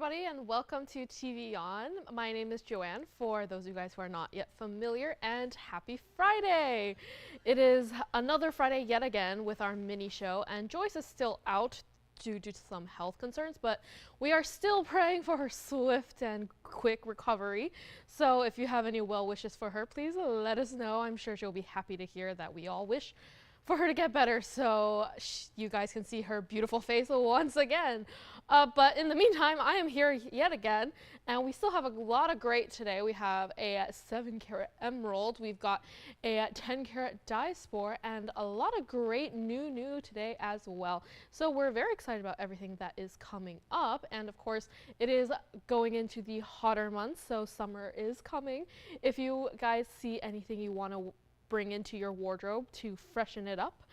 everybody, and welcome to TVON. My name is Joanne, for those of you guys who are not yet familiar, and happy Friday! It is another Friday yet again with our mini show, and Joyce is still out due to some health concerns, but we are still praying for her swift and quick recovery. So if you have any well wishes for her, please let us know. I'm sure she'll be happy to hear that we all wish for her to get better, so you guys can see her beautiful face once again. But in the meantime, I am here yet again, and we still have a lot of great today. We have a 7-carat emerald, we've got a 10-carat diaspore, and a lot of great new today as well. So we're very excited about everything that is coming up, and of course, it is going into the hotter months, so summer is coming. If you guys see anything you want to bring into your wardrobe to freshen it up,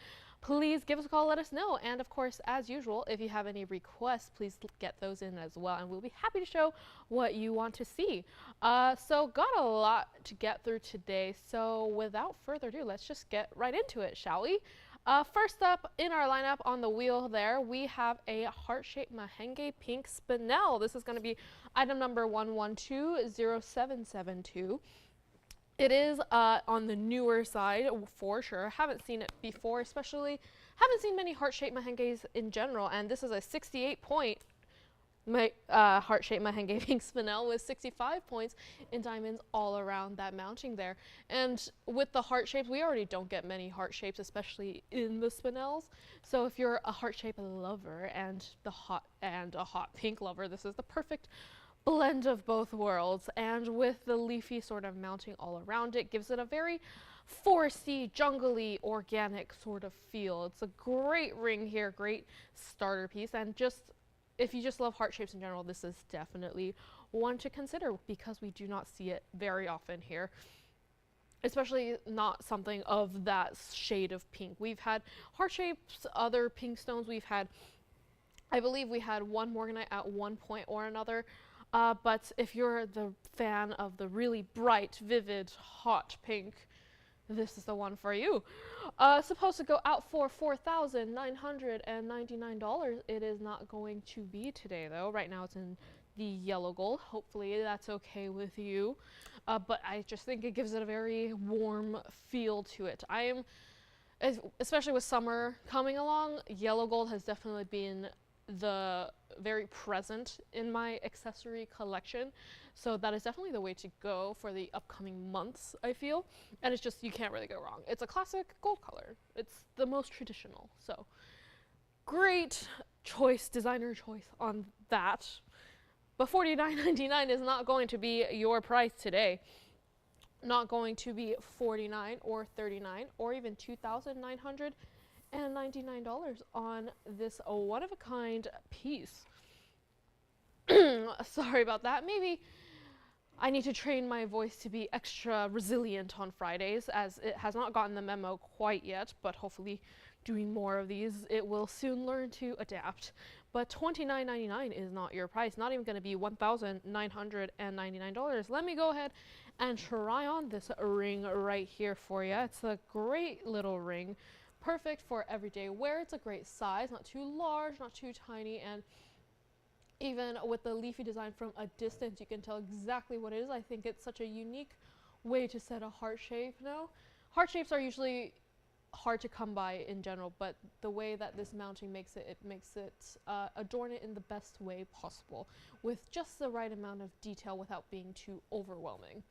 please give us a call, let us know. And of course, as usual, if you have any requests, please get those in as well, and we'll be happy to show what you want to see. So got a lot to get through today, so without further ado, let's just get right into it, shall we? First up in our lineup on the wheel there, we have a heart-shaped Mahenge pink spinel. This is going to be item number 1120772. It is on the newer side for sure. Haven't seen it before, especially haven't seen many heart-shaped Mahenges in general, and this is a 68-point heart-shaped Mahenge pink spinel with 65 points in diamonds all around that mounting there. And with the heart shapes, we already don't get many heart shapes, especially in the spinels. So if you're a heart-shaped lover and a hot pink lover, this is the perfect blend of both worlds. And with the leafy sort of mounting all around it, gives it a very foresty, jungly, organic sort of feel. It's a great ring here, great starter piece, and just if you just love heart shapes in general, this is definitely one to consider because we do not see it very often here, especially not something of that shade of pink. We've had heart shapes, other pink stones. We've had, I believe we had one morganite at one point or another. But if you're the fan of the really bright, vivid, hot pink, this is the one for you. Supposed to go out for $4,999. It is not going to be today, though. Right now it's in the yellow gold. Hopefully that's okay with you. But I just think it gives it a very warm feel to it. Especially with summer coming along, yellow gold has definitely been very present in my accessory collection, so that is definitely the way to go for the upcoming months, I feel. And it's just, you can't really go wrong. It's a classic gold color. It's the most traditional, so great choice, designer choice on that. But $49.99 is not going to be your price today. Not going to be $49 or $39 or even $2,999 on this one-of-a-kind piece. Sorry about that. Maybe I need to train my voice to be extra resilient on Fridays, as it has not gotten the memo quite yet, but hopefully doing more of these, it will soon learn to adapt. But $29.99 is not your price, not even going to be $1,999. Let me go ahead and try on this ring right here for you. It's a great little ring. Perfect for everyday wear. It's a great size, not too large, not too tiny, and even with the leafy design from a distance, you can tell exactly what it is. I think it's such a unique way to set a heart shape now. Heart shapes are usually hard to come by in general, but the way that this mounting makes it, adorn it in the best way possible with just the right amount of detail without being too overwhelming.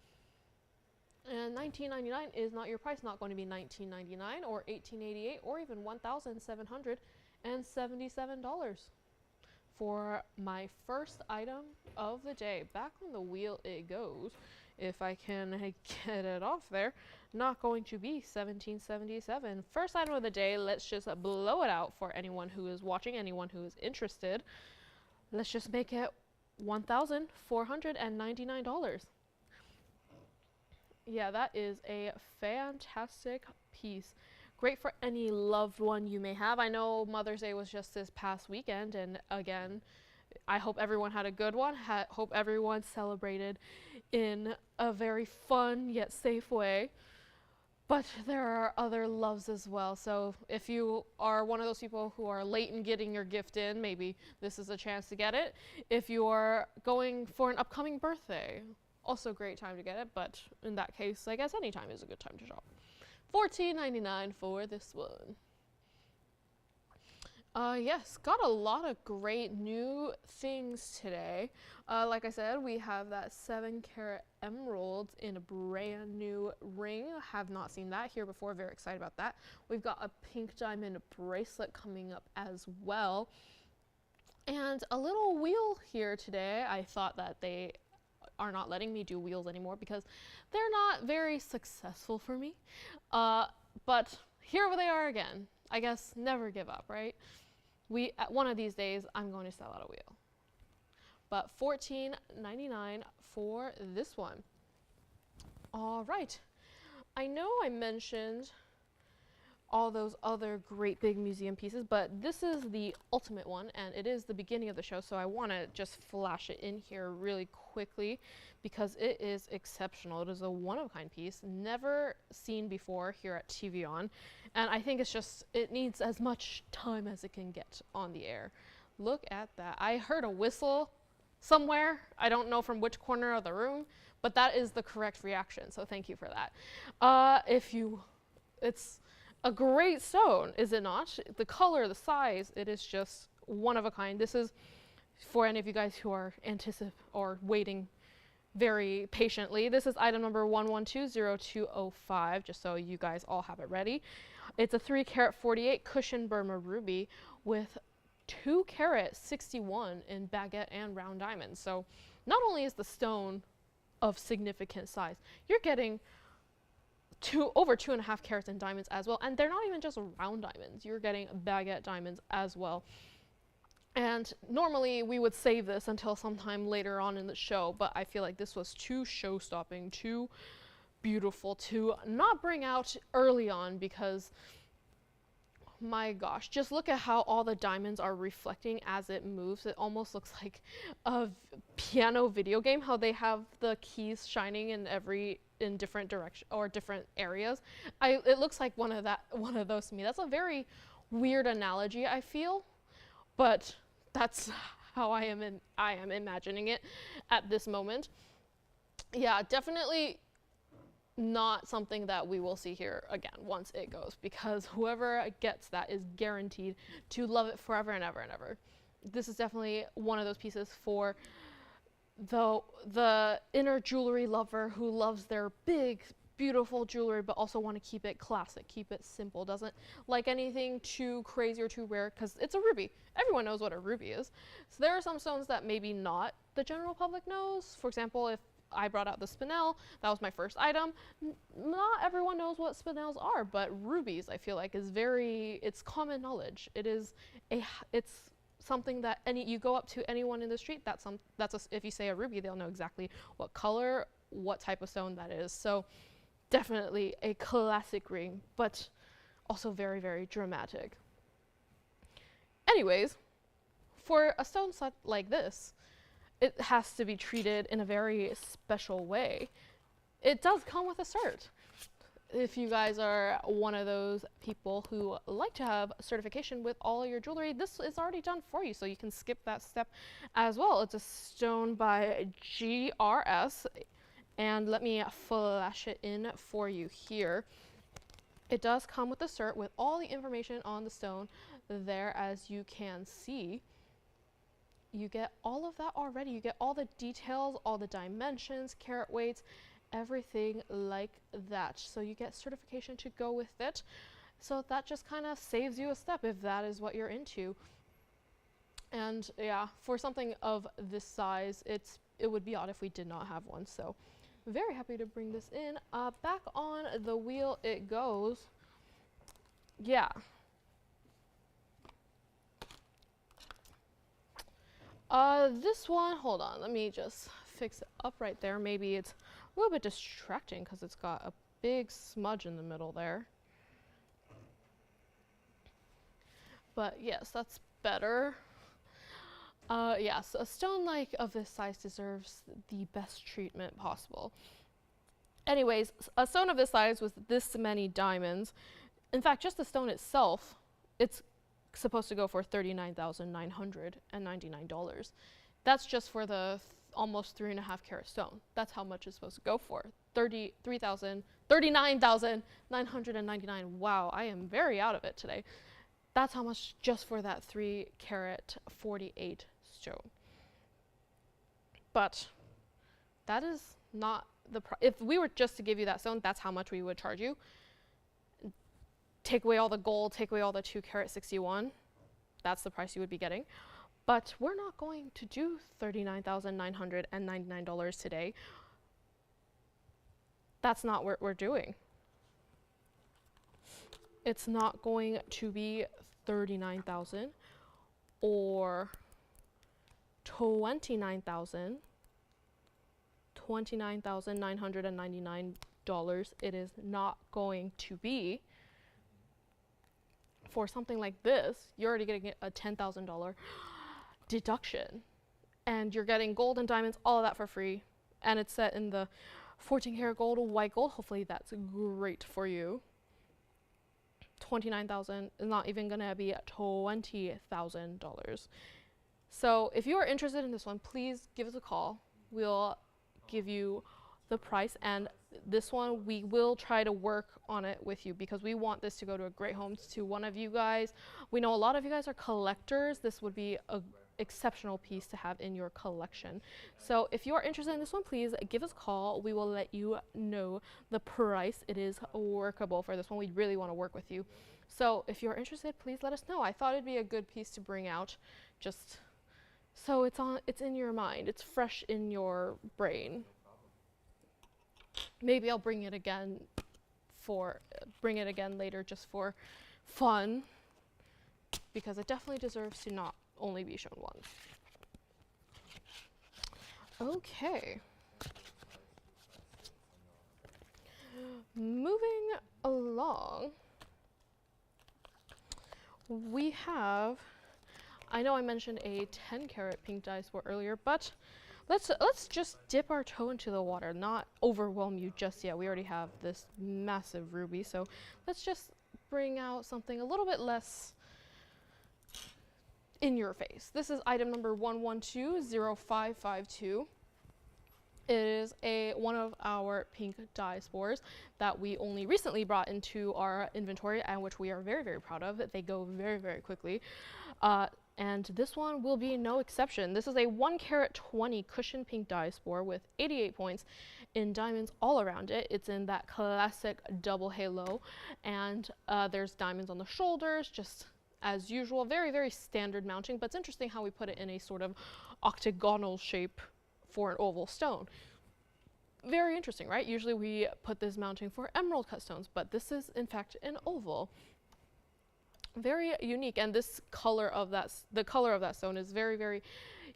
And $19.99 is not your price, not going to be $19.99 or $18.88 or even $1,777 for my first item of the day. Back on the wheel it goes, if I can get it off there. Not going to be $17.77. First item of the day, let's just blow it out for anyone who is watching, anyone who is interested. Let's just make it $1,499. Yeah, that is a fantastic piece. Great for any loved one you may have. I know Mother's Day was just this past weekend, and again, I hope everyone had a good one. Hope everyone celebrated in a very fun yet safe way. But there are other loves as well. So if you are one of those people who are late in getting your gift in, maybe this is a chance to get it. If you are going for an upcoming birthday, also great time to get it. But in that case, I guess any time is a good time to shop. $14.99 for this one. Yes, got a lot of great new things today. Like I said, we have that 7-carat emerald in a brand new ring. Have not seen that here before. Very excited about that. We've got a pink diamond bracelet coming up as well. And a little wheel here today. I thought that they are not letting me do wheels anymore because they're not very successful for me. But here they are again. I guess never give up, right? One of these days, I'm going to sell out a wheel. But $14.99 for this one. All right. I know I mentioned all those other great big museum pieces, but this is the ultimate one, and it is the beginning of the show, so I want to just flash it in here really quickly because it is exceptional. It is a one-of-a-kind piece, never seen before here at TVON, and I think it's just, it needs as much time as it can get on the air. Look at that. I heard a whistle somewhere. I don't know from which corner of the room, but that is the correct reaction, so thank you for that. It's a great stone, is it not? The color, the size, it is just one of a kind. This is for any of you guys who are waiting very patiently. This is item number 1120205, just so you guys all have it ready. It's a 3-carat 48 cushion Burma ruby with 2-carat 61 in baguette and round diamonds. So not only is the stone of significant size, you're getting over 2.5 carats in diamonds as well, and they're not even just round diamonds. You're getting baguette diamonds as well. And normally we would save this until sometime later on in the show, but I feel like this was too show-stopping, too beautiful to not bring out early on because, my gosh, just look at how all the diamonds are reflecting as it moves. It almost looks like a piano video game, how they have the keys shining in different direction or different areas. It looks like one of those to me. That's a very weird analogy, I feel, but that's how I am imagining it at this moment. Yeah, definitely not something that we will see here again once it goes, because whoever gets that is guaranteed to love it forever and ever and ever. This is definitely one of those pieces for the inner jewelry lover who loves their big, beautiful jewelry, but also want to keep it classic, keep it simple, doesn't like anything too crazy or too rare, because it's a ruby. Everyone knows what a ruby is. So there are some stones that maybe not the general public knows. For example, if I brought out the spinel, that was my first item. Not everyone knows what spinels are, but rubies, I feel like, it's common knowledge. It's something that you go up to anyone in the street, if you say a ruby, they'll know exactly what color, what type of stone that is. So definitely a classic ring, but also very, very dramatic. Anyways, for a stone set like this, it has to be treated in a very special way. It does come with a cert. If you guys are one of those people who like to have certification with all your jewelry, this is already done for you, so you can skip that step as well. It's a stone by GRS, and let me flash it in for you here. It does come with a cert with all the information on the stone there, as you can see. You get all of that already. You get all the details, all the dimensions, carat weights, everything like that. So you get certification to go with it. So that just kind of saves you a step if that is what you're into. And yeah, for something of this size, it would be odd if we did not have one. So very happy to bring this in. Back on the wheel it goes. Yeah. This one, hold on, let me just fix it up right there. Maybe it's a little bit distracting because it's got a big smudge in the middle there. But yes, that's better. Yes, a stone like of this size deserves the best treatment possible. Anyways, a stone of this size with this many diamonds, in fact, just the stone itself, it's supposed to go for $39,999. That's just for the almost 3.5 carat stone. That's how much it's supposed to go for. $39,999. Wow, I am very out of it today. That's how much just for that 3 carat 48 stone. But that is not the price. If we were just to give you that stone, that's how much we would charge you. Take away all the gold, take away all the 2 carat 61. That's the price you would be getting. But we're not going to do $39,999 today. That's not what we're doing. It's not going to be $39,000 or $29,999. It is not going to be. For something like this, you're already getting a $10,000 deduction, and you're getting gold and diamonds, all of that for free, and it's set in the 14 karat gold, white gold. Hopefully that's great for you. $29,000 is not even gonna be $20,000. So if you are interested in this one, please give us a call. We'll give you the price, and this one we will try to work on it with you because we want this to go to a great home to one of you guys. We know a lot of you guys are collectors. This would be a exceptional piece to have in your collection. So if you are interested in this one, please give us a call. We will let you know the price. It is workable for this one. We really want to work with you. So if you're interested, please let us know. I thought it'd be a good piece to bring out, just so it's in your mind, it's fresh in your brain. Maybe I'll bring it again later just for fun, because it definitely deserves to not only be shown once. Okay. Moving along, we have, I know I mentioned a 10 karat pink diaspore earlier, but let's just dip our toe into the water, not overwhelm you just yet. We already have this massive ruby, so let's just bring out something a little bit less in your face. This is item number 1120552. It is one of our pink diaspores that we only recently brought into our inventory, and which we are very, very proud of. They go very, very quickly. And this one will be no exception. This is a 1 carat 20 cushion pink diaspore with 88 points in diamonds all around it. It's in that classic double halo, and there's diamonds on the shoulders, just as usual. Very, very standard mounting, but it's interesting how we put it in a sort of octagonal shape for an oval stone. Very interesting, right? Usually we put this mounting for emerald cut stones, but this is in fact an oval. Very unique, and this color of the color of that stone is very, very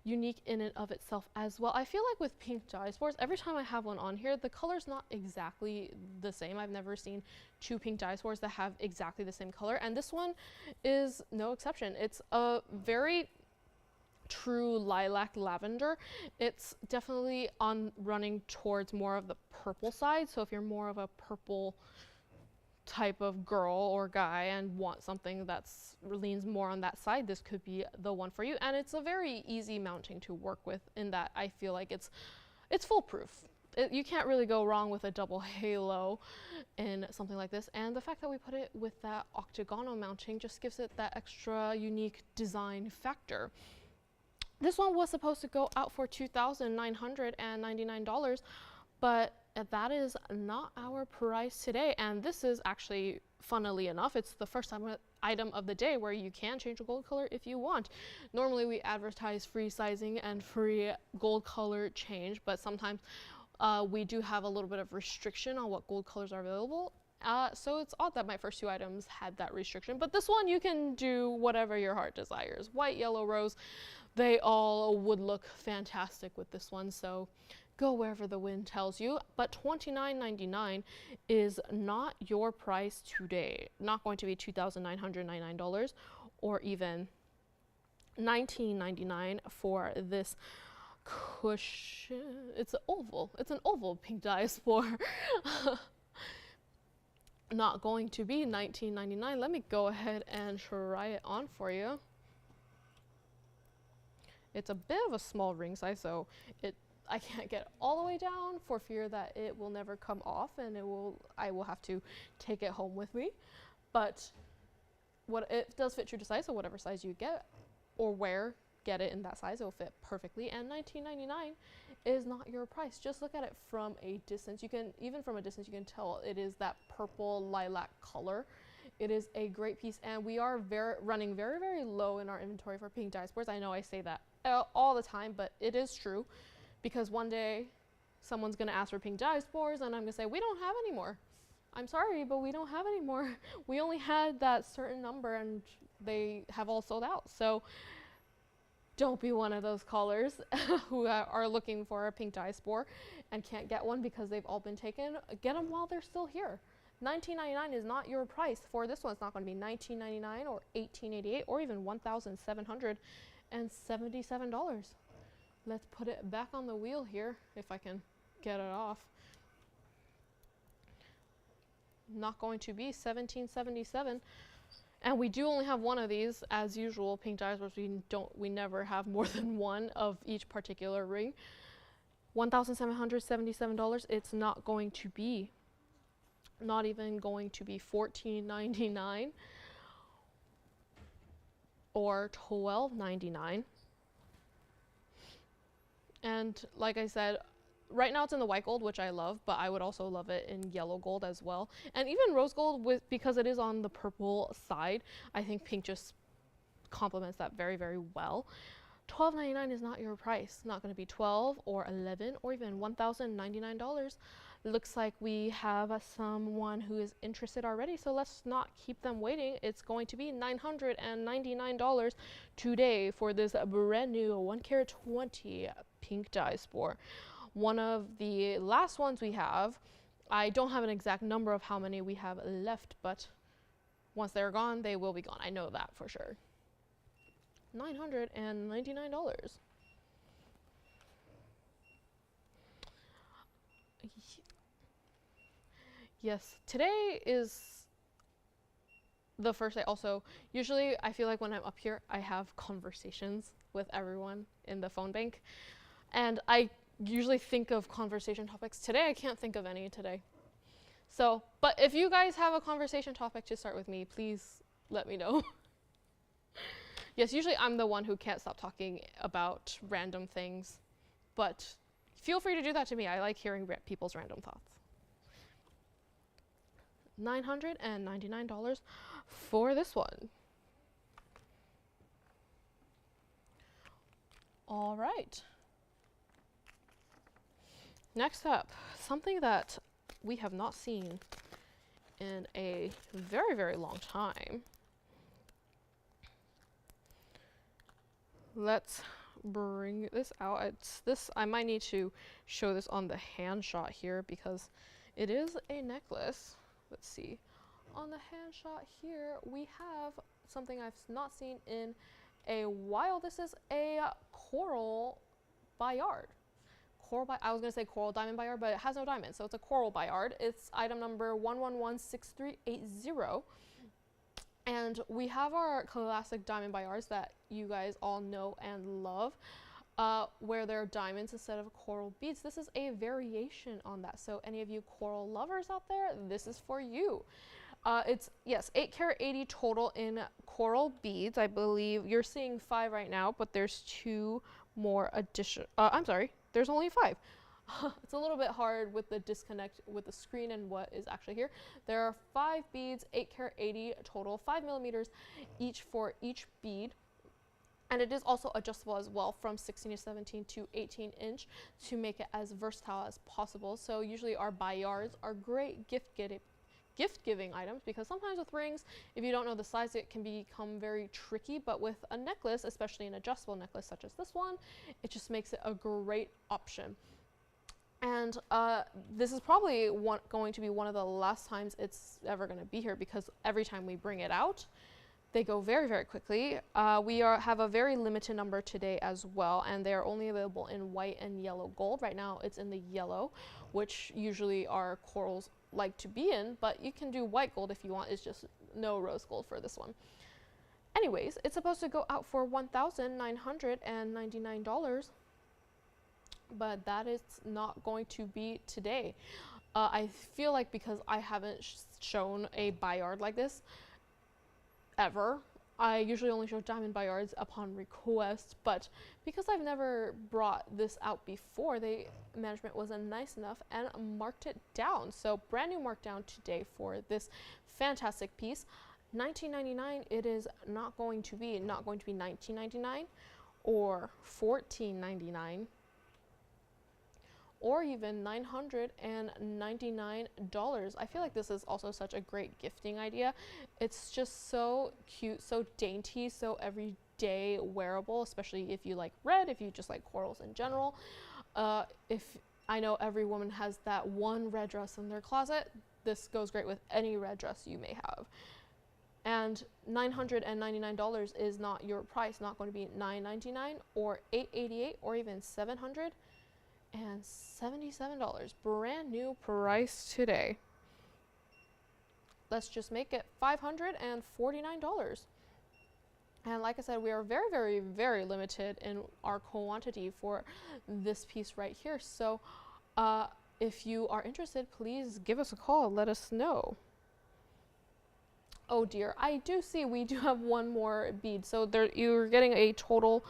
unique in and of itself as well. I feel like with pink diaspores, every time I have one on here, the color's not exactly the same. I've never seen 2 pink diaspores that have exactly the same color, and this one is no exception. It's a very true lilac lavender. It's definitely running towards more of the purple side, so if you're more of a purple type of girl or guy and want something that's leans more on that side, this could be the one for you. And it's a very easy mounting to work with, in that I feel like it's foolproof. You can't really go wrong with a double halo in something like this, and the fact that we put it with that octagonal mounting just gives it that extra unique design factor. This one was supposed to go out for $2,999, but that is not our price today. And this is actually, funnily enough, it's the first item of the day where you can change a gold color if you want. Normally we advertise free sizing and free gold color change, but sometimes we do have a little bit of restriction on what gold colors are available. So it's odd that my first 2 items had that restriction, but this one you can do whatever your heart desires. White, yellow, rose, they all would look fantastic with this one, so go wherever the wind tells you. But $29.99 is not your price today. Not going to be $2,999 or even $19.99 for this cushion. It's an oval. It's an oval pink diaspore. Not going to be $19.99. Let me go ahead and try it on for you. It's a bit of a small ring size, so I can't get all the way down for fear that it will never come off, and I will have to take it home with me. But it does fit true to size, so whatever size you get or get it in that size. It will fit perfectly, and $19.99 is not your price. Just look at it from a distance. Even from a distance, you can tell it is that purple lilac color. It is a great piece, and we are running very, very low in our inventory for pink diaspores. I know I say that all the time, but it is true, because one day someone's going to ask for pink diaspores, and I'm going to say, we don't have any more. I'm sorry, but we don't have any more. We only had that certain number, and they have all sold out. So don't be one of those callers who are looking for a pink diaspore and can't get one because they've all been taken. Get them while they're still here. $19.99 is not your price for this one. It's not going to be $19.99 or $18.88 or even $1,777. Let's put it back on the wheel here if I can get it off. Not going to be $17.77. And we do only have one of these, as usual. Pink diaspores, we never have more than one of each particular ring. $1,777. It's not going to be, not even going to be $14.99 or $12.99. And like I said, right now it's in the white gold, which I love, but I would also love it in yellow gold as well. And even rose gold, because it is on the purple side, I think pink just complements that very, very well. $12.99 is not your price. Not going to be $12 or $11 or even $1,099. Looks like we have someone who is interested already, so let's not keep them waiting. It's going to be $999 today for this brand new 1 carat 20 pink diaspore. One of the last ones we have. I don't have an exact number of how many we have left, but once they're gone, they will be gone. I know that for sure. $999. Yes, today is the first day. Also, usually I feel like when I'm up here, I have conversations with everyone in the phone bank, and I usually think of conversation topics. Today I can't think of any today. So, but if you guys have a conversation topic to start with me, please let me know. Yes, usually I'm the one who can't stop talking about random things, but feel free to do that to me. I like hearing people's random thoughts. $999 for this one. All right. Next up, something that we have not seen in a very, very long time. Let's bring this out. I might need to show this on the hand shot here because it is a necklace. Let's see. On the hand shot here, we have something I've not seen in a while. This is a coral Bayard. I was going to say coral diamond Bayard, but it has no diamond, so it's a coral Bayard. It's item number 1116380. And we have our classic diamond Bayards that you guys all know and love, where they're diamonds instead of coral beads. This is a variation on that. So any of you coral lovers out there, this is for you. It's, yes, 8 carat 80 total in coral beads. I believe you're seeing 5 right now, but there's 2 more I'm sorry, there's only 5. It's a little bit hard with the disconnect with the screen and what is actually here. There are 5 beads, 8 carat 80 total, 5 millimeters each for each bead. And it is also adjustable as well from 16 to 17 to 18 inch to make it as versatile as possible. So usually our Bayards are great gift-giving items, because sometimes with rings, if you don't know the size, it can become very tricky, but with a necklace, especially an adjustable necklace such as this one, it just makes it a great option. And this is probably going to be one of the last times it's ever going to be here, because every time we bring it out, They go very, very quickly. We have a very limited number today as well, and they are only available in white and yellow gold. Right now it's in the yellow, which usually our corals like to be in, but you can do white gold if you want. It's just no rose gold for this one. Anyways, it's supposed to go out for $1,999, but that is not going to be today. I feel like because I haven't shown a bayard like this ever, I usually only show diamond bayards upon request, but because I've never brought this out before, management was nice enough and marked it down. So brand new markdown today for this fantastic piece. $19.99. It is not going to be $19.99 or $14.99 or even $999. I feel like this is also such a great gifting idea. It's just so cute, so dainty, so everyday wearable, especially if you like red, if you just like corals in general. If I know every woman has that one red dress in their closet, this goes great with any red dress you may have. And $999 is not your price, not going to be $999 or $888 or even $777. Brand new price today. Let's just make it $549. And like I said, we are very, very, very limited in our quantity for this piece right here. So if you are interested, please give us a call, let us know. Oh dear, I do see we do have one more bead. So you're getting a total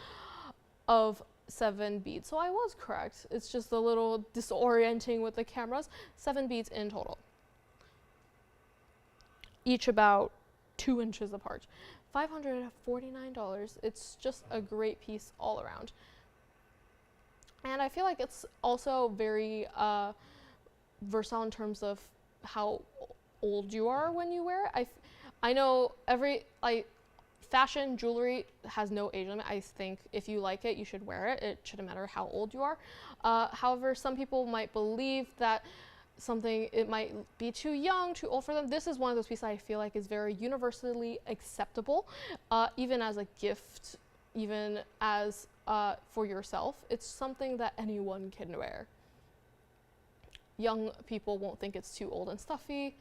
of 7 beads. So I was correct. It's just a little disorienting with the cameras. 7 beads in total. Each about 2 inches apart. $549. It's just a great piece all around. And I feel like it's also very versatile in terms of how old you are when you wear it. I know fashion jewelry has no age limit. I think if you like it, you should wear it. It shouldn't matter how old you are. However, some people might believe that it might be too young, too old for them. This is one of those pieces I feel like is very universally acceptable, even as a gift, even as for yourself. It's something that anyone can wear. Young people won't think it's too old and stuffy.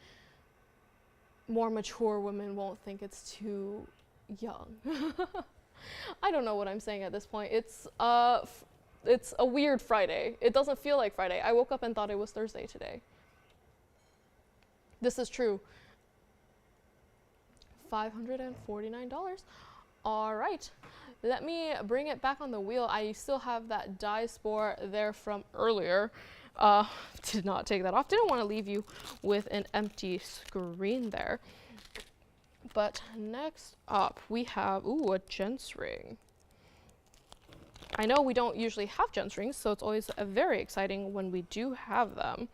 More mature women won't think it's too young. I don't know what I'm saying at this point. It's a weird Friday. It doesn't feel like Friday. I woke up and thought it was Thursday today. This is true. $549. All right, let me bring it back on the wheel. I still have that diaspore there from earlier. Did not take that off. Didn't want to leave you with an empty screen there. But next up we have, a gents ring. I know we don't usually have gents rings, so it's always very exciting when we do have them.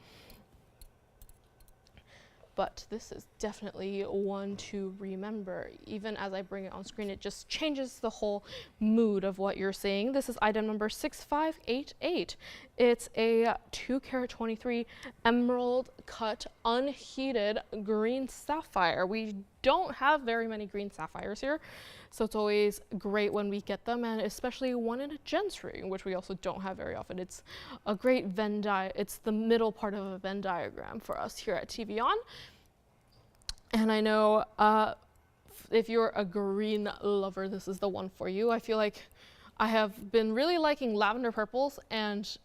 But this is definitely one to remember. Even as I bring it on screen, it just changes the whole mood of what you're seeing. This is item number 6588. It's a 2-carat-23 emerald cut unheated green sapphire. We don't have very many green sapphires here, so it's always great when we get them, and especially one in a gents ring, which we also don't have very often. It's a great Venn it's the middle part of a Venn diagram for us here at TVON. And I know if you're a green lover, this is the one for you. I feel like I have been really liking lavender purples and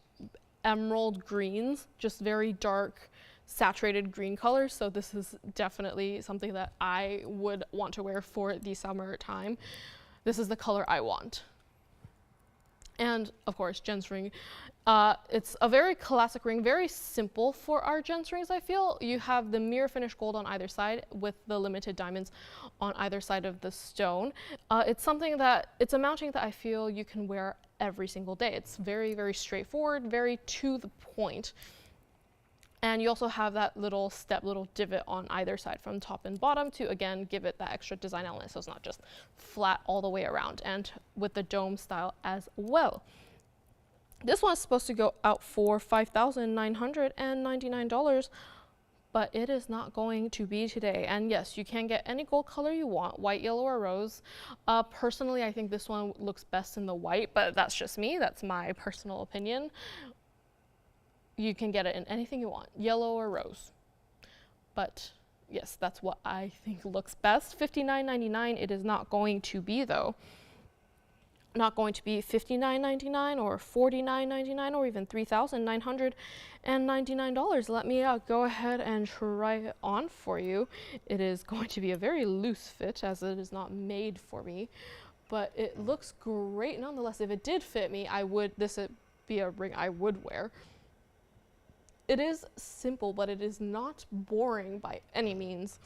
emerald greens, just very dark, saturated green colors. So this is definitely something that I would want to wear for the summer time. This is the color I want. And of course, gents ring. It's a very classic ring, very simple for our gents rings, I feel. You have the mirror finish gold on either side with the limited diamonds on either side of the stone. It's a mounting that I feel you can wear every single day. It's very, very straightforward, very to the point. And you also have that little divot on either side from top and bottom to, again, give it that extra design element so it's not just flat all the way around, and with the dome style as well. This one's supposed to go out for $5,999, but it is not going to be today. And yes, you can get any gold color you want, white, yellow, or rose. Personally, I think this one looks best in the white, but that's just me. That's my personal opinion. You can get it in anything you want, yellow or rose. But yes, that's what I think looks best. $59.99 it is not going to be though. Not going to be $59.99 or $49.99 or even $3,999. Let me go ahead and try it on for you. It is going to be a very loose fit as it is not made for me, but it looks great nonetheless. If it did fit me, this would be a ring I would wear. It is simple, but it is not boring by any means.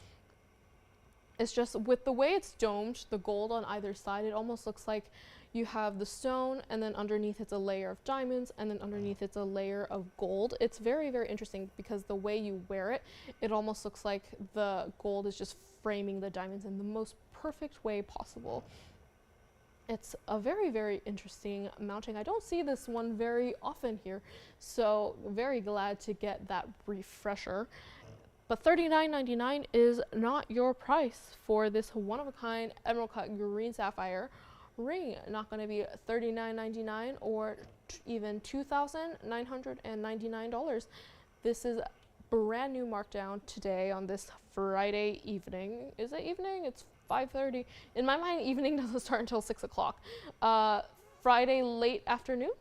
It's just with the way it's domed, the gold on either side, it almost looks like you have the stone and then underneath it's a layer of diamonds and then underneath it's a layer of gold. It's very, very interesting because the way you wear it, it almost looks like the gold is just framing the diamonds in the most perfect way possible. It's a very, very interesting mounting. I don't see this one very often here, so very glad to get that refresher. But $39.99 is not your price for this one-of-a-kind emerald cut green sapphire ring. Not going to be $39.99 or even $2,999. This is brand new markdown today on this Friday evening. Is it evening? It's 5:30. In my mind, evening doesn't start until 6 o'clock. Friday late afternoon,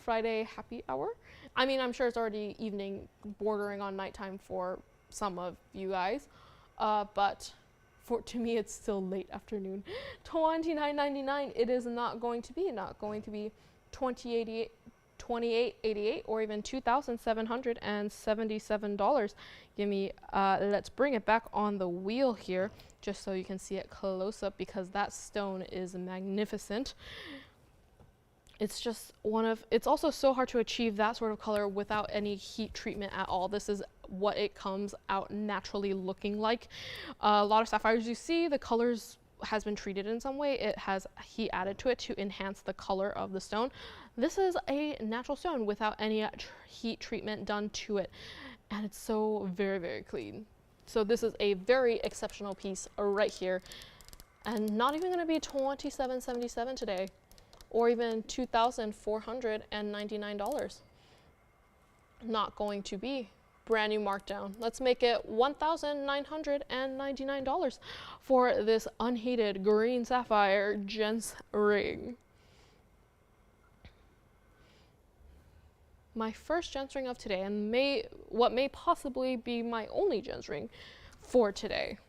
Friday happy hour. I mean, I'm sure it's already evening, bordering on nighttime for some of you guys, but to me it's still late afternoon. $29.99 it is not going to be $28.88 or even $2,777. Give me let's bring it back on the wheel here just so you can see it close up because that stone is magnificent. It's just it's also so hard to achieve that sort of color without any heat treatment at all. This is what it comes out naturally looking like. A lot of sapphires you see, the colors has been treated in some way. It has heat added to it to enhance the color of the stone. This is a natural stone without any heat treatment done to it. And it's so very, very clean. So this is a very exceptional piece right here. And not even gonna be $27.77 today, or even $2,499. Not going to be. Brand new markdown. Let's make it $1,999 for this unheated green sapphire gents ring. My first gents ring of today, and what may possibly be my only gents ring for today.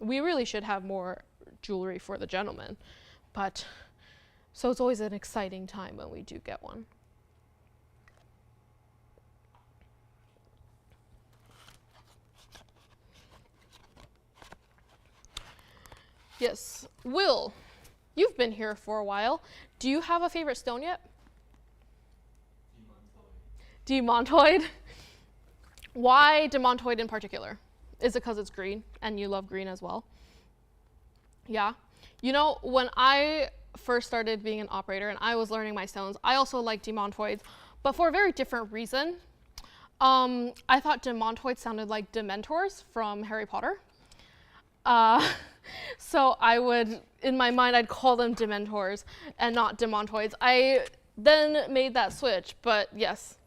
We really should have more jewelry for the gentlemen, but so it's always an exciting time when we do get one. Yes, Will, you've been here for a while. Do you have a favorite stone yet? Demontoid. Why demontoid in particular? Is it because it's green and you love green as well? Yeah. You know, when I first started being an operator and I was learning my stones, I also liked demontoids, but for a very different reason. I thought demontoids sounded like Dementors from Harry Potter. So I would, in my mind, I'd call them Dementors and not demontoids. I then made that switch, but yes,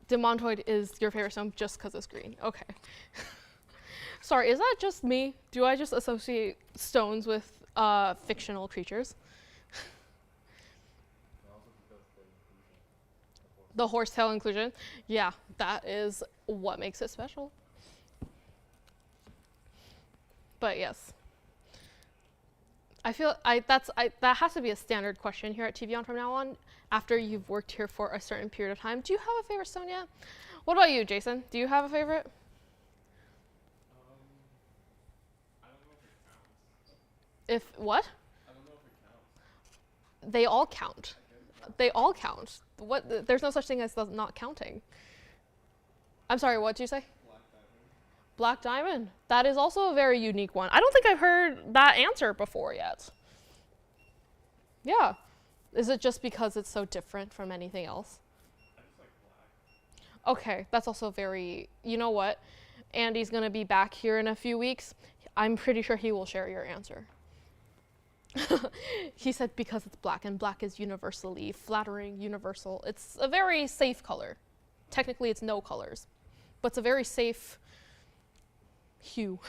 demontoid is your favorite stone just because it's green. Okay. Sorry, is that just me? Do I just associate stones with fictional creatures? The horsetail inclusion. Yeah, that is what makes it special. But yes, I feel that has to be a standard question here at TVON from now on. After you've worked here for a certain period of time, do you have a favorite stone yet? What about you, Jason? Do you have a favorite? I don't know if it counts. If what? I don't know if it counts. They all count. They all count. What? There's no such thing as not counting. I'm sorry. What did you say? Black diamond. That is also a very unique one. I don't think I've heard that answer before yet. Yeah. Is it just because it's so different from anything else? I just like black. Okay, that's also very, you know what? Andy's gonna be back here in a few weeks. I'm pretty sure he will share your answer. He said because it's black, and black is universally flattering, universal. It's a very safe color. Technically, it's no colors, but it's a very safe hue.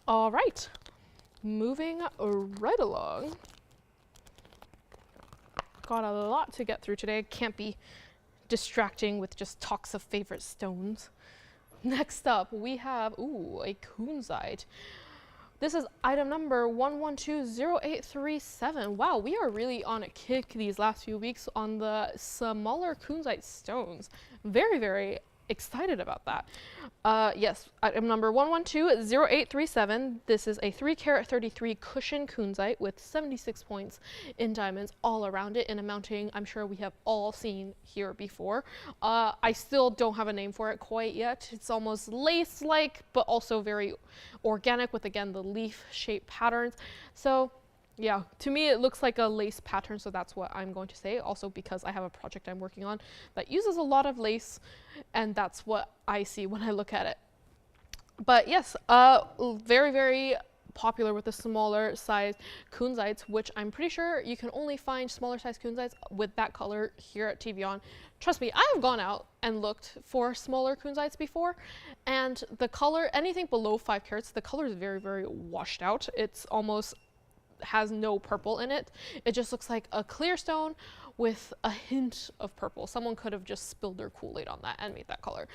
All right, moving right along. Got a lot to get through today. Can't be distracting with just talks of favorite stones. Next up, we have, ooh, a Kunzite. This is item number 1120837. Wow, we are really on a kick these last few weeks on the smaller Kunzite stones. Very, very excited about that. Yes, item number 1120837. This is a 3-carat 33 cushion Kunzite with 76 points in diamonds all around it in a mounting I'm sure we have all seen here before. I still don't have a name for it quite yet. It's almost lace-like, but also very organic with, again, the leaf-shaped patterns. So yeah, to me it looks like a lace pattern, so that's what I'm going to say. Also because I have a project I'm working on that uses a lot of lace, and that's what I see when I look at it. But yes, very, very popular with the smaller size Kunzites, which I'm pretty sure you can only find smaller size Kunzites with that color here at TVON. Trust me, I have gone out and looked for smaller Kunzites before, and the color, anything below 5 carats, the color is very, very washed out. It's almost has no purple in it. It just looks like a clear stone with a hint of purple. Someone could have just spilled their Kool-Aid on that and made that color,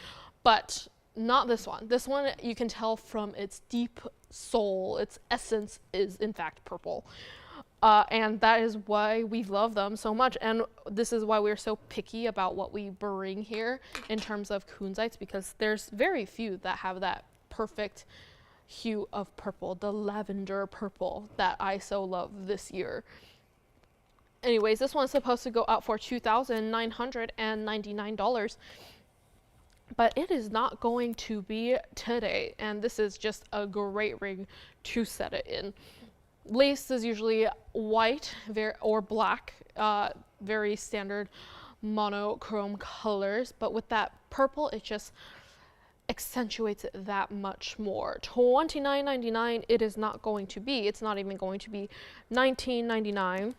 but not this one. This one, you can tell from its deep soul, its essence is in fact purple. And that is why we love them so much. And this is why we're so picky about what we bring here in terms of Kunzites, because there's very few that have that perfect hue of purple, the lavender purple that I so love this year. Anyways, this one's supposed to go out for $2,999, but it is not going to be today, and this is just a great ring to set it in. Lace is usually white or black, very standard monochrome colors, but with that purple, it just accentuates it that much more. $29.99 it is not going to be. It's not even going to be $19.99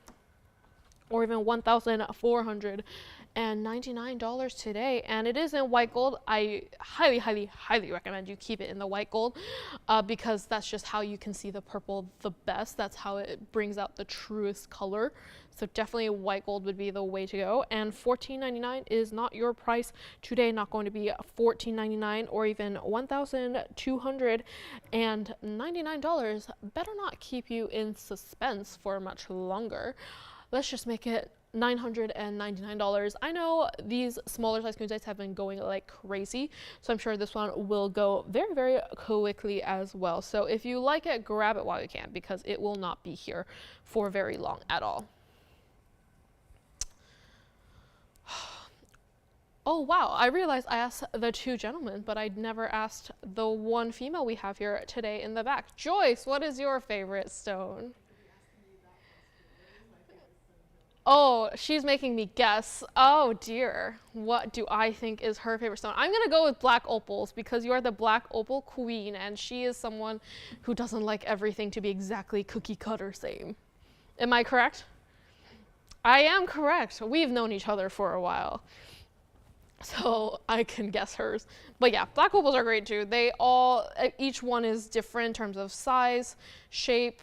or even $1,499 today, and it is in white gold. I highly, highly, highly recommend you keep it in the white gold because that's just how you can see the purple the best. That's how it brings out the truest color. So definitely white gold would be the way to go. And $14.99 is not your price today. Not going to be $14.99 or even $1,299. Better not keep you in suspense for much longer. Let's just make it $999. I know these smaller size Kunzites have been going like crazy, so I'm sure this one will go very, very quickly as well. So if you like it, grab it while you can, because it will not be here for very long at all. Oh wow, I realized I asked the two gentlemen, but I never asked the one female we have here today in the back. Joyce, what is your favorite stone? Oh, she's making me guess. Oh dear. What do I think is her favorite stone? I'm going to go with black opals because you are the black opal queen, and she is someone who doesn't like everything to be exactly cookie cutter same. Am I correct? I am correct. We've known each other for a while, so I can guess hers. But yeah, black opals are great too. They all, each one is different in terms of size, shape,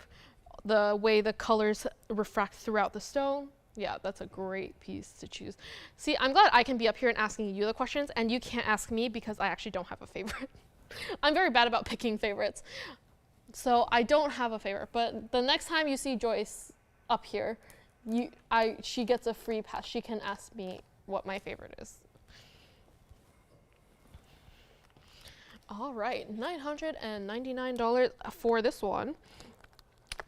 the way the colors refract throughout the stone. Yeah, that's a great piece to choose. See, I'm glad I can be up here and asking you the questions, and you can't ask me because I actually don't have a favorite. I'm very bad about picking favorites. So I don't have a favorite, but the next time you see Joyce up here, she gets a free pass. She can ask me what my favorite is. All right, $999 for this one.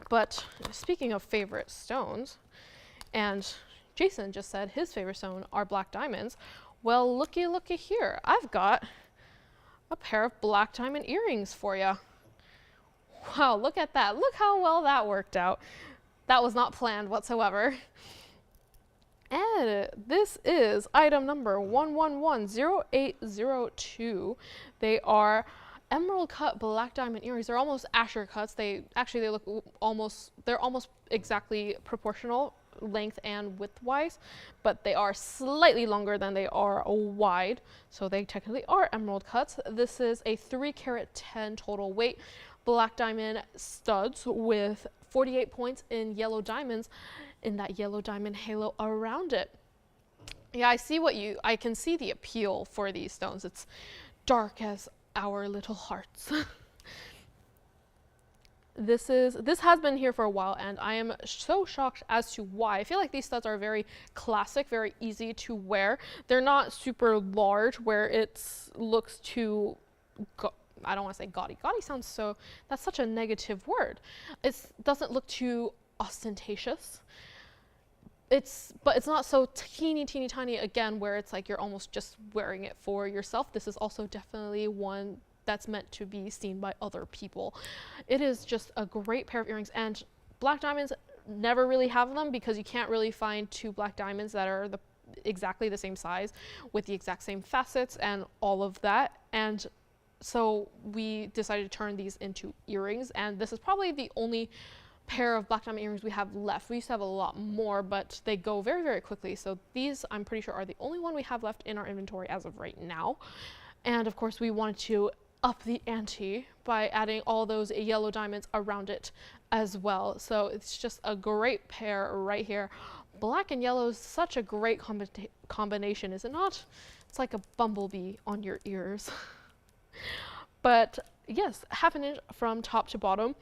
But speaking of favorite stones, and Jason just said his favorite stone are black diamonds. Well, looky here. I've got a pair of black diamond earrings for you. Wow, look at that. Look how well that worked out. That was not planned whatsoever. again, this is item number 1110802. They are emerald cut black diamond earrings. They're almost Asher cuts. They're almost exactly proportional length and width wise, but they are slightly longer than they are wide, so they technically are emerald cuts. This is a 3 carat 10 total weight black diamond studs with 48 points in yellow diamonds in that yellow diamond halo around it. Yeah, I can see the appeal for these stones. It's dark as our little hearts. This has been here for a while, and I am so shocked as to why. I feel like these studs are very classic, very easy to wear. They're not super large where it looks too, I don't want to say gaudy. Gaudy sounds so, that's such a negative word. It doesn't look too ostentatious. But it's not so teeny tiny again where it's like you're almost just wearing it for yourself. This is also definitely one that's meant to be seen by other people. It is just a great pair of earrings, and black diamonds never really have them because you can't really find 2 black diamonds that are exactly the same size with the exact same facets and all of that. And so we decided to turn these into earrings, and this is probably the only pair of black diamond earrings we have left. We used to have a lot more, but they go very, very quickly. So these, I'm pretty sure, are the only one we have left in our inventory as of right now. And of course, we wanted to up the ante by adding all those yellow diamonds around it as well. So it's just a great pair right here. Black and yellow is such a great combination, is it not? It's like a bumblebee on your ears. But yes, 1/2 inch from top to bottom.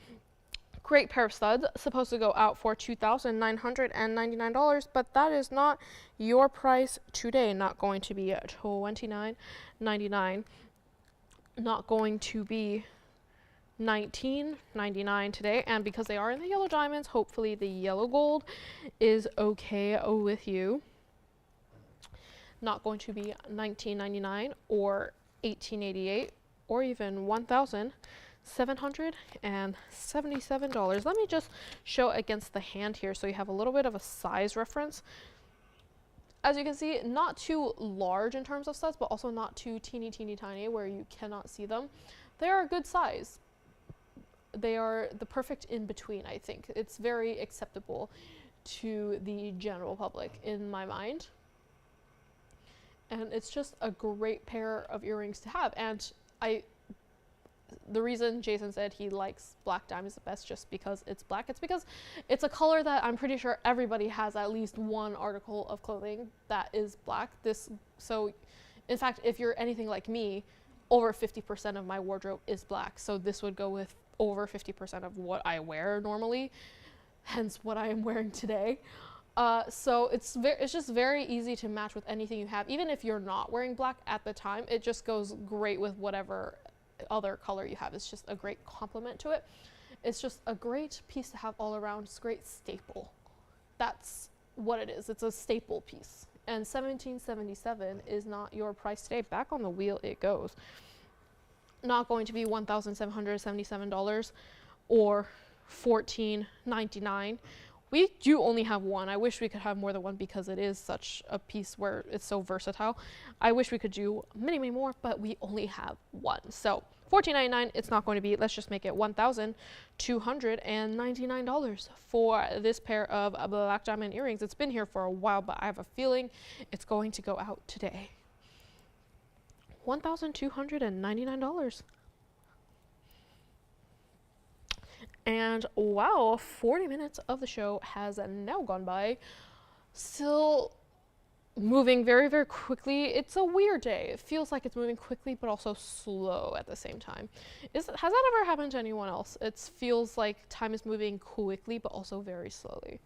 Great pair of studs, supposed to go out for $2,999, but that is not your price today. Not going to be at $29.99. Not going to be $19.99 today, and because they are in the yellow diamonds, hopefully the yellow gold is okay with you. Not going to be $19.99 or $18.88 or even $1,777. Let me just show against the hand here so you have a little bit of a size reference. As you can see, not too large in terms of studs, but also not too teeny tiny where you cannot see them. They are a good size. They are the perfect in between, I think. It's very acceptable to the general public in my mind. And it's just a great pair of earrings to have. And the reason Jason said he likes black diamonds the best just because it's black, it's because it's a color that I'm pretty sure everybody has at least one article of clothing that is black. So in fact, if you're anything like me, over 50% of my wardrobe is black. So this would go with over 50% of what I wear normally, hence what I am wearing today. So it's just very easy to match with anything you have. Even if you're not wearing black at the time, it just goes great with whatever other color you have. It's just a great complement to it. It's just a great piece to have all around. It's a great staple. That's what it is. It's a staple piece. And $17.77 is not your price today. Back on the wheel it goes. Not going to be $1,777 or $14.99. We do only have one. I wish we could have more than one because it is such a piece where it's so versatile. I wish we could do many more, but we only have one. So $14.99, it's not going to be. Let's just make it $1,299 for this pair of black diamond earrings. It's been here for a while, but I have a feeling it's going to go out today. $1,299. And wow, 40 minutes of the show has now gone by. Still moving very, very quickly. It's a weird day. It feels like it's moving quickly, but also slow at the same time. Has that ever happened to anyone else? It feels like time is moving quickly, but also very slowly.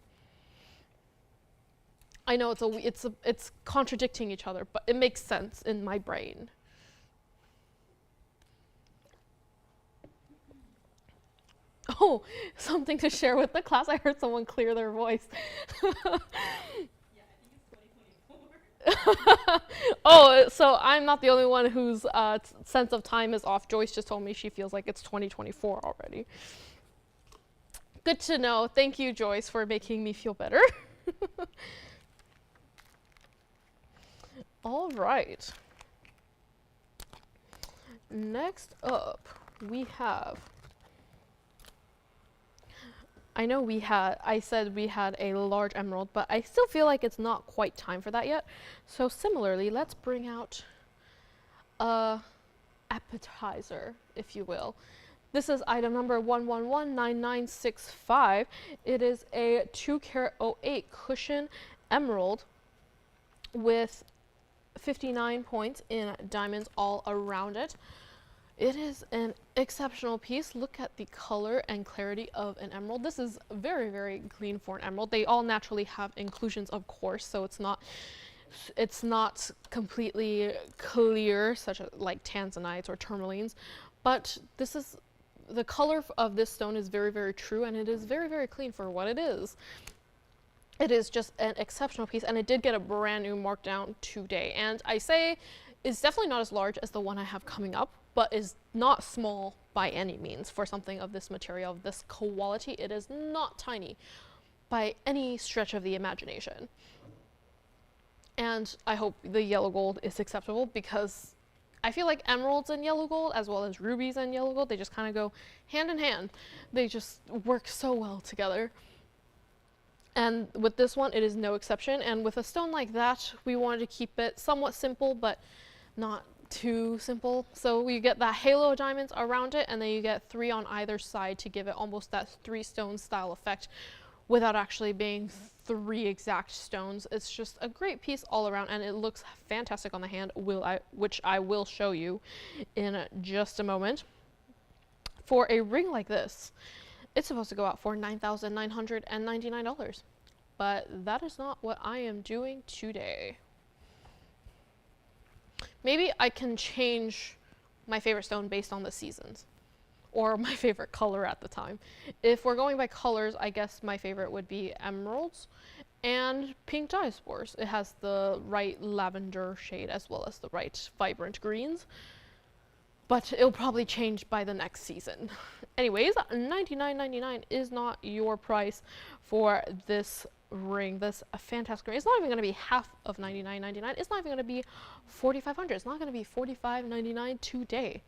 I know it's contradicting each other, but it makes sense in my brain. Oh, something to share with the class. I heard someone clear their voice. Yeah, I think it's 2024. Oh, so I'm not the only one whose sense of time is off. Joyce just told me she feels like it's 2024 already. Good to know. Thank you, Joyce, for making me feel better. All right. Next up, we have, I said we had a large emerald, but I still feel like it's not quite time for that yet. So similarly, let's bring out a appetizer, if you will. This is item number 1119965. It is a 2-carat 08 cushion emerald with 59 points in diamonds all around it. It is an exceptional piece. Look at the color and clarity of an emerald. This is very, very clean for an emerald. They all naturally have inclusions, of course, so it's not completely clear, such as like tanzanites or tourmalines, but this is the color of this stone is very, very true, and it is very, very clean for what it is. It is just an exceptional piece, and it did get a brand new markdown today. And I say it's definitely not as large as the one I have coming up, but is not small by any means for something of this material, of this quality. It is not tiny by any stretch of the imagination. And I hope the yellow gold is acceptable, because I feel like emeralds and yellow gold, as well as rubies and yellow gold, they just kind of go hand in hand. They just work so well together. And with this one, it is no exception. And with a stone like that, we wanted to keep it somewhat simple, but not too simple. So we get that halo of diamonds around it, and then you get 3 on either side to give it almost that 3-stone style effect without actually being 3 exact stones. It's just a great piece all around, and it looks fantastic on the hand, which I will show you in just a moment. For a ring like this, it's supposed to go out for $9,999, but that is not what I am doing today. Maybe I can change my favorite stone based on the seasons, or my favorite color at the time. If we're going by colors, I guess my favorite would be emeralds and pink diaspores. It has the right lavender shade as well as the right vibrant greens, but it'll probably change by the next season. Anyways, $99.99 is not your price for this ring, this fantastic ring. It's not even going to be half of $99.99. It's not even going to be $4,500. It's not going to be $45.99 today.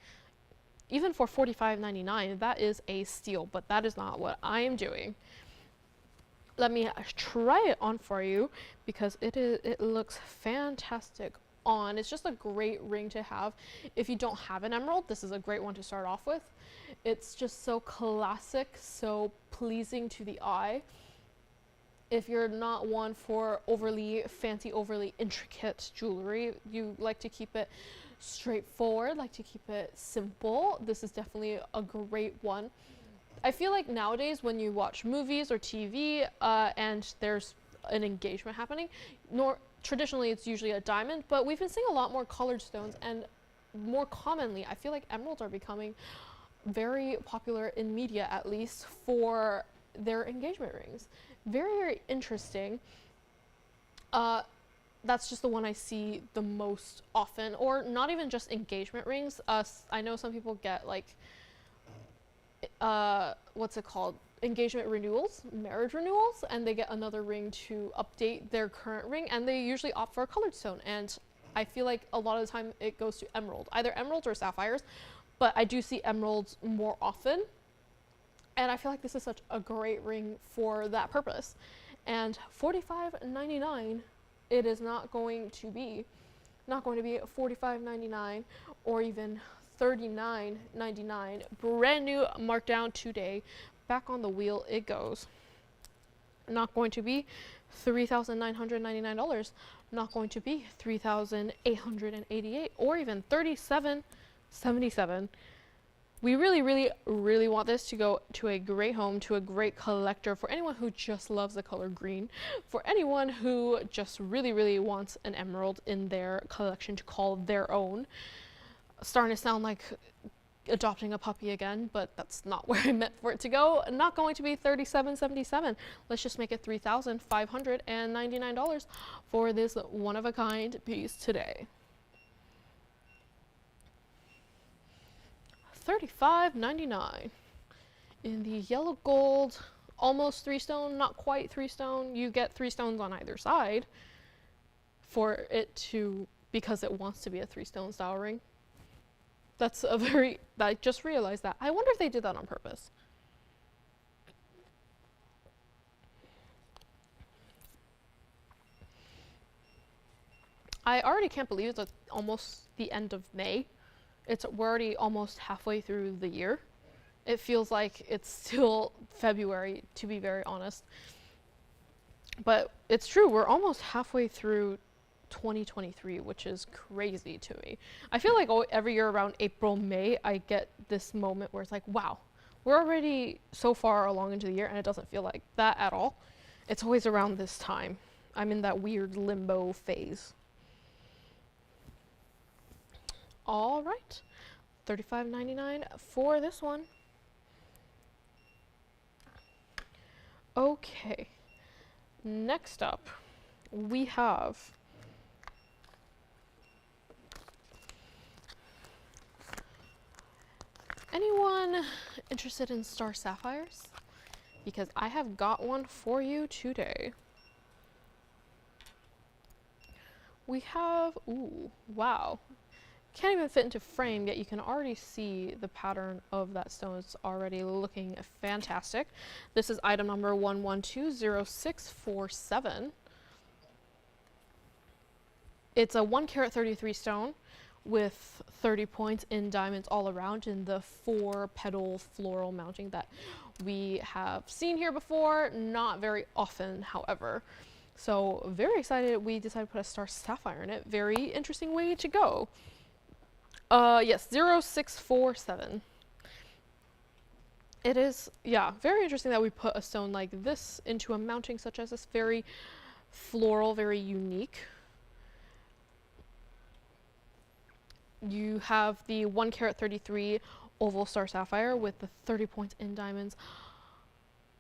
Even for $45.99, that is a steal, but that is not what I am doing. Let me try it on for you, because it looks fantastic on. It's just a great ring to have. If you don't have an emerald, this is a great one to start off with. It's just so classic, so pleasing to the eye. If you're not one for overly fancy, overly intricate jewelry, you like to keep it straightforward, like to keep it simple, this is definitely a great one. I feel like nowadays when you watch movies or TV and there's an engagement happening, traditionally it's usually a diamond, but we've been seeing a lot more colored stones, and more commonly I feel like emeralds are becoming very popular in media, at least for their engagement rings. Very, very interesting. That's just the one I see the most often, or not even just engagement rings. I know some people get like, what's it called? Engagement renewals, marriage renewals, and they get another ring to update their current ring, and they usually opt for a colored stone. And I feel like a lot of the time it goes to emerald, either emeralds or sapphires, but I do see emeralds more often. And I feel like this is such a great ring for that purpose. And $45.99, it is not going to be $45.99 or even $39.99. Brand new markdown today. Back on the wheel it goes. Not going to be $3,999. Not going to be $3,888 or even $3,777. We really, really, really want this to go to a great home, to a great collector, for anyone who just loves the color green, for anyone who just really, really wants an emerald in their collection to call their own. Starting to sound like adopting a puppy again, but that's not where I meant for it to go. Not going to be $3,777. Let's just make it $3,599 for this one-of-a-kind piece today. $35.99 in the yellow gold, almost 3-stone, not quite 3-stone. You get 3 stones on either side for it to because it wants to be a 3-stone style ring. That's a very, I just realized that. I wonder if they did that on purpose. I already can't believe it's almost the end of May. We're already almost halfway through the year. It feels like it's still February, to be very honest. But it's true, we're almost halfway through 2023, which is crazy to me. I feel like every year around April, May, I get this moment where it's like, wow, we're already so far along into the year, and it doesn't feel like that at all. It's always around this time. I'm in that weird limbo phase. All right, $35.99 for this one. Okay, next up, we have anyone interested in star sapphires? Because I have got one for you today. We have, ooh, wow. Can't even fit into frame, yet you can already see the pattern of that stone. It's already looking fantastic. This is item number 1120647. It's a 1 carat 33 stone with 30 points in diamonds all around in the 4-petal floral mounting that we have seen here before, not very often, however. So very excited we decided to put a star sapphire in it. Very interesting way to go. Yes, 0647. It is, yeah, very interesting that we put a stone like this into a mounting such as this. Very floral, very unique. You have the 1 carat 33 oval star sapphire with the 30 points in diamonds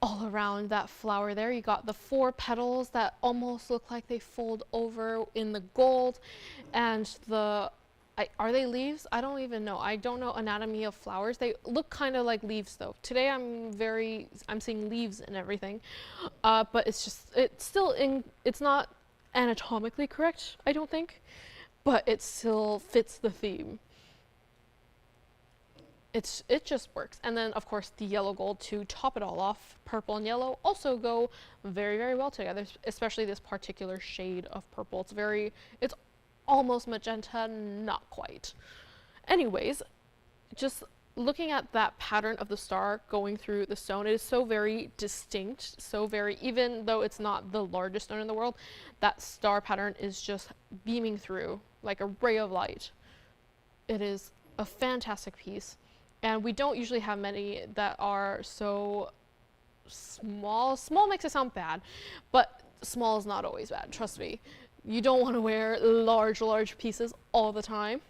all around that flower there. You got the 4 petals that almost look like they fold over in the gold, and the are they leaves? I don't even know. I don't know anatomy of flowers. They look kind of like leaves though. Today I'm seeing leaves and everything. But it's not anatomically correct, I don't think, but it still fits the theme. It just works. And then of course the yellow gold to top it all off. Purple and yellow also go very, very well together, especially this particular shade of purple. It's almost magenta, not quite. Anyways, just looking at that pattern of the star going through the stone, it is so very distinct, even though it's not the largest stone in the world, that star pattern is just beaming through like a ray of light. It is a fantastic piece, and we don't usually have many that are so small. Small makes it sound bad, but small is not always bad, trust me. You don't want to wear large pieces all the time.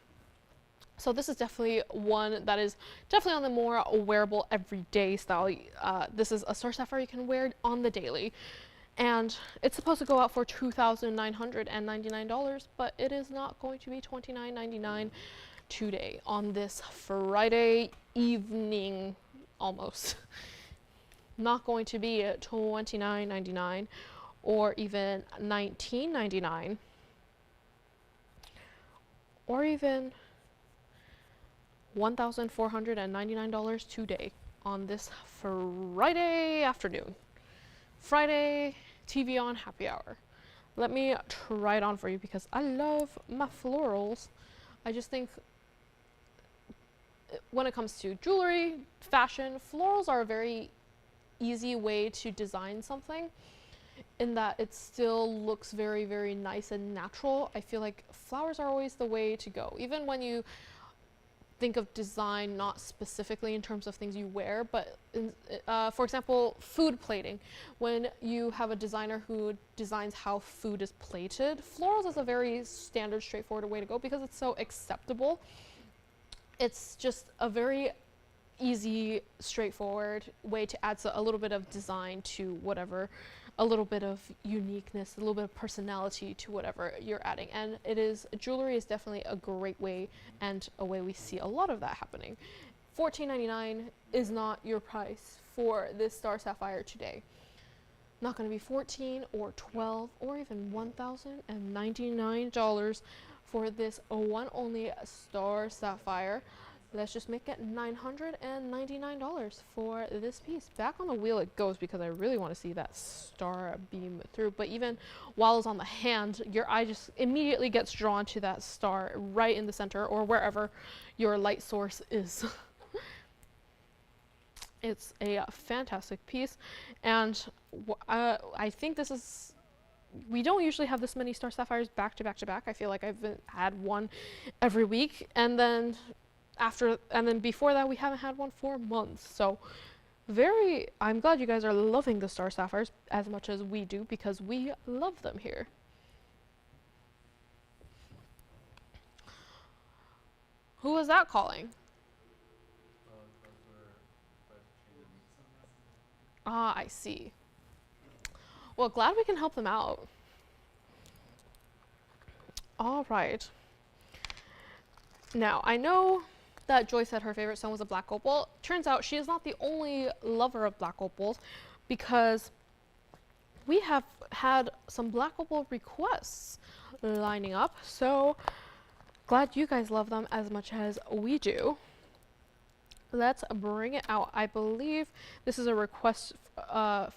So this is definitely one that is definitely on the more wearable everyday style. This is a star sapphire you can wear on the daily. And it's supposed to go out for $2,999, but it is not going to be $29.99 today on this Friday evening almost. Not going to be at $29.99. Or even $19.99, or even $1,499 today on this Friday afternoon. Friday TVON happy hour. Let me try it on for you because I love my florals. I just think when it comes to jewelry, fashion, florals are a very easy way to design something, in that it still looks very, very nice and natural. I feel like flowers are always the way to go. Even when you think of design, not specifically in terms of things you wear, but for example, food plating. When you have a designer who designs how food is plated, florals is a very standard, straightforward way to go because it's so acceptable. It's just a very easy, straightforward way to add a little bit of design to whatever, a little bit of uniqueness, a little bit of personality to whatever you're adding. And jewelry is definitely a great way, and a way we see a lot of that happening. $14.99 is not your price for this star sapphire today. Not going to be $14 or $12 or even $1,099 for this one only star sapphire. Let's just make it $999 for this piece. Back on the wheel it goes because I really want to see that star beam through. But even while it's on the hand, your eye just immediately gets drawn to that star right in the center or wherever your light source is. It's a fantastic piece, and I think this is, we don't usually have this many star sapphires back to back to back. I feel like I've had one every week, and then before that we haven't had one for months. So I'm glad you guys are loving the star sapphires as much as we do, because we love them here. Who was that calling? Ah, I see. Well, glad we can help them out. All right. Now, I know that Joy said her favorite stone was a black opal. Turns out she is not the only lover of black opals, because we have had some black opal requests lining up. So glad you guys love them as much as we do. Let's bring it out. I believe this is a request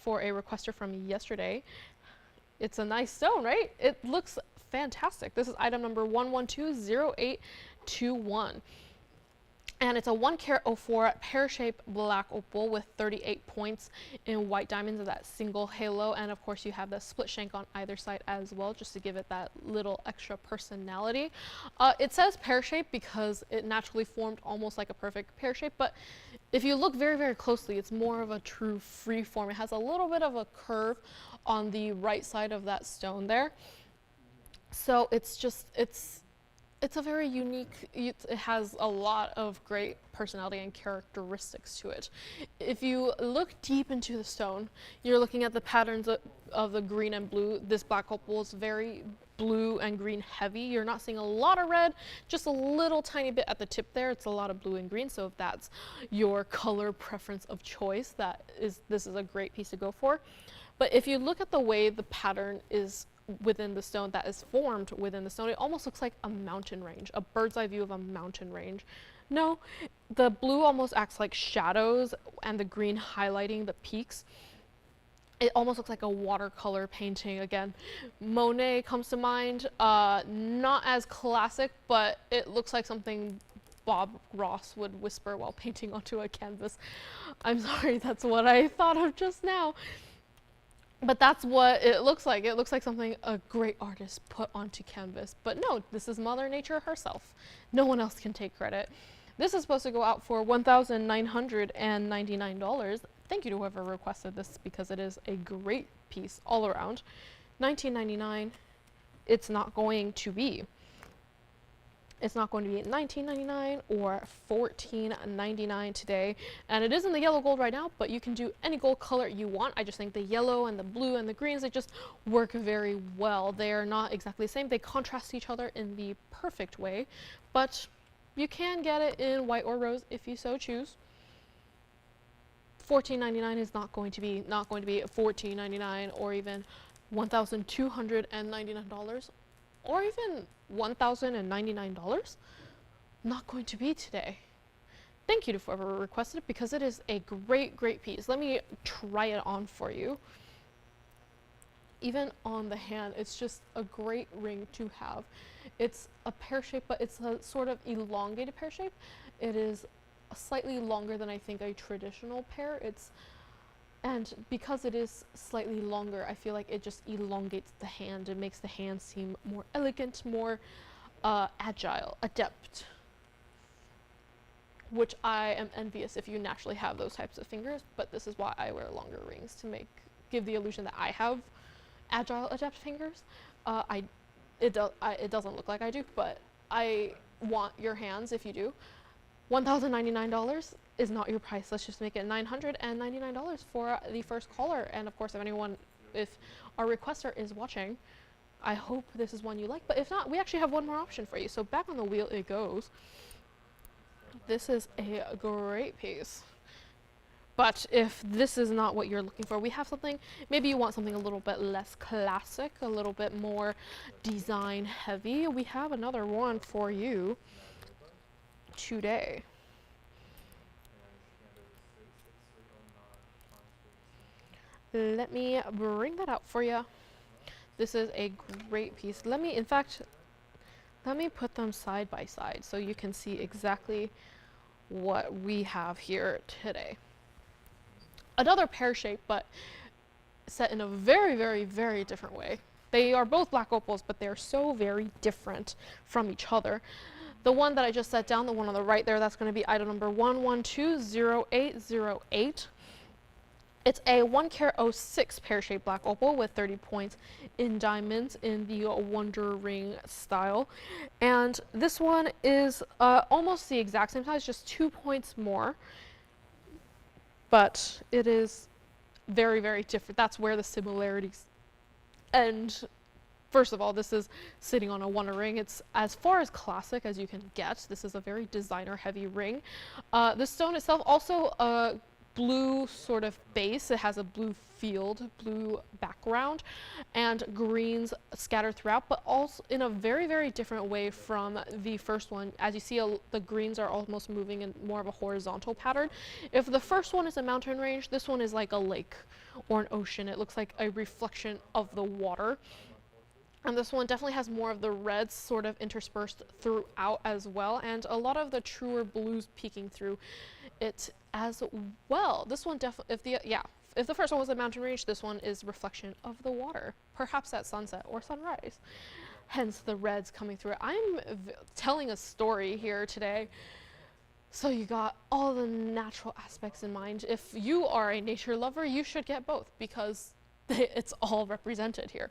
for a requester from yesterday. It's a nice stone, right? It looks fantastic. This is item number 1120821. And it's a 1-carat 04 pear-shaped black opal with 38 points in white diamonds of that single halo. And of course you have the split shank on either side as well, just to give it that little extra personality. It says pear-shaped because it naturally formed almost like a perfect pear shape, but if you look very, very closely, it's more of a true free form. It has a little bit of a curve on the right side of that stone there. So it's a very unique, it has a lot of great personality and characteristics to it. If you look deep into the stone, you're looking at the patterns of the green and blue. This black opal is very blue and green heavy. You're not seeing a lot of red, just a little tiny bit at the tip there. It's a lot of blue and green, so if that's your color preference of choice, this is a great piece to go for. But if you look at the way the pattern is within the stone, that is formed within the stone, it almost looks like a mountain range, a bird's eye view of a mountain range. No, the blue almost acts like shadows and the green highlighting the peaks. It almost looks like a watercolor painting. Again, Monet comes to mind, not as classic, but it looks like something Bob Ross would whisper while painting onto a canvas. I'm sorry, that's what I thought of just now. But that's what it looks like. It looks like something a great artist put onto canvas. But no, this is Mother Nature herself. No one else can take credit. This is supposed to go out for $1,999. Thank you to whoever requested this, because it is a great piece all around. $19.99. It's not going to be. It's not going to be $19.99 or $14.99 today. And it is in the yellow gold right now, but you can do any gold color you want. I just think the yellow and the blue and the greens, they just work very well. They are not exactly the same. They contrast each other in the perfect way, but you can get it in white or rose if you so choose. $14.99 is not going to be $14.99 or even $1,299 or even $1,099. Not going to be today. Thank you to whoever requested it, because it is a great, great piece. Let me try it on for you. Even on the hand, it's just a great ring to have. It's a pear shape, but it's a sort of elongated pear shape. It is slightly longer than I think a traditional pear. And because it is slightly longer, I feel like it just elongates the hand. It makes the hand seem more elegant, more agile, adept, which I am envious if you naturally have those types of fingers, but this is why I wear longer rings, to give the illusion that I have agile, adept fingers. It doesn't look like I do, but I want your hands if you do. $1,099 is not your price. Let's just make it $999 for the first caller. And of course, if our requester is watching, I hope this is one you like. But if not, we actually have one more option for you. So back on the wheel it goes. This is a great piece. But if this is not what you're looking for, we have something, maybe you want something a little bit less classic, a little bit more design heavy. We have another one for you today. Let me bring that out for you. This is a great piece. Let me put them side by side so you can see exactly what we have here today. Another pear shape, but set in a very, very, very different way. They are both black opals, but they're so very different from each other. The one that I just set down, the one on the right there, that's going to be item number 1120808. It's a 1-carat 06 pear-shaped black opal with 30 points in diamonds in the Wonder Ring style. And this one is almost the exact same size, just 2 points more. But it is very, very different. That's where the similarities end. First of all, this is sitting on a Wonder Ring. It's as far as classic as you can get. This is a very designer-heavy ring. The stone itself also blue sort of base. It has a blue field, blue background, and greens scattered throughout, but also in a very, very different way from the first one. As you see, the greens are almost moving in more of a horizontal pattern. If the first one is a mountain range, this one is like a lake or an ocean. It looks like a reflection of the water. And this one definitely has more of the reds sort of interspersed throughout as well, and a lot of the truer blues peeking through it as well. This one definitely, if the first one was a mountain range, this one is reflection of the water, perhaps at sunset or sunrise. Hence the reds coming through it. I'm telling a story here today, so you got all the natural aspects in mind. If you are a nature lover, you should get both because it's all represented here.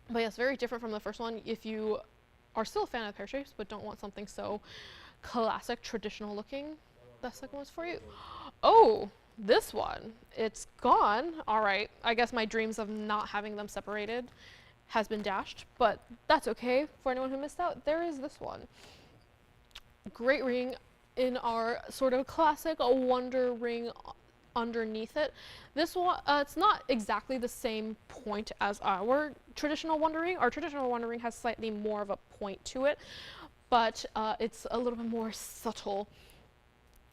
But yes, very different from the first one. If you are still a fan of pear shapes but don't want something so classic, traditional looking, the second one's for you. Oh, this one, it's gone. All right, I guess my dreams of not having them separated has been dashed, but that's okay. For anyone who missed out, there is this one. Great ring in our sort of classic Wonder Ring underneath it. This one, it's not exactly the same point as our traditional Wonder Ring. Our traditional Wonder Ring has slightly more of a point to it, but it's a little bit more subtle.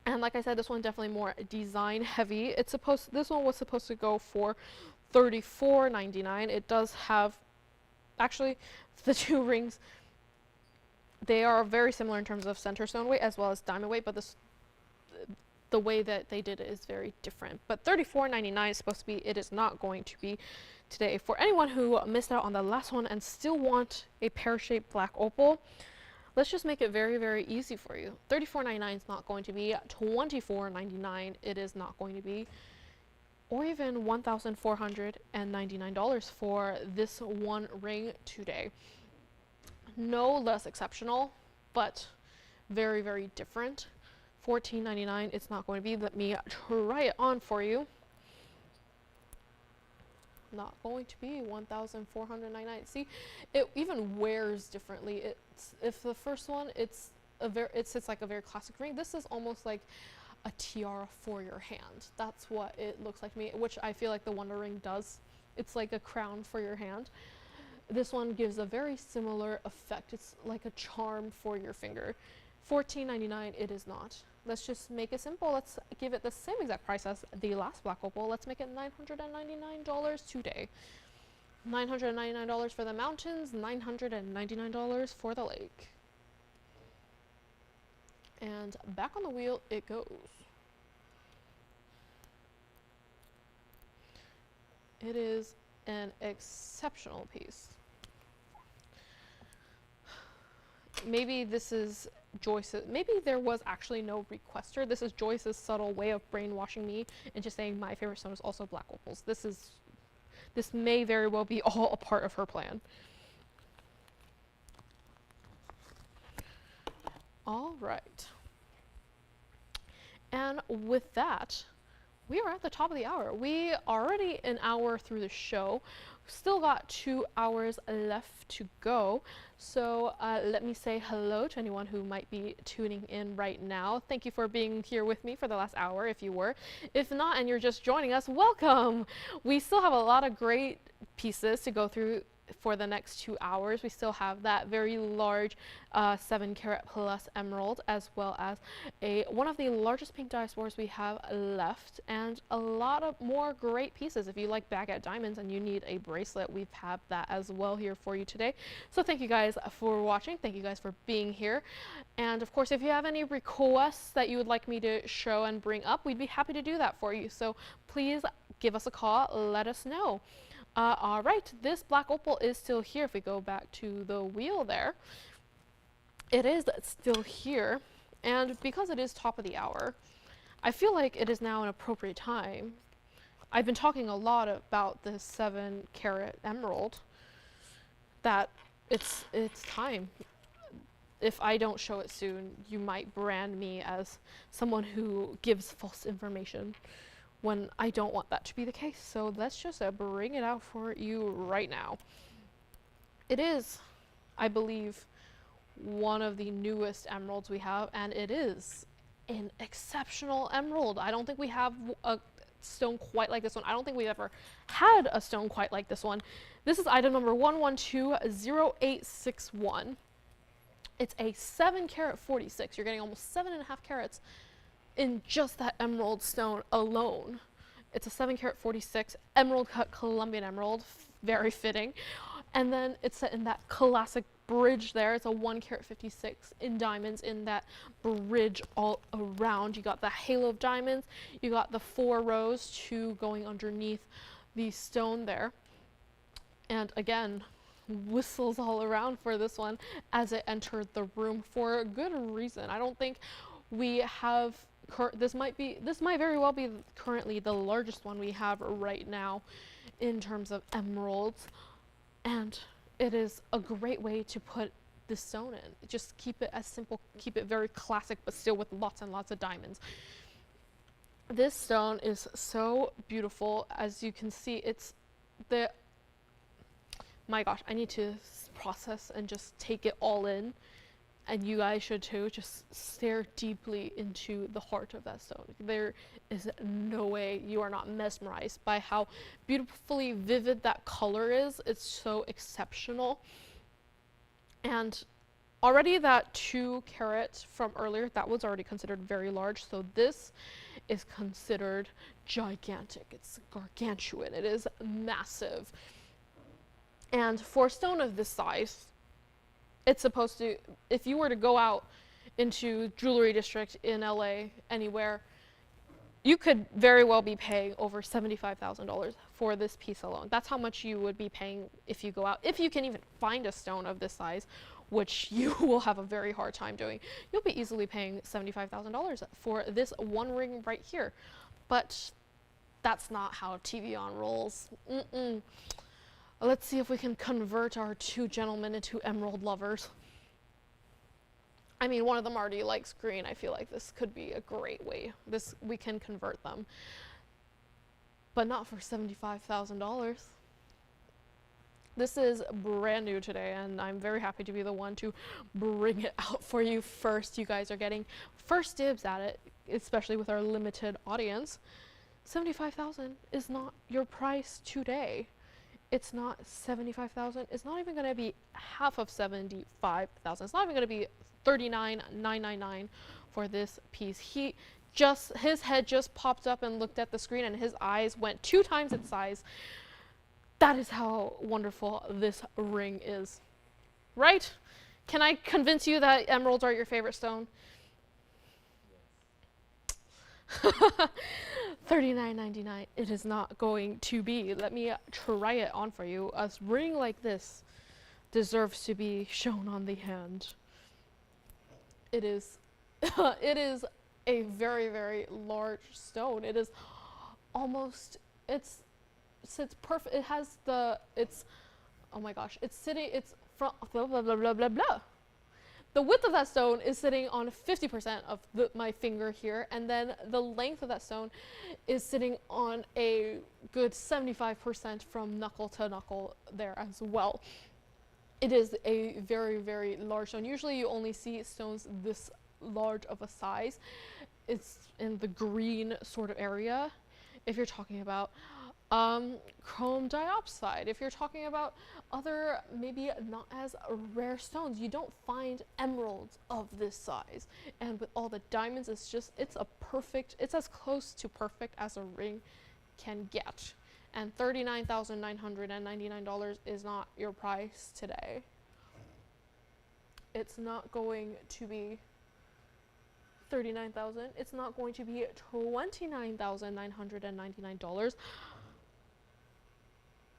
And like I said, this one definitely more design heavy. This one was supposed to go for $34.99. It does have, actually, the two rings, they are very similar in terms of center stone weight as well as diamond weight, but the way that they did it is very different. But $34.99 is supposed to be, it is not going to be today. For anyone who missed out on the last one and still want a pear-shaped black opal, let's just make it very, very easy for you. $34.99 is not going to be, $24.99 it is not going to be, or even $1,499 for this one ring today. No less exceptional, but very, very different. $14.99 it's not going to be. Let me try it on for you. Not going to be $1,499. See, it even wears differently. If the first one, it sits like a very classic ring. This is almost like a tiara for your hand. That's what it looks like to me, which I feel like the Wonder Ring does. It's like a crown for your hand. This one gives a very similar effect. It's like a charm for your finger. $14.99 it is not. Let's just make it simple. Let's give it the same exact price as the last black opal. Let's make it $999 today. $999 for the mountains, $999 for the lake. And back on the wheel it goes. It is an exceptional piece. Maybe this is Joyce's, maybe there was actually no requester. This is Joyce's subtle way of brainwashing me into saying my favorite stone is also black opals. This may very well be all a part of her plan. All right. And with that, we are at the top of the hour. We are already an hour through the show. Still got 2 hours left to go. So let me say hello to anyone who might be tuning in right now. Thank you for being here with me for the last hour, if you were. If not, and you're just joining us, welcome. We still have a lot of great pieces to go through for the next 2 hours. We still have that very large 7 carat plus emerald, as well as one of the largest pink diaspores we have left, and a lot of more great pieces. If you like Baguette diamonds and you need a bracelet, we've had that as well here for you today. So thank you guys for watching. Thank you guys for being here. And of course, if you have any requests that you would like me to show and bring up, we'd be happy to do that for you. So please give us a call, let us know. All right, this black opal is still here. If we go back to the wheel there, it is still here. And because it is top of the hour, I feel like it is now an appropriate time. I've been talking a lot about this 7 carat emerald, that it's time. If I don't show it soon, you might brand me as someone who gives false information, when I don't want that to be the case. So let's just bring it out for you right now. It is, I believe, one of the newest emeralds we have, and it is an exceptional emerald. I don't think we have a stone quite like this one. I don't think we've ever had a stone quite like this one. This is item number 1120861. It's a 7 carat 46. You're getting almost 7.5 carats in just that emerald stone alone. It's a 7 carat 46 emerald cut Colombian emerald, very fitting. And then it's set in that classic bridge there. It's a 1 carat 56 in diamonds in that bridge all around. You got the halo of diamonds, you got the 4 rows, 2 going underneath the stone there. And again, whistles all around for this one as it entered the room for a good reason. I don't think we have this might very well be currently the largest one we have right now in terms of emeralds, and it is a great way to put the stone in. Just keep it as simple, keep it very classic, but still with lots and lots of diamonds. This stone is so beautiful. As you can see, it's the, my gosh, I need to process and just take it all in. And you guys should too. Just stare deeply into the heart of that stone. There is no way you are not mesmerized by how beautifully vivid that color is. It's so exceptional. And already that 2 carat from earlier, that was already considered very large. So this is considered gigantic. It's gargantuan. It is massive. And for a stone of this size, it's supposed to, if you were to go out into jewelry district in LA, anywhere, you could very well be paying over $75,000 for this piece alone. That's how much you would be paying if you go out, if you can even find a stone of this size, which you will have a very hard time doing. You'll be easily paying $75,000 for this one ring right here. But that's not how TVON rolls. Let's see if we can convert our 2 gentlemen into emerald lovers. I mean, one of them already likes green. I feel like this could be a great way. We can convert them. But not for $75,000. This is brand new today, and I'm very happy to be the one to bring it out for you first. You guys are getting first dibs at it, especially with our limited audience. $75,000 is not your price today. It's not $75,000. It's not even going to be half of $75,000. It's not even going to be $39,999 for this piece. His head just popped up and looked at the screen, and his eyes went 2 times its size. That is how wonderful this ring is, right? Can I convince you that emeralds are your favorite stone? $39.99. It is not going to be. Let me try it on for you. A ring like this deserves to be shown on the hand. It is it is a very, very large stone. It is almost, it's perfect. It has oh my gosh, it's from blah blah blah blah blah blah. the width of that stone is sitting on 50% of my finger here, and then the length of that stone is sitting on a good 75% from knuckle to knuckle there as well. It is a very, very large stone. Usually you only see stones this large of a size. It's in the green sort of area. If you're talking about chrome diopside, if you're talking about other maybe not as rare stones, you don't find emeralds of this size. And with all the diamonds, it's as close to perfect as a ring can get. And $39,999 is not your price today. It's not going to be $39,000. It's not going to be $29,999.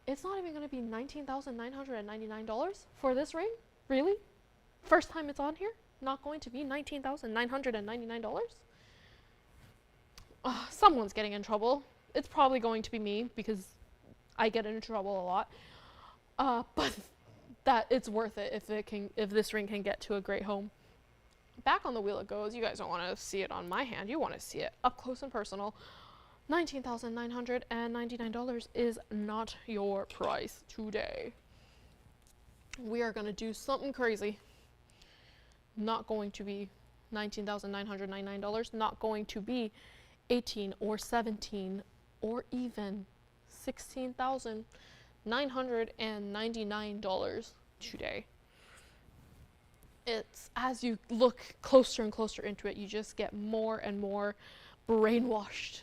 It's not even going to be $19,999 for this ring? Really? First time it's on here? Not going to be $19,999? Someone's getting in trouble. It's probably going to be me because I get into trouble a lot. But that it's worth it if this ring can get to a great home. Back on the wheel it goes. You guys don't want to see it on my hand. You want to see it up close and personal. $19,999 is not your price today. We are going to do something crazy. Not going to be $19,999. Not going to be $18 or $17 or even $16,999 today. It's as you look closer and closer into it, you just get more and more brainwashed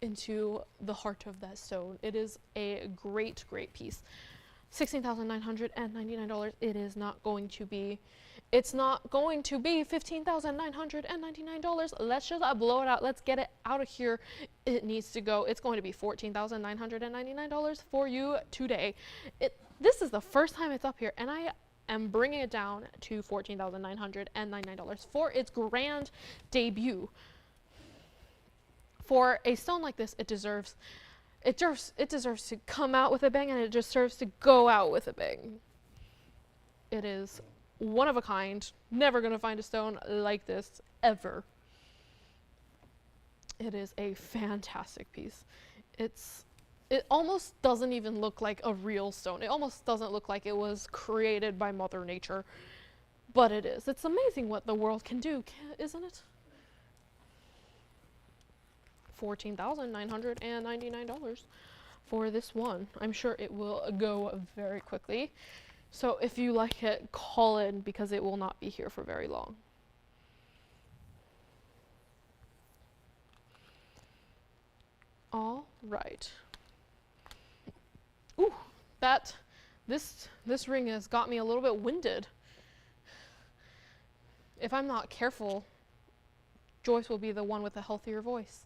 into the heart of that stone. It is a great, great piece. $16,999. It is not going to be. It's not going to be $15,999. Let's just blow it out. Let's get it out of here. It needs to go. It's going to be $14,999 for you today. This is the first time it's up here, and I am bringing it down to $14,999 for its grand debut. For a stone like this, it deserves to come out with a bang, and it deserves to go out with a bang. It is one of a kind. Never gonna find a stone like this ever. It is a fantastic piece. It almost doesn't even look like a real stone. It almost doesn't look like it was created by Mother Nature, but it is. It's amazing what the world can do, isn't it? $14,999 for this one. I'm sure it will go very quickly. So if you like it, call in because it will not be here for very long. All right. Ooh, this ring has got me a little bit winded. If I'm not careful, Joyce will be the one with a healthier voice.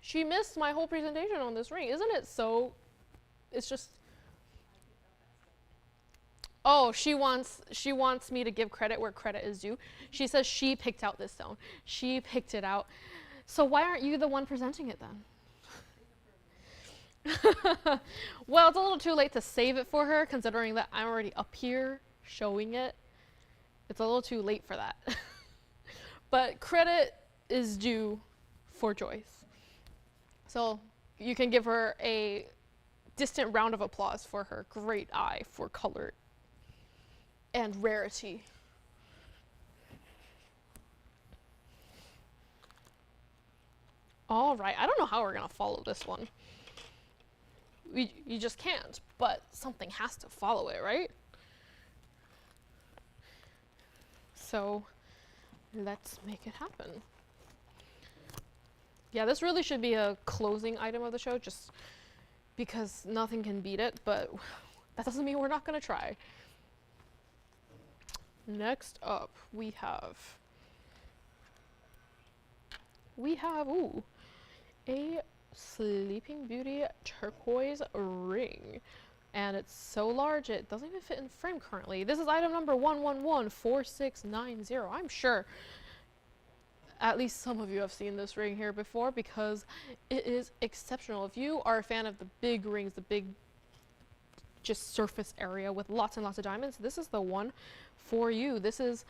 She missed my whole presentation on this ring. Isn't it so? It's just. Oh, she wants me to give credit where credit is due. She says she picked out this stone. She picked it out. So why aren't you the one presenting it then? Well, it's a little too late to save it for her, considering that I'm already up here showing it. It's a little too late for that. But credit is due for Joyce. So you can give her a distant round of applause for her great eye for color and rarity. All right, I don't know how we're gonna follow this one. You just can't, but something has to follow it, right? So let's make it happen. Yeah, this really should be a closing item of the show, just because nothing can beat it, but that doesn't mean we're not gonna try. Next up, we have, ooh, a Sleeping Beauty turquoise ring. And it's so large, it doesn't even fit in frame currently. This is item number 1114690. I'm sure at least some of you have seen this ring here before because it is exceptional. If you are a fan of the big rings, the big just surface area with lots and lots of diamonds, this is the one for you. This is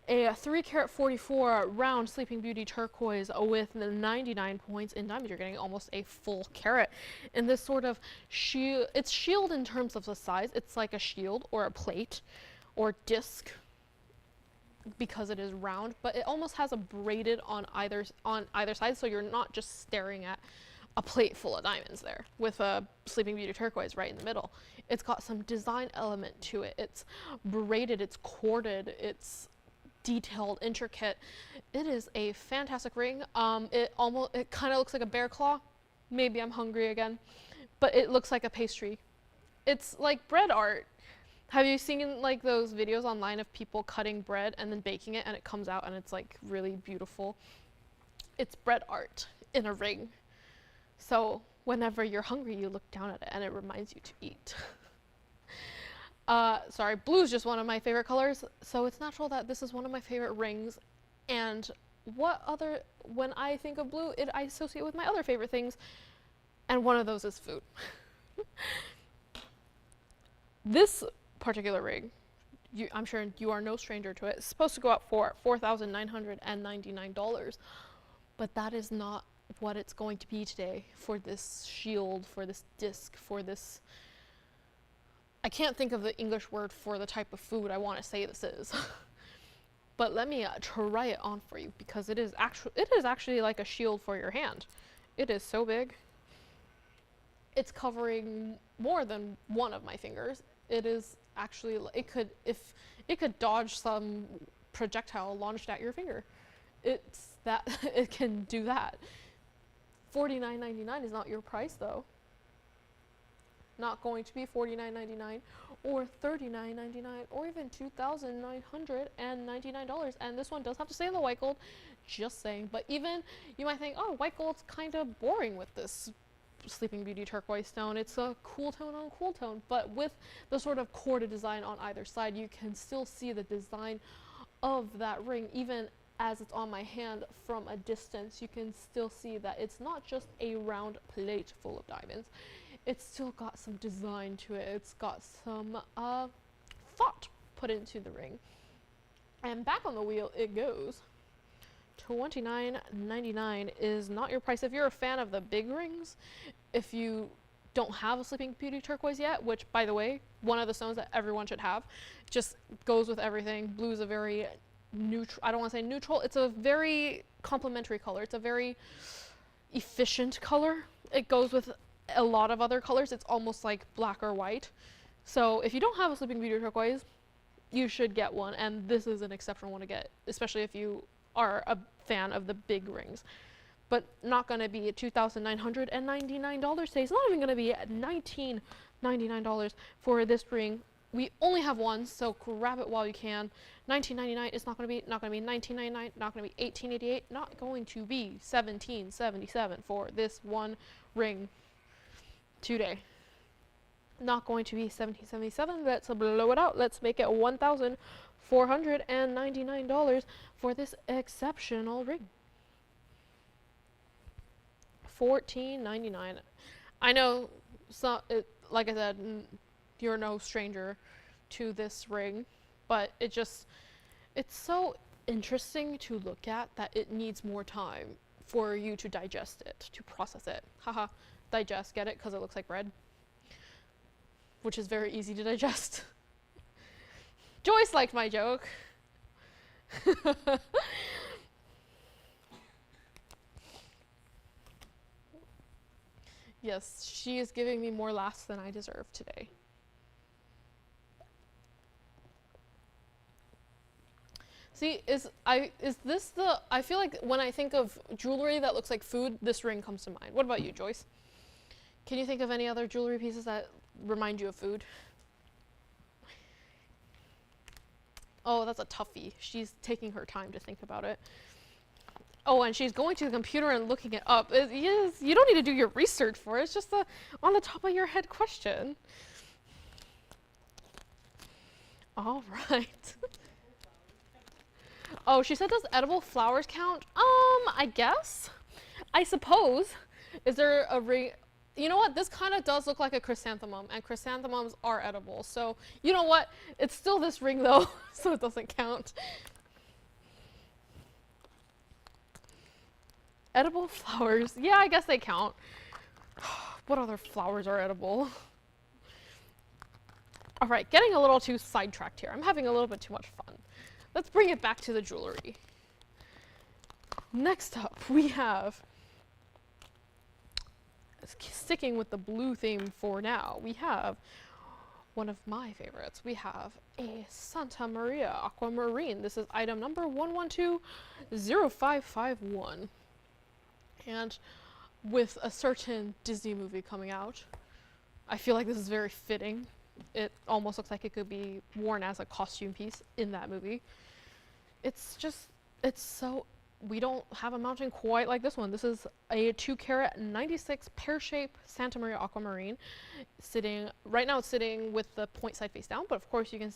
a 3 carat 44 round Sleeping Beauty turquoise with 99 points in diamonds. You're getting almost a full carat in this sort of shield. It's shield in terms of the size. It's like a shield or a plate or disc because it is round, but it almost has a braided on either side, so you're not just staring at a plate full of diamonds there with a Sleeping Beauty turquoise right in the middle. It's got some design element to it. It's braided, it's corded, it's detailed, intricate. It is a fantastic ring. It kind of looks like a bear claw. Maybe I'm hungry again, but it looks like a pastry. It's like bread art. Have you seen like those videos online of people cutting bread and then baking it and it comes out and it's like really beautiful? It's bread art in a ring. So whenever you're hungry, you look down at it and it reminds you to eat. Sorry, blue is just one of my favorite colors, so it's natural that this is one of my favorite rings. And when I think of blue, I associate with my other favorite things, and one of those is food. This particular ring, I'm sure you are no stranger to it. It's supposed to go up for $4,999, but that is not what it's going to be today for this shield, for this disc, for this. I can't think of the English word for the type of food I want to say this is. But let me try it on for you because it is actually like a shield for your hand. It is so big. It's covering more than one of my fingers. It is actually, it could dodge some projectile launched at your finger. It's that it can do that. $49.99 is not your price though. Not going to be $49.99 or $39.99 or even $2,999. And this one does have to stay in the white gold, just saying. But even you might think, oh, white gold's kind of boring with this Sleeping Beauty turquoise stone. It's a cool tone on cool tone, but with the sort of corded design on either side, you can still see the design of that ring. Even as it's on my hand from a distance, you can still see that it's not just a round plate full of diamonds. It's still got some design to it. It's got some thought put into the ring. And back on the wheel it goes. $29.99 is not your price. If you're a fan of the big rings, if you don't have a Sleeping Beauty turquoise yet, which by the way, one of the stones that everyone should have, just goes with everything. Blue is a very neutral, I don't want to say neutral, it's a very complementary color. It's a very efficient color. It goes with a lot of other colors. It's almost like black or white. So if you don't have a Sleeping Beauty turquoise, you should get one, and this is an exceptional one to get, especially if you are a fan of the big rings. But not going to be at $2,999 today. It's not even going to be at $19.99 for this ring. We only have one, so grab it while you can. $19.99 is not going to be $19.99, not going to be $18.88, not going to be $17.77 for this one ring today. Not going to be $17.77. Let's blow it out. Let's make it $1,499 for this exceptional ring. $14.99. I know, like I said, you're no stranger to this ring, but it's so interesting to look at that it needs more time for you to digest it, to process it. Haha, digest, get it? Because it looks like bread, which is very easy to digest. Joyce liked my joke. Yes, she is giving me more laughs than I deserve today. See, I feel like when I think of jewelry that looks like food, this ring comes to mind. What about you, Joyce? Can you think of any other jewelry pieces that remind you of food? Oh, that's a toughie. She's taking her time to think about it. Oh, and she's going to the computer and looking it up. Yes, you don't need to do your research for it. It's just a on the top of your head question. All right. Oh, she said, does edible flowers count? I guess. I suppose. Is there a ring? you know what? This kind of does look like a chrysanthemum, and chrysanthemums are edible. So, you know what? It's still this ring though, so it doesn't count. Edible flowers. Yeah, I guess they count. What other flowers are edible? All right, getting a little too sidetracked here. I'm having a little bit too much fun. Let's bring it back to the jewelry. Next up, we have, sticking with the blue theme for now, we have one of my favorites. We have a Santa Maria aquamarine. This is item number 1120551. And with a certain Disney movie coming out, I feel like this is very fitting. It almost looks like it could be worn as a costume piece in that movie. It's so, we don't have a mountain quite like this one. This is a 2-carat 96 pear-shaped Santa Maria aquamarine. Right now it's sitting with the point side face down, but of course you can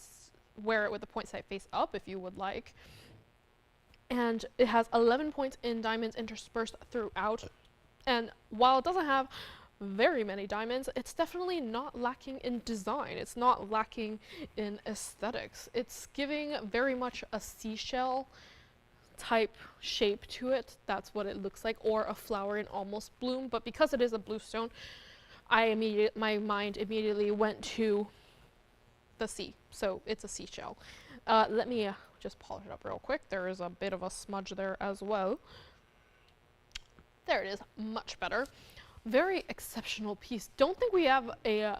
wear it with the point side face up if you would like. And it has 11 points in diamonds interspersed throughout. And while it doesn't have very many diamonds, it's definitely not lacking in design. It's not lacking in aesthetics. It's giving very much a seashell type shape to it. That's what it looks like, or a flower in almost bloom. But because it is a blue stone, my mind immediately went to the sea. So it's a seashell. Let me just polish it up real quick. There is a bit of a smudge there as well. There it is, much better. Very exceptional piece. Don't think we have a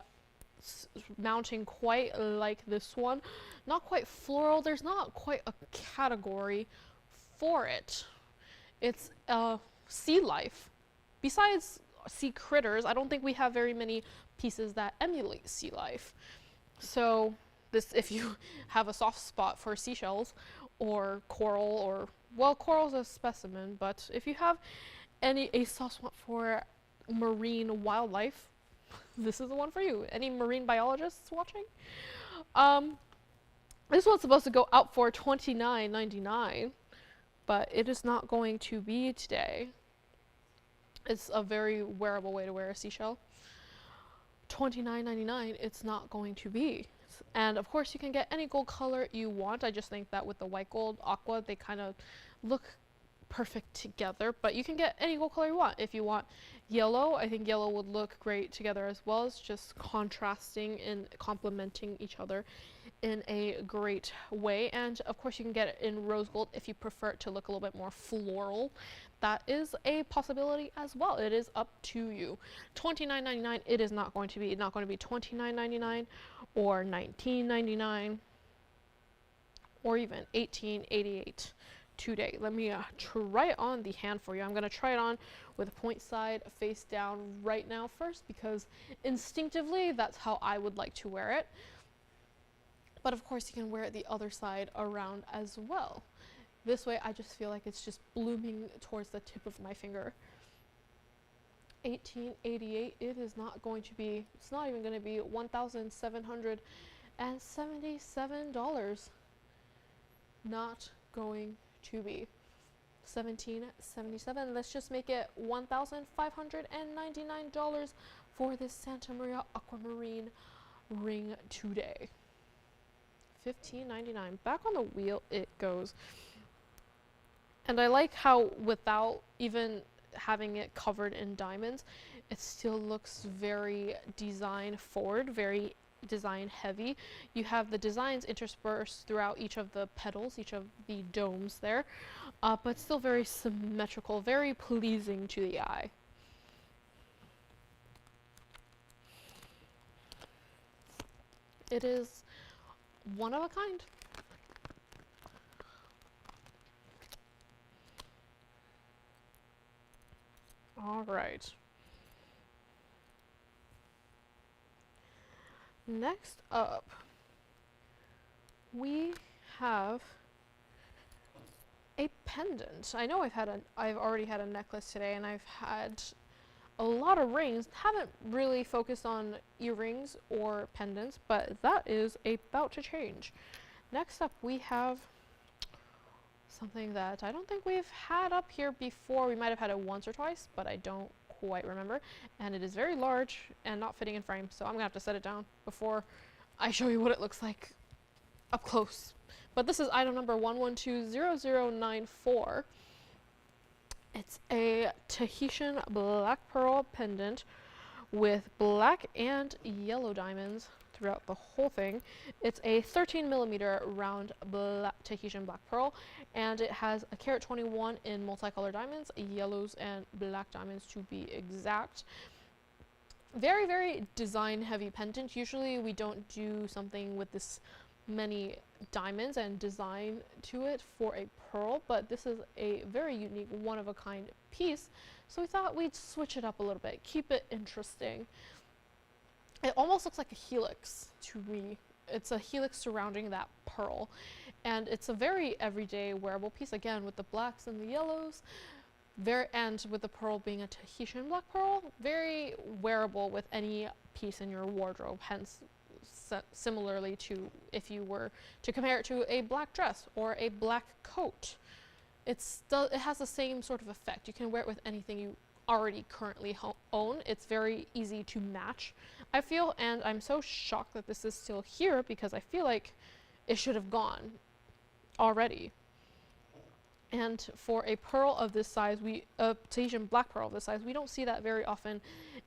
mounting quite like this one. Not quite floral. There's not quite a category for it. It's sea life. Besides sea critters, I don't think we have very many pieces that emulate sea life. So this, if you have a soft spot for seashells or coral, or, well, coral's a specimen, but if you have a soft spot for marine wildlife, this is the one for you. Any marine biologists watching? This one's supposed to go out for $29.99, but it is not going to be today. It's a very wearable way to wear a seashell. $29.99, it's not going to be. And of course you can get any gold color you want. I just think that with the white gold aqua, they kind of look perfect together, but you can get any gold color you want. If you want yellow, I think yellow would look great together as well. It's just contrasting and complementing each other in a great way. And of course you can get it in rose gold if you prefer it to look a little bit more floral. That is a possibility as well. It is up to you. $29.99, it is not going to be. It's not going to be $29.99 or $19.99 or even $18.88 today. Let me try it on the hand for you. I'm going to try it on with a point side face down right now first, because instinctively that's how I would like to wear it. But of course you can wear it the other side around as well. This way I just feel like it's just blooming towards the tip of my finger. $18.88, it is not going to be, it's not even going to be $1,777. Not going to be. $17.77. Let's just make it $1,599 for this Santa Maria aquamarine ring today. $15.99. Back on the wheel it goes. And I like how without even having it covered in diamonds, it still looks very design forward, very design heavy. You have the designs interspersed throughout each of the petals, each of the domes there, but still very symmetrical, very pleasing to the eye. It is one of a kind. All right. Next up, we have a pendant. I know I've already had a necklace today, and I've had a lot of rings. Haven't really focused on earrings or pendants, but that is about to change. Next up, we have something that I don't think we've had up here before. We might have had it once or twice, but I don't quite remember. And it is very large and not fitting in frame, so I'm gonna have to set it down before I show you what it looks like up close. But this is item number 1120094. It's a Tahitian black pearl pendant with black and yellow diamonds throughout the whole thing. It's a 13mm round Tahitian black pearl, and it has a carat 21 in multicolor diamonds, yellows and black diamonds to be exact. Very, very design heavy pendant. Usually we don't do something with this many diamonds and design to it for a pearl, but this is a very unique, one of a kind piece, so we thought we'd switch it up a little bit, keep it interesting. It almost looks like a helix to me. It's a helix surrounding that pearl, and it's a very everyday wearable piece, again with the blacks and the yellows, and with the pearl being a Tahitian black pearl, very wearable with any piece in your wardrobe, hence similarly to if you were to compare it to a black dress or a black coat. It has the same sort of effect. You can wear it with anything you already currently own. It's very easy to match, I feel, and I'm so shocked that this is still here because I feel like it should have gone already. And for a pearl of this size, a Tahitian black pearl of this size, we don't see that very often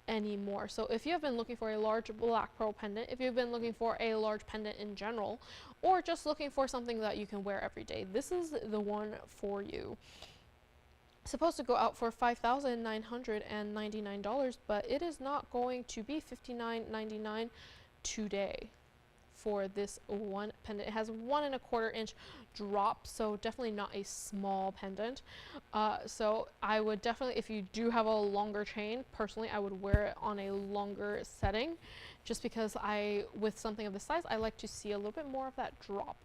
anymore. So if you have been looking for a large black pearl pendant, if you've been looking for a large pendant in general, or just looking for something that you can wear every day, this is the one for you. It's supposed to go out for $5,999, but it is not going to be $59.99 today for this one pendant. It has 1 1/4 inch drop, so definitely not a small pendant. So I would definitely, if you do have a longer chain, personally I would wear it on a longer setting, just because with something of this size, I like to see a little bit more of that drop.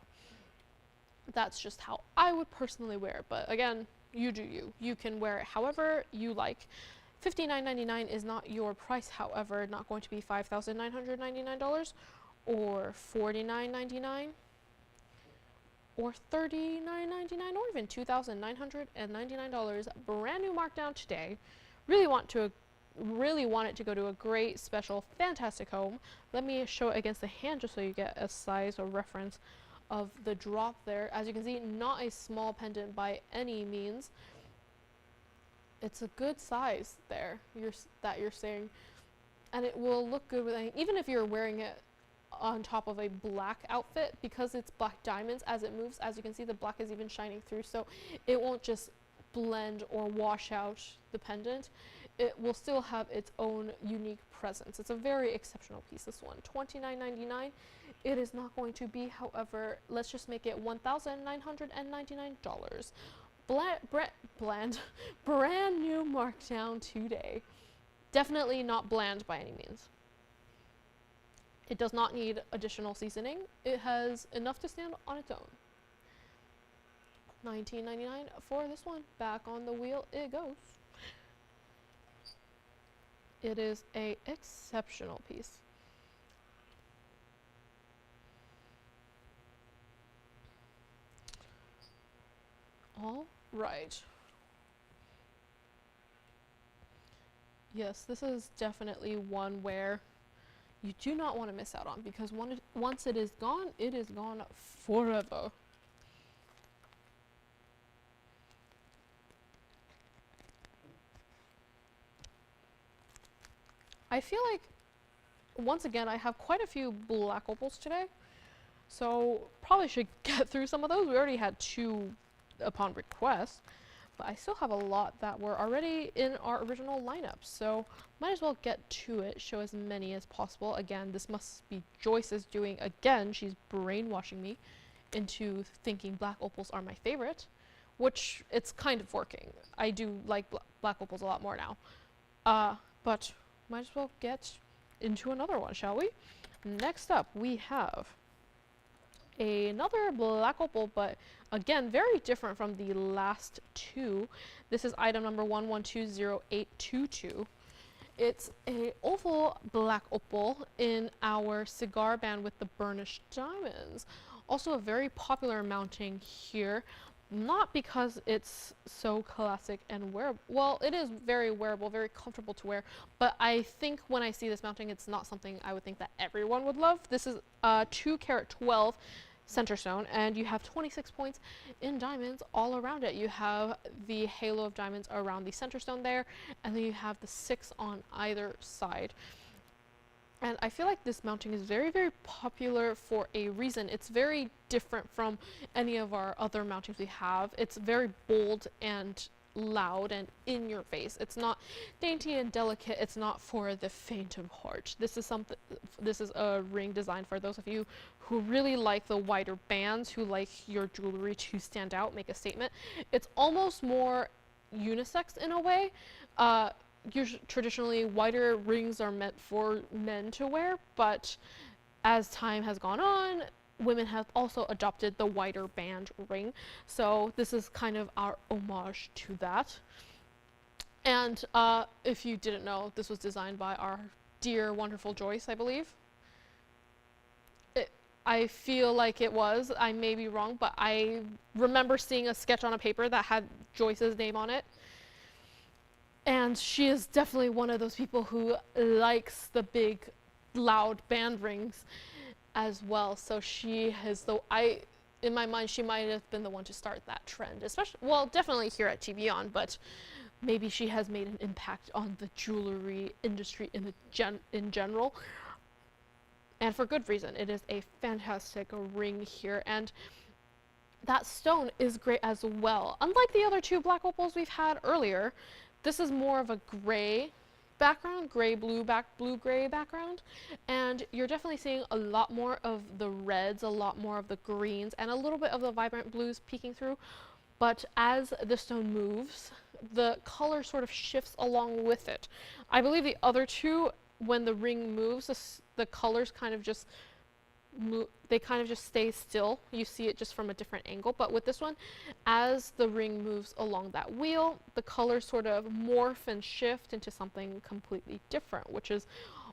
That's just how I would personally wear it, but again, you do you. You can wear it however you like. $59.99 is not your price, however, not going to be $5,999 or $49.99 or $39.99 or even $2,999. Brand new markdown today. Really want it to go to a great, special, fantastic home. Let me show it against the hand just so you get a size or reference of the drop there. As you can see, not a small pendant by any means. It's a good size there that you're seeing, and it will look good with anything, even if you're wearing it on top of a black outfit, because it's black diamonds. As it moves, as you can see, the black is even shining through, so it won't just blend or wash out the pendant. It will still have its own unique presence. It's a very exceptional piece, this one. $29.99. It is not going to be, however, let's just make it $1,999. Brand new markdown today. Definitely not bland by any means. It does not need additional seasoning. It has enough to stand on its own. $19.99 for this one. Back on the wheel it goes. It is a exceptional piece. All right. Yes, this is definitely one where you do not want to miss out on, because once it is gone forever. I feel like, once again, I have quite a few black opals today, so probably should get through some of those. We already had 2 upon request, but I still have a lot that were already in our original lineup, so might as well get to it, show as many as possible. Again, this must be Joyce's doing again. She's brainwashing me into thinking black opals are my favorite, which it's kind of working. I do like black opals a lot more now, but might as well get into another one, shall we? Next up, we have another black opal, but again, very different from the last 2. This is item number 1120822. It's a oval black opal in our cigar band with the burnished diamonds. Also a very popular mounting here, not because it's so classic and wearable. Well, it is very wearable, very comfortable to wear, but I think when I see this mounting, it's not something I would think that everyone would love. This is a 2 carat 12 center stone, and you have 26 points in diamonds all around it. You have the halo of diamonds around the center stone there, and then you have the 6 on either side. And I feel like this mounting is very, very popular for a reason. It's very different from any of our other mountings we have. It's very bold and loud and in your face. It's not dainty and delicate. It's not for the faint of heart. This is a ring designed for those of you who really like the wider bands, who like your jewelry to stand out, make a statement. It's almost more unisex in a way. Traditionally, wider rings are meant for men to wear, but as time has gone on, women have also adopted the wider band ring. So this is kind of our homage to that. And if you didn't know, this was designed by our dear, wonderful Joyce, I believe. I feel like it was. I may be wrong, but I remember seeing a sketch on a paper that had Joyce's name on it. And she is definitely one of those people who likes the big, loud band rings as well. So she has in my mind, she might have been the one to start that trend, especially, well, definitely here at TVON, but maybe she has made an impact on the jewelry industry in general. And for good reason. It is a fantastic ring here, and that stone is great as well. Unlike the other 2 black opals we've had earlier, this is more of a gray background, blue-gray background, and you're definitely seeing a lot more of the reds, a lot more of the greens, and a little bit of the vibrant blues peeking through. But as the stone moves, the color sort of shifts along with it. I believe the other 2, when the ring moves, the colors kind of just they kind of just stay still. You see it just from a different angle. But with this one, as the ring moves along that wheel, the colors sort of morph and shift into something completely different, which is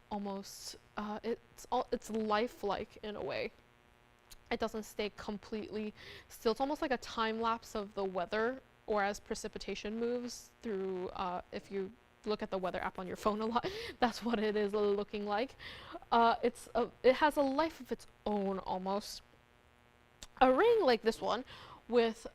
almost it's lifelike in a way. It doesn't stay completely still. It's almost like a time lapse of the weather, or as precipitation moves through. If you look at the weather app on your phone a lot, that's what it is looking like. It has a life of its own almost. A ring like this one with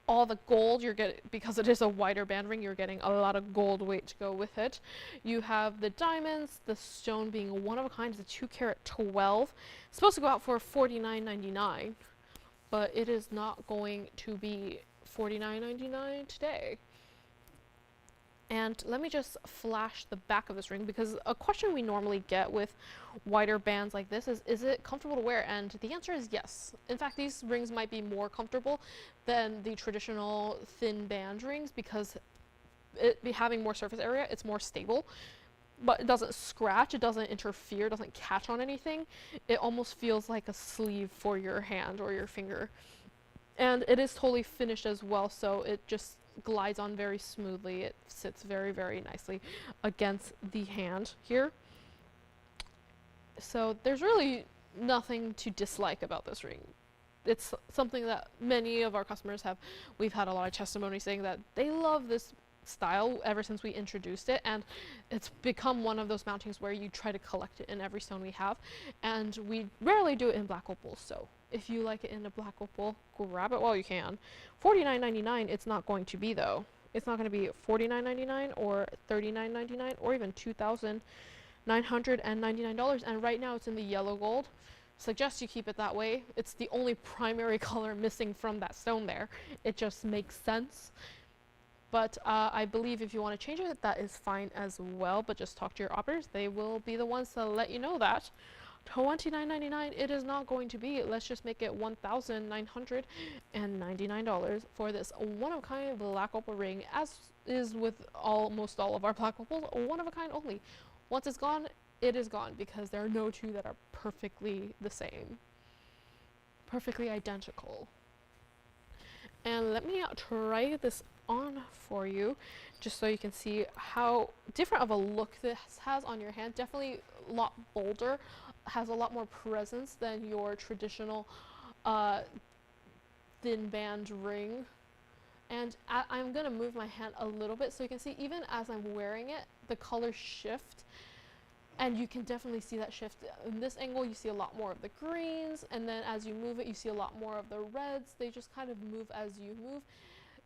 all the gold you're getting, because it is a wider band ring, you're getting a lot of gold weight to go with it. You have the diamonds, the stone being one of a kind. It's a 2 carat 12. It's supposed to go out for $49.99, but it is not going to be $49.99 today. And let me just flash the back of this ring, because a question we normally get with wider bands like this is it comfortable to wear? And the answer is yes. In fact, these rings might be more comfortable than the traditional thin band rings, because having more surface area, it's more stable, but it doesn't scratch, it doesn't interfere, it doesn't catch on anything. It almost feels like a sleeve for your hand or your finger. And it is totally finished as well, so it just glides on very smoothly. It sits very, very nicely against the hand here. So there's really nothing to dislike about this ring. It's something that many of our customers have. We've had a lot of testimony saying that they love this style ever since we introduced it, and it's become one of those mountings where you try to collect it in every stone we have, and we rarely do it in black opal. So if you like it in a black opal, grab it while you can. $49.99 it's not going to be, though. It's not going to be $49.99 or $39.99 or even $2,999, and right now it's in the yellow gold. Suggest you keep it that way. It's the only primary color missing from that stone there. It just makes sense. But I believe if you want to change it, that is fine as well. But just talk to your operators. They will be the ones to let you know that. $29.99 it is not going to be. Let's just make it $1,999 for this one-of-a-kind black opal ring, as is with almost all of our black opals, one-of-a-kind only. Once it's gone, it is gone, because there are no 2 that are perfectly the same, perfectly identical. And let me try this on for you, just so you can see how different of a look this has on your hand. Definitely a lot bolder, has a lot more presence than your traditional thin band ring And I'm gonna move my hand a little bit so you can see even as I'm wearing it, the colors shift. And you can definitely see that shift. In this angle, you see a lot more of the greens, and then as you move it, you see a lot more of the reds. They just kind of move as you move.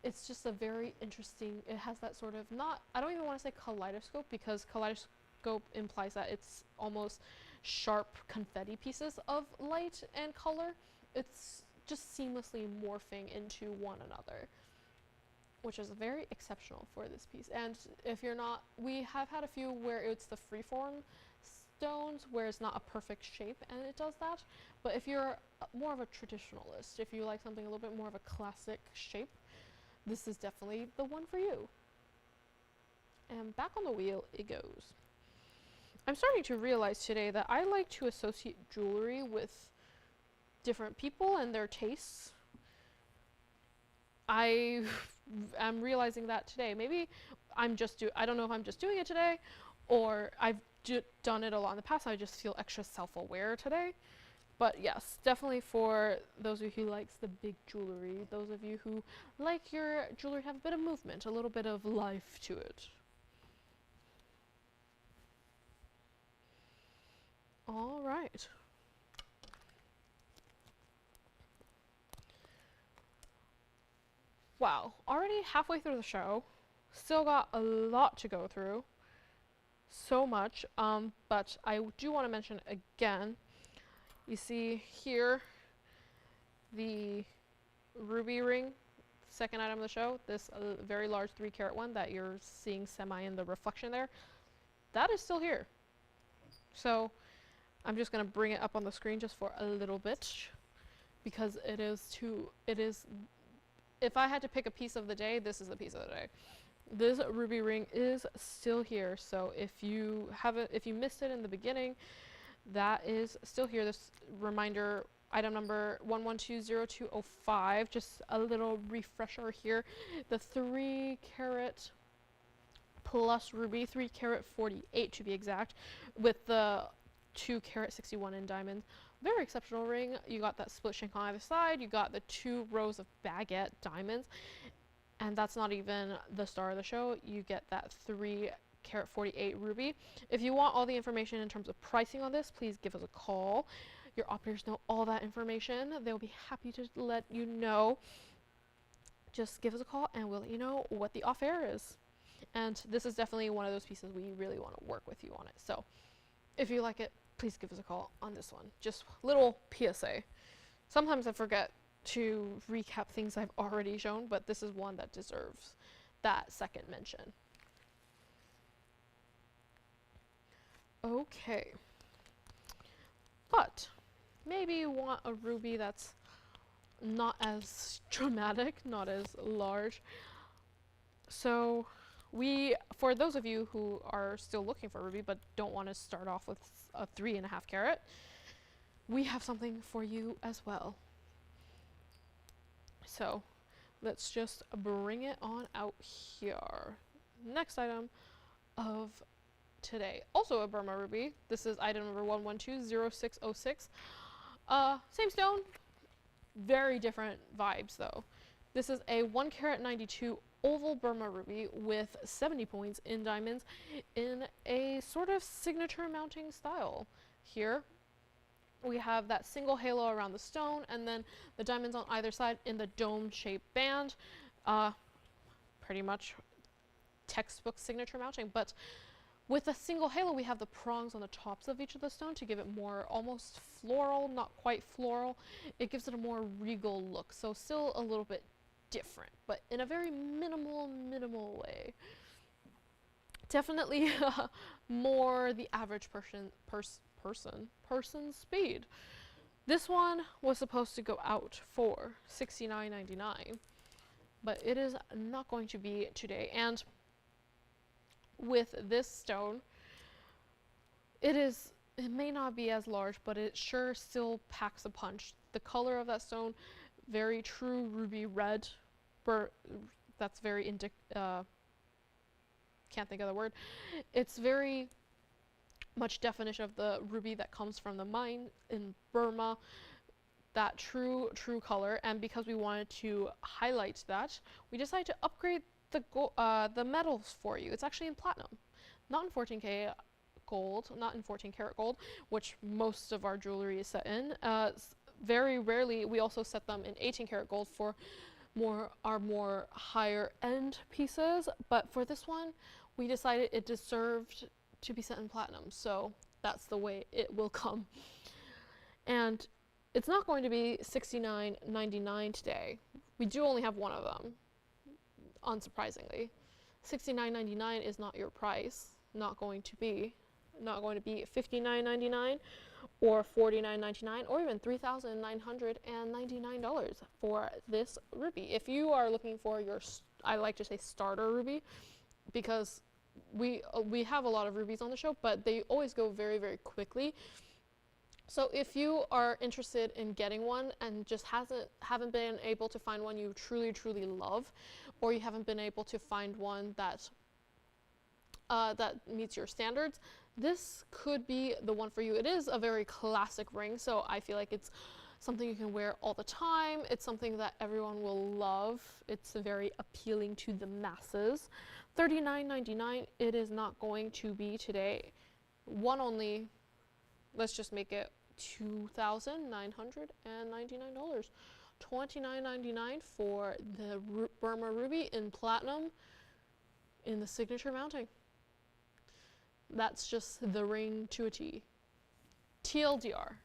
It's just a very interesting, it has that sort of I don't even want to say kaleidoscope, because kaleidoscope implies that it's almost sharp confetti pieces of light and color. It's just seamlessly morphing into one another, which is very exceptional for this piece. And if you're not, we have had a few where it's the freeform stones where it's not a perfect shape and it does that. But if you're more of a traditionalist, if you like something a little bit more of a classic shape, this is definitely the one for you. And back on the wheel it goes. I'm starting to realize today that I like to associate jewelry with different people and their tastes. I'm realizing that today. Maybe I don't know if I'm just doing it today, or I've done it a lot in the past. I just feel extra self-aware today. But yes, definitely for those of you who likes the big jewelry, those of you who like your jewelry to have a bit of movement, a little bit of life to it. All right. Wow, already halfway through the show. Still got a lot to go through. So much, but I do want to mention again, you see here the ruby ring, second item of the show, this very large 3-carat one that you're seeing semi in the reflection there, that is still here. So I'm just going to bring it up on the screen just for a little bit, because if I had to pick a piece of the day, this is the piece of the day. This ruby ring is still here, so if you missed it in the beginning, that is still here. This reminder, item number 1120205, just a little refresher here. The 3-carat plus ruby, 3-carat 48 to be exact, with the 2-carat 61 in diamond. Very exceptional ring. You got that split shank on either side. You got the 2 rows of baguette diamonds. And that's not even the star of the show. You get that 3-carat 48 ruby. If you want all the information in terms of pricing on this, please give us a call. Your operators know all that information. They'll be happy to let you know. Just give us a call and we'll let you know what the off air is. And this is definitely one of those pieces we really want to work with you on it. So if you like it, please give us a call on this one. Just little PSA. Sometimes I forget to recap things I've already shown, but this is one that deserves that second mention. Okay. But maybe you want a ruby that's not as dramatic, not as large. So for those of you who are still looking for a ruby but don't want to start off with a 3.5 carat, we have something for you as well. So let's just bring it on out here. Next item of today, also a Burma ruby. This is item number 1120606. Same stone, very different vibes though. This is a 1-carat 92 oval Burma ruby with 70 points in diamonds in a sort of signature mounting style. Here we have that single halo around the stone and then the diamonds on either side in the dome-shaped band. Pretty much textbook signature mounting, but with a single halo we have the prongs on the tops of each of the stone to give it more almost floral, not quite floral. It gives it a more regal look, so still a little bit different, but in a very minimal way. Definitely more the average person's speed. This one was supposed to go out for $69.99, but it is not going to be today. And with this stone, it may not be as large, but it sure still packs a punch. The color of that stone, very true ruby red, that's very can't think of the word. It's very much definition of the ruby that comes from the mine in Burma. that true color, and because we wanted to highlight that, we decided to upgrade the metals for you. It's actually in platinum, not in 14K gold, not in 14 karat gold, which most of our jewelry is set in. Very rarely we also set them in 18 karat gold for our more higher end pieces, but for this one we decided it deserved to be set in platinum, so that's the way it will come. And it's not going to be $69.99 today. We do only have one of them, unsurprisingly. $69.99 is not your price. Not going to be $59.99 or $49.99 or even $3,999 for this ruby. If you are looking for your, I like to say starter ruby, because we have a lot of rubies on the show, but they always go very, very quickly. So if you are interested in getting one and just haven't been able to find one you truly, truly love, or you haven't been able to find one that that meets your standards, this could be the one for you. It is a very classic ring, so I feel like it's something you can wear all the time. It's something that everyone will love. It's very appealing to the masses. $39.99 it is not going to be today. One only, let's just make it $2,999. $29.99 for the Burma ruby in platinum in the signature mounting. That's just the ring to a T. TLDR.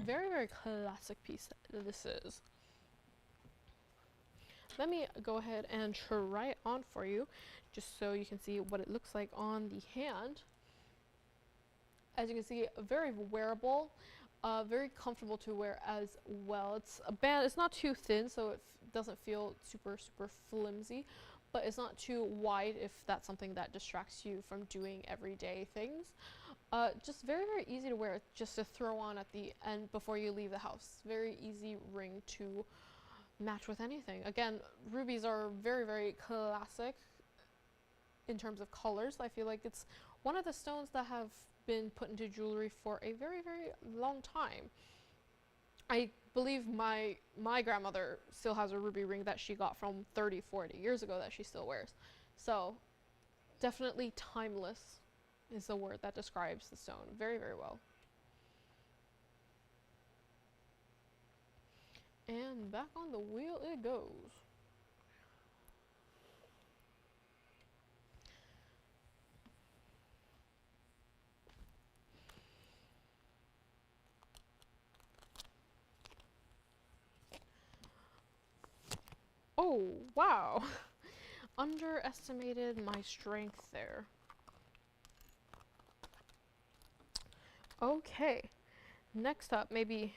Very, very classic piece that this is. Let me go ahead and try it on for you, just so you can see what it looks like on the hand. As you can see, very wearable, very comfortable to wear as well. It's a band, it's not too thin, so it doesn't feel super, super flimsy, but it's not too wide if that's something that distracts you from doing everyday things. Just very, very easy to wear, just to throw on at the end before you leave the house. Very easy ring to match with anything. Again, rubies are very, very classic in terms of colors. I feel like it's one of the stones that have been put into jewelry for a very, very long time. I believe my grandmother still has a ruby ring that she got from 30, 40 years ago that she still wears. So definitely timeless is the word that describes the stone very, very well. And back on the wheel it goes. Oh, wow. Underestimated my strength there. Okay, next up, maybe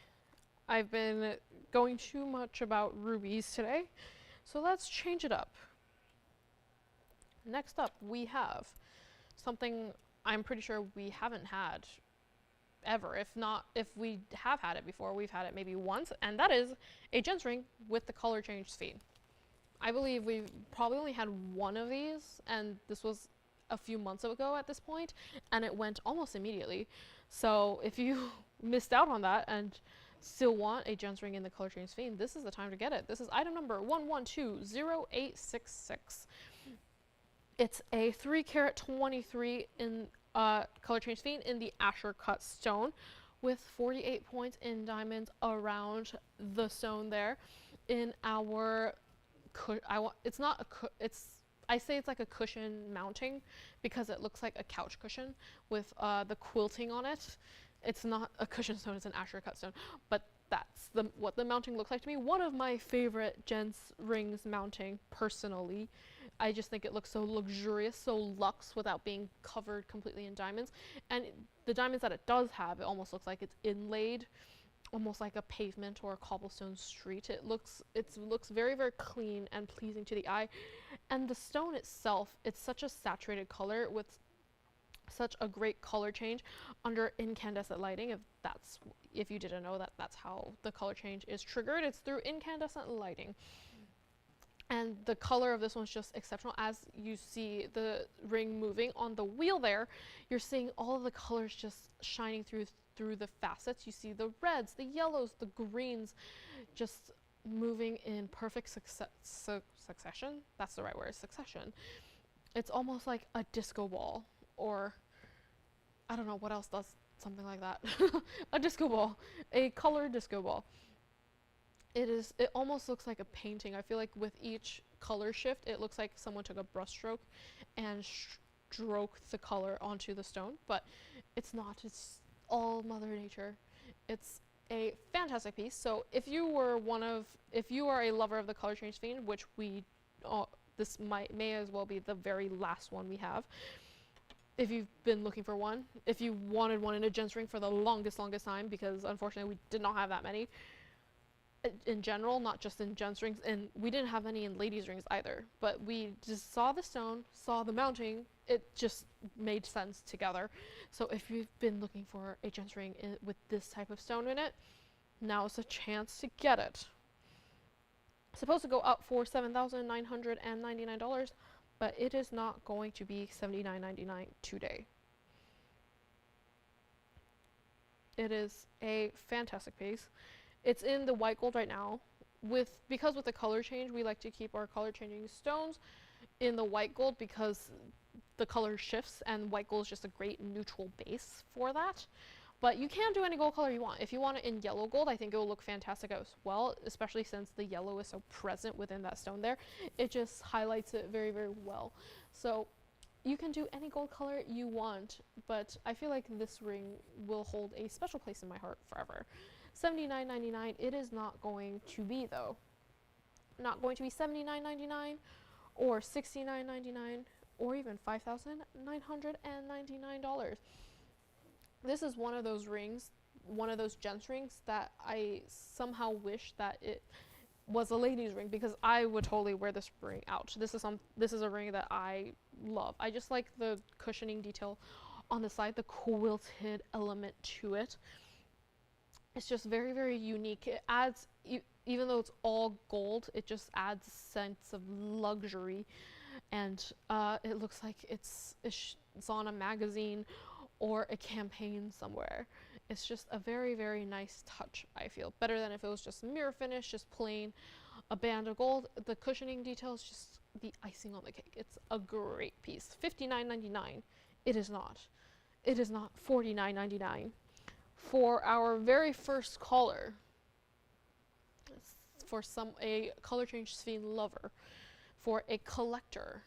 I've been going too much about rubies today, so let's change it up. Next up, we have something I'm pretty sure we haven't had ever. If we have had it before, we've had it maybe once, and that is a gents ring with the color change speed. I believe we've probably only had one of these, and this was a few months ago at this point, and it went almost immediately. So if you missed out on that and still want a gents ring in the color change speed, this is the time to get it. This is item number 1120866. It's a 3 karat 23 in color change speed in the Asher cut stone, with 48 points in diamonds around the stone there. In our I say it's like a cushion mounting because it looks like a couch cushion with the quilting on it. It's not a cushion stone, it's an Asher cut stone, but that's what the mounting looks like to me. One of my favorite gents rings mounting, personally. I just think it looks so luxurious, so luxe without being covered completely in diamonds. And the diamonds that it does have, it almost looks like it's inlaid, almost like a pavement or a cobblestone street. It looks very, very clean and pleasing to the eye. And the stone itself, it's such a saturated color with Such a great color change under incandescent lighting. If you didn't know that, that's how the color change is triggered. It's through incandescent lighting. And the color of this one's just exceptional. As you see the ring moving on the wheel there, you're seeing all of the colors just shining through the facets. You see the reds, the yellows, the greens, just moving in perfect succession. That's the right word, succession. It's almost like a disco ball, or I don't know what else does something like that. A disco ball, a colored disco ball. It almost looks like a painting. I feel like with each color shift, it looks like someone took a brush stroke and stroked the color onto the stone, but it's not. It's all Mother Nature. It's a fantastic piece. So if you are a lover of the color change fiend, which this may as well be the very last one we have. If you've been looking for one, if you wanted one in a gents ring for the longest time, because unfortunately we did not have that many in general, not just in gents rings, and we didn't have any in ladies rings either, but we just saw the stone, saw the mounting, it just made sense together. So if you've been looking for a gents ring with this type of stone in it, now's a chance to get it. It's supposed to go up for $7,999, but it is not going to be $79.99 today. It is a fantastic piece. It's in the white gold right now. Because with the color change, we like to keep our color changing stones in the white gold because the color shifts, and white gold is just a great neutral base for that. But you can do any gold color you want. If you want it in yellow gold, I think it will look fantastic as well, especially since the yellow is so present within that stone there. It just highlights it very, very well. So you can do any gold color you want, but I feel like this ring will hold a special place in my heart forever. $79.99, it is not going to be though. Not going to be $79.99 or $69.99 or even $5,999. This is one of those rings, one of those gents rings that I somehow wish that it was a ladies ring, because I would totally wear this ring out. This is a ring that I love. I just like the cushioning detail on the side, the quilted element to it. It's just very, very unique. It adds, even though it's all gold, it just adds a sense of luxury, and it looks like it's on a magazine or a campaign somewhere. It's just a very, very nice touch, I feel. Better than if it was just mirror finish, just plain a band of gold. The cushioning detail is just the icing on the cake. It's a great piece. $59.99. It is not. It is not $49.99. For our very first caller, for a color change fiend lover, for a collector,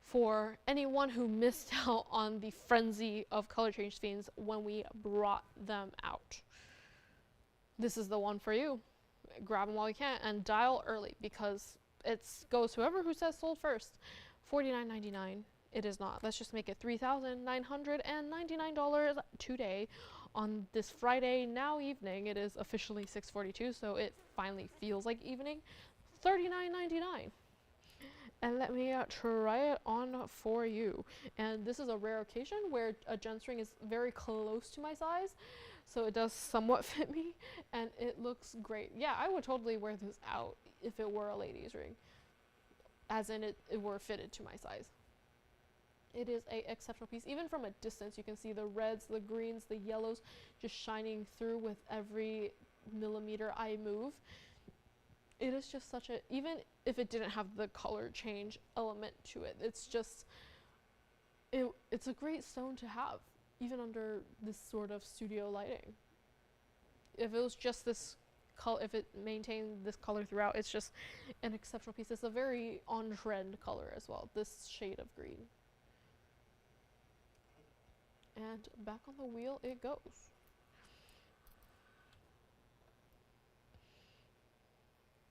for anyone who missed out on the frenzy of color change fiends when we brought them out, this is the one for you. Grab them while you can and dial early, because it goes whoever who says sold first. $49.99. It is not. Let's just make it $3,999 today on this Friday now evening. It is officially 6:42, so it finally feels like evening. $39.99. And let me try it on for you. And this is a rare occasion where a gents ring is very close to my size, so it does somewhat fit me, and it looks great. Yeah, I would totally wear this out if it were a ladies ring, as in it were fitted to my size. It is an exceptional piece. Even from a distance, you can see the reds, the greens, the yellows just shining through with every millimeter I move. It is just such a, even if it didn't have the color change element to it, it's just, it's a great stone to have, even under this sort of studio lighting. If it was just this color, if it maintained this color throughout, it's just an exceptional piece. It's a very on-trend color as well, this shade of green. And back on the wheel it goes.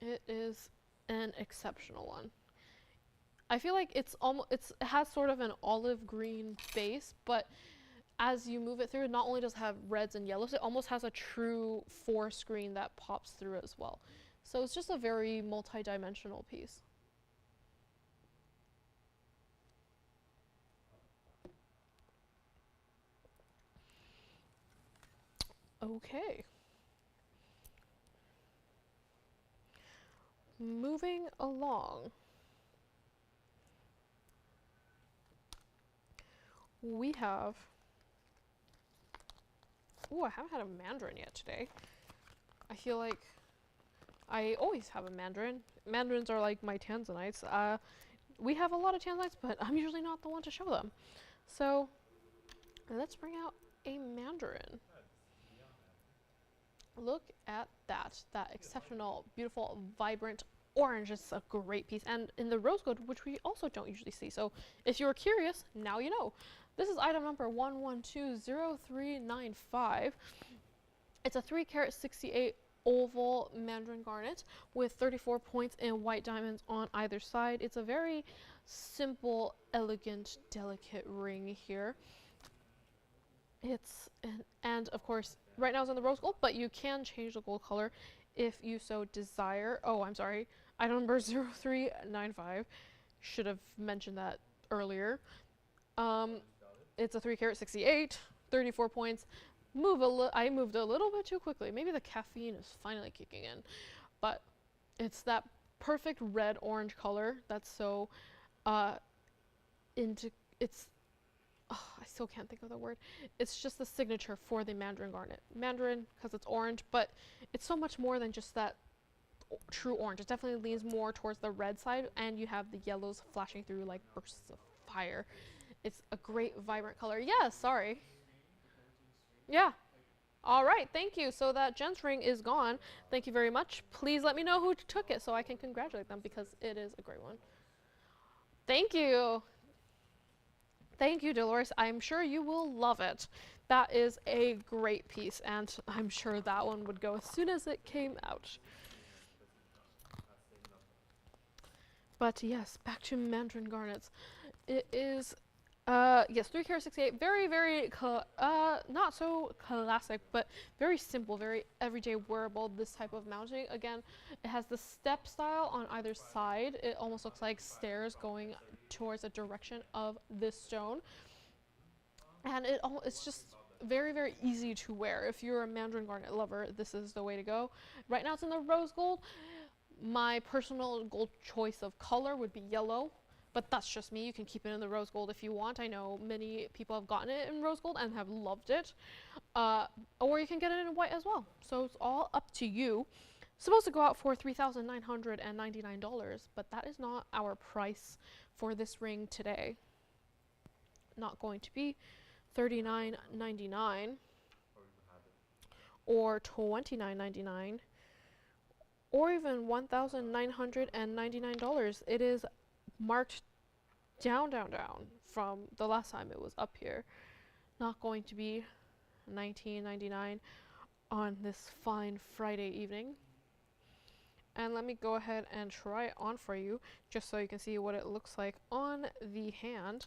It is an exceptional one. I feel like it has sort of an olive green base, but as you move it through, it not only does it have reds and yellows, it almost has a true forest green that pops through as well. So it's just a very multi-dimensional piece. Okay. Moving along. We have, ooh, I haven't had a Mandarin yet today. I feel like I always have a Mandarin. Mandarins are like my tanzanites. We have a lot of tanzanites, but I'm usually not the one to show them. So let's bring out a Mandarin. Look at that. That exceptional, beautiful, vibrant orange is a great piece. And in the rose gold, which we also don't usually see. So if you're curious, now you know. This is item number 1120395. It's a 3-carat 68 oval Mandarin garnet with 34 points and white diamonds on either side. It's a very simple, elegant, delicate ring here. It's and of course right now it's in the rose gold, but you can change the gold color if you so desire. Oh, I'm sorry. Item number 0395. Should have mentioned that earlier. It's a 3-carat 68, 34 points. I moved a little bit too quickly. Maybe the caffeine is finally kicking in. But it's that perfect red-orange color that's so I still can't think of the word. It's just the signature for the Mandarin garnet. Mandarin, because it's orange, but it's so much more than just that true orange. It definitely leans more towards the red side, and you have the yellows flashing through like bursts of fire. It's a great, vibrant color. Yeah, sorry. Yeah. All right, thank you. So that gents ring is gone. Thank you very much. Please let me know who took it so I can congratulate them because it is a great one. Thank you. Thank you, Dolores. I'm sure you will love it. That is a great piece, and I'm sure that one would go as soon as it came out. But yes, back to Mandarin garnets. It is, yes, 3-carat 68. Very, very, not so classic, but very simple, very everyday wearable, this type of mounting. Again, it has the step style on either side. It almost looks like stairs going towards the direction of this stone. And it's just very, very easy to wear. If you're a Mandarin garnet lover, this is the way to go. Right now it's in the rose gold. My personal gold choice of color would be yellow, but that's just me. You can keep it in the rose gold if you want. I know many people have gotten it in rose gold and have loved it. Or you can get it in white as well. So it's all up to you. Supposed to go out for $3,999, but that is not our price for this ring today. Not going to be $39.99 or $29.99 or even $1,999. It is marked down from the last time it was up here. Not going to be $19.99 on this fine Friday evening. And let me go ahead and try it on for you just so you can see what it looks like on the hand.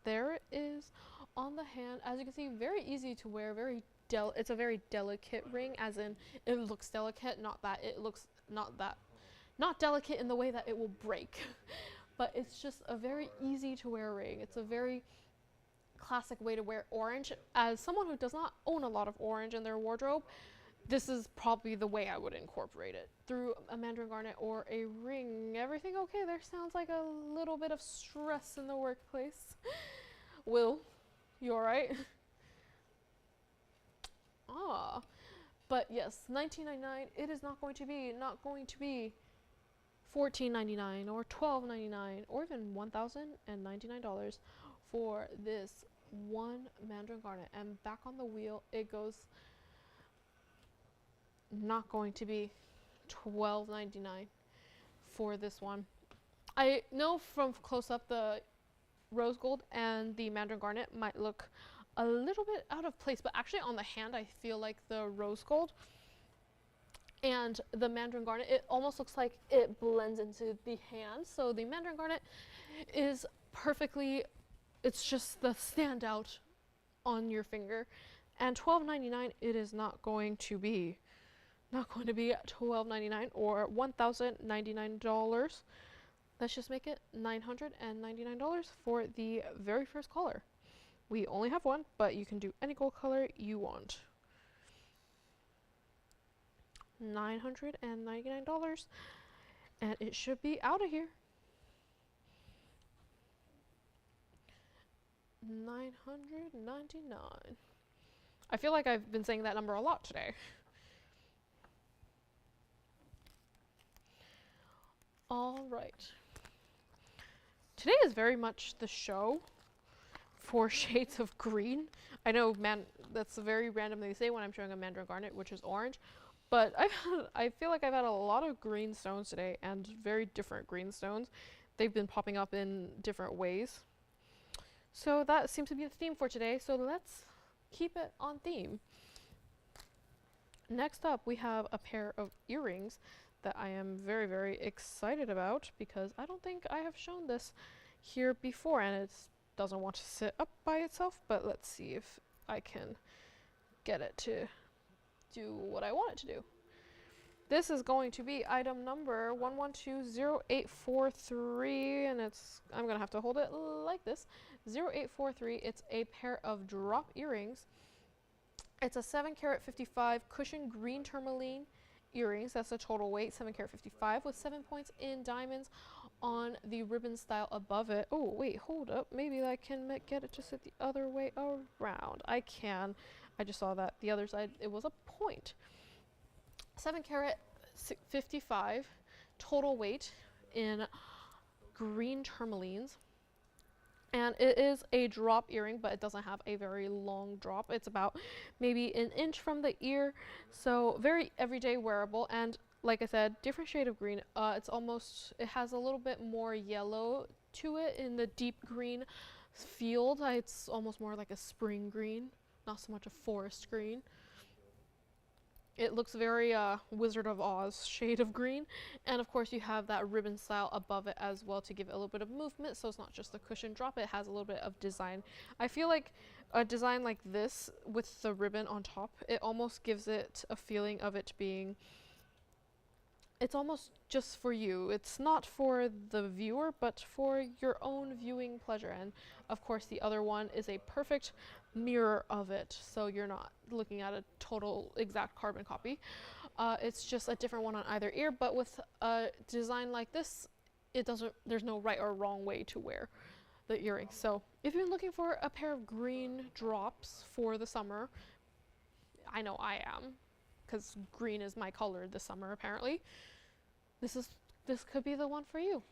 There it is on the hand. As you can see, very easy to wear, it's a very delicate ring, as in it looks delicate, not delicate in the way that it will break. But it's just a very easy to wear ring. It's a very classic way to wear orange. As someone who does not own a lot of orange in their wardrobe, this is probably the way I would incorporate it, through a Mandarin garnet or a ring. Everything okay there? Sounds like a little bit of stress in the workplace. Will, you alright? But yes, $19.99. It is not going to be $14.99 or $12.99 or even $1,099 for this one Mandarin garnet. And back on the wheel it goes. Not going to be $12.99 for this one. I know from close up the rose gold and the Mandarin garnet might look a little bit out of place, but actually on the hand I feel like the rose gold and the Mandarin garnet, it almost looks like it blends into the hand. So the Mandarin garnet is perfectly, it's just the standout on your finger. And $12.99 it is not going to be. Not going to be $12.99 or $1,099. Let's just make it $999 for the very first color. We only have one, but you can do any gold color you want. $999, and it should be out of here. $999. I feel like I've been saying that number a lot today. All right. Today is very much the show for shades of green. I know, that's very random they say when I'm showing a Mandarin garnet, which is orange. But I feel like I've had a lot of green stones today, and very different green stones. They've been popping up in different ways. So that seems to be the theme for today, so let's keep it on theme. Next up, we have a pair of earrings that I am very, very excited about, because I don't think I have shown this here before, and it doesn't want to sit up by itself, but let's see if I can get it to do what I want it to do. This is going to be item number 1120-843, and I'm gonna have to hold it like this. 0843, it's a pair of drop earrings. It's a 7-carat 55 cushion green tourmaline earrings. That's the total weight, 7-carat 55, with 7 points in diamonds on the ribbon style above it. Oh, wait, hold up. Maybe I can get it to sit the other way around. I can. I just saw that the other side, it was a point. 7-carat 55, total weight in green tourmalines. And it is a drop earring, but it doesn't have a very long drop. It's about maybe an inch from the ear, so very everyday wearable. And like I said, different shade of green. It has a little bit more yellow to it in the deep green field. It's almost more like a spring green, not so much a forest green. It looks very Wizard of Oz shade of green. And of course you have that ribbon style above it as well to give it a little bit of movement, so it's not just a cushion drop, it has a little bit of design. I feel like a design like this with the ribbon on top, it almost gives it a feeling of it being, it's almost just for you. It's not for the viewer, but for your own viewing pleasure. And of course the other one is a perfect mirror of it, so you're not looking at a total exact carbon copy. It's just a different one on either ear, but with a design like this, there's no right or wrong way to wear the earrings. So if you're looking for a pair of green drops for the summer, I know I am, because green is my color this summer apparently, this could be the one for you.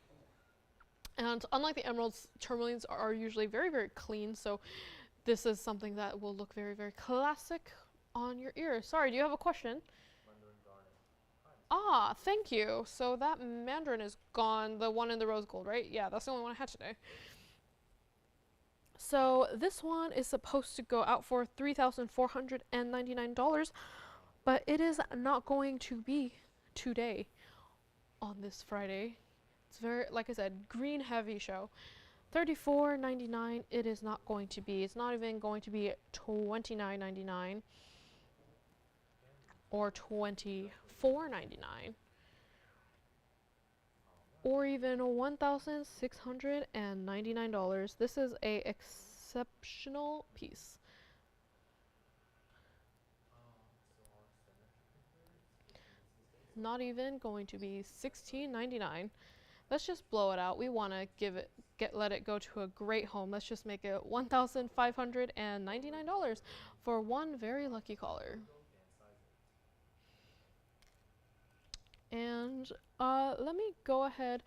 And unlike the emeralds, tourmalines are usually very, very clean, so this is something that will look very, very classic on your ear. Sorry, do you have a question? Mandarin garnet. Ah, thank you. So that Mandarin is gone, the one in the rose gold, right? Yeah, that's the only one I had today. So this one is supposed to go out for $3,499, but it is not going to be today on this Friday. It's very, like I said, green heavy show. $34.99 it is not going to be. It's not even going to be $29.99 or $24.99 or even $1,699. This is a exceptional piece. Not even going to be $16.99. Let's just blow it out. We want to let it go to a great home. Let's just make it $1,599 for one very lucky caller. And let me go ahead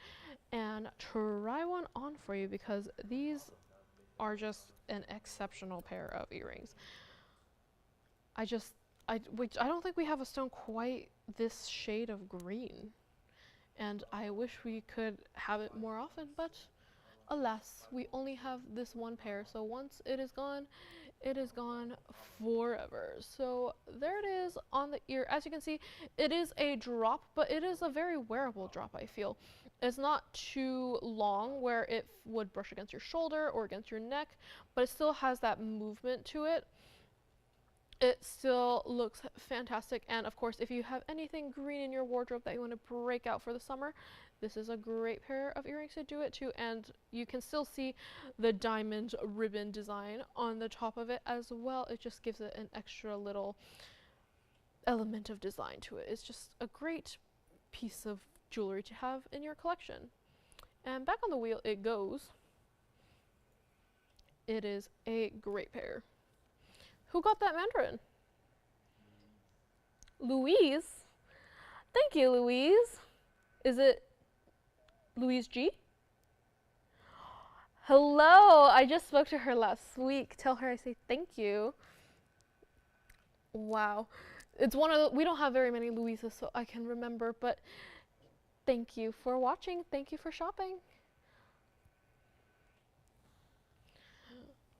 and try one on for you, because these are just an exceptional pair of earrings. I don't think we have a stone quite this shade of green. And I wish we could have it more often, but alas, we only have this one pair. So once it is gone forever. So there it is on the ear. As you can see, it is a drop, but it is a very wearable drop, I feel. It's not too long where it would brush against your shoulder or against your neck, but it still has that movement to it. it still looks fantastic. And of course, if you have anything green in your wardrobe that you want to break out for the summer, this is a great pair of earrings to do it to. And you can still see the diamond ribbon design on the top of it as well. It just gives it an extra little element of design to it. It's just a great piece of jewelry to have in your collection. And back on the wheel it goes. It is a great pair. Who got that Mandarin? Louise? Thank you, Louise. Is it Louise G? Hello, I just spoke to her last week. Tell her I say thank you. Wow. It's one of the, we don't have very many Louises, so I can remember, but thank you for watching. Thank you for shopping.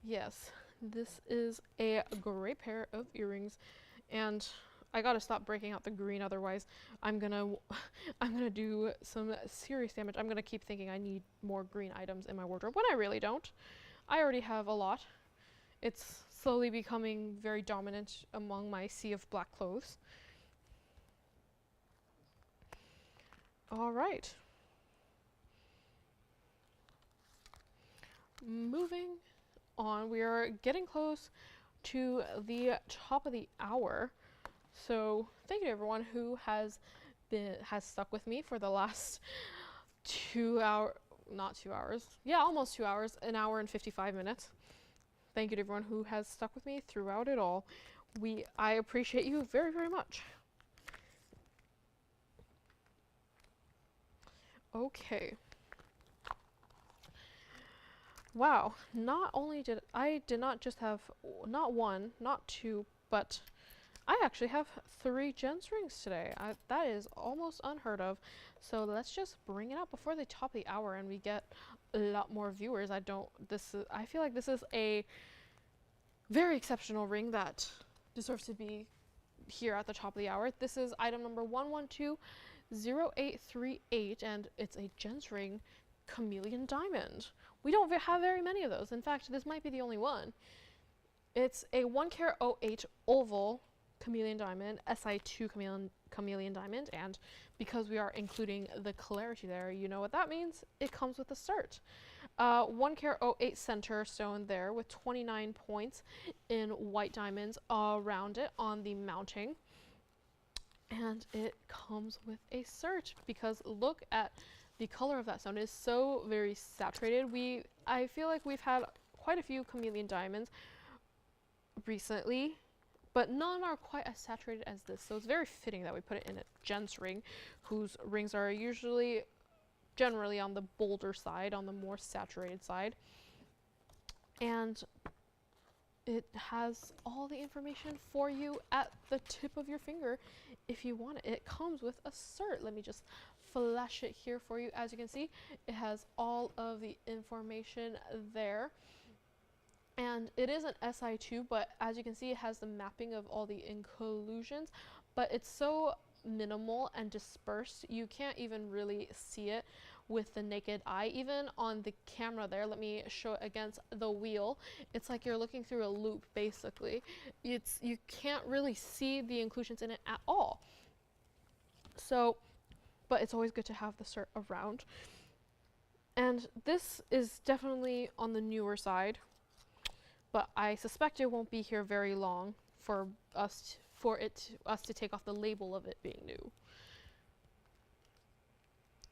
Yes, this is a great pair of earrings, and I gotta stop breaking out the green, otherwise I'm gonna do some serious damage. I'm gonna keep thinking I need more green items in my wardrobe when I really don't. I already have a lot. It's slowly becoming very dominant among my sea of black clothes. All right. Moving on, we are getting close to the top of the hour. So thank you to everyone who has stuck with me for the last 2 hours, not 2 hours. Yeah, almost 2 hours, an hour and 55 minutes. Thank you to everyone who has stuck with me throughout it all. I appreciate you very, very much. Okay. Wow, not only did I not just have not one, not two, but I actually have 3 gents rings today. That is almost unheard of. So let's just bring it up before the top of the hour and we get a lot more viewers. I feel like this is a very exceptional ring that deserves to be here at the top of the hour. This is item number 1120838, and it's a gents ring chameleon diamond. We don't have very many of those. In fact, this might be the only one. It's a 1K08 oval chameleon diamond, SI2 chameleon diamond, and because we are including the clarity there, you know what that means. It comes with a cert. 1K08 center stone there with 29 points in white diamonds around it on the mounting. And it comes with a cert because look at the color of that stone. It is so very saturated. I feel like we've had quite a few chameleon diamonds recently, but none are quite as saturated as this. So it's very fitting that we put it in a gents ring, whose rings are usually generally on the bolder side, on the more saturated side. And it has all the information for you at the tip of your finger if you want it. It comes with a cert. Let me just flash it here for you. As you can see, it has all of the information there. And it is an SI2, but as you can see, it has the mapping of all the inclusions, but it's so minimal and dispersed, you can't even really see it with the naked eye. Even on the camera there, let me show it against the wheel. It's like you're looking through a loop, basically. You can't really see the inclusions in it at all. So, but it's always good to have the cert around. And this is definitely on the newer side, but I suspect it won't be here very long for us to take off the label of it being new.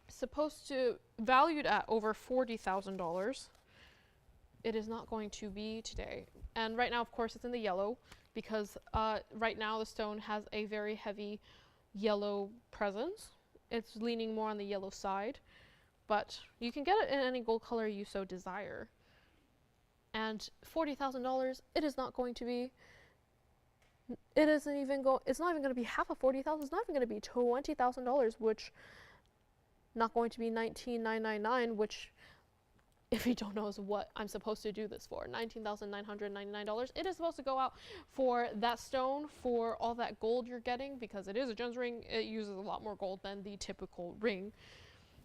Supposed to valued at over $40,000. It is not going to be today. And right now, of course, it's in the yellow because right now the stone has a very heavy yellow presence. It's leaning more on the yellow side, but you can get it in any gold color you so desire. And $40,000, it is not going to be. It's not even going to be half of $40,000. It's not even going to be $20,000, which not going to be $19,999, which, if you don't know, is what I'm supposed to do this for. $19,999. It is supposed to go out for that stone, for all that gold you're getting, because it is a gents ring. It uses a lot more gold than the typical ring.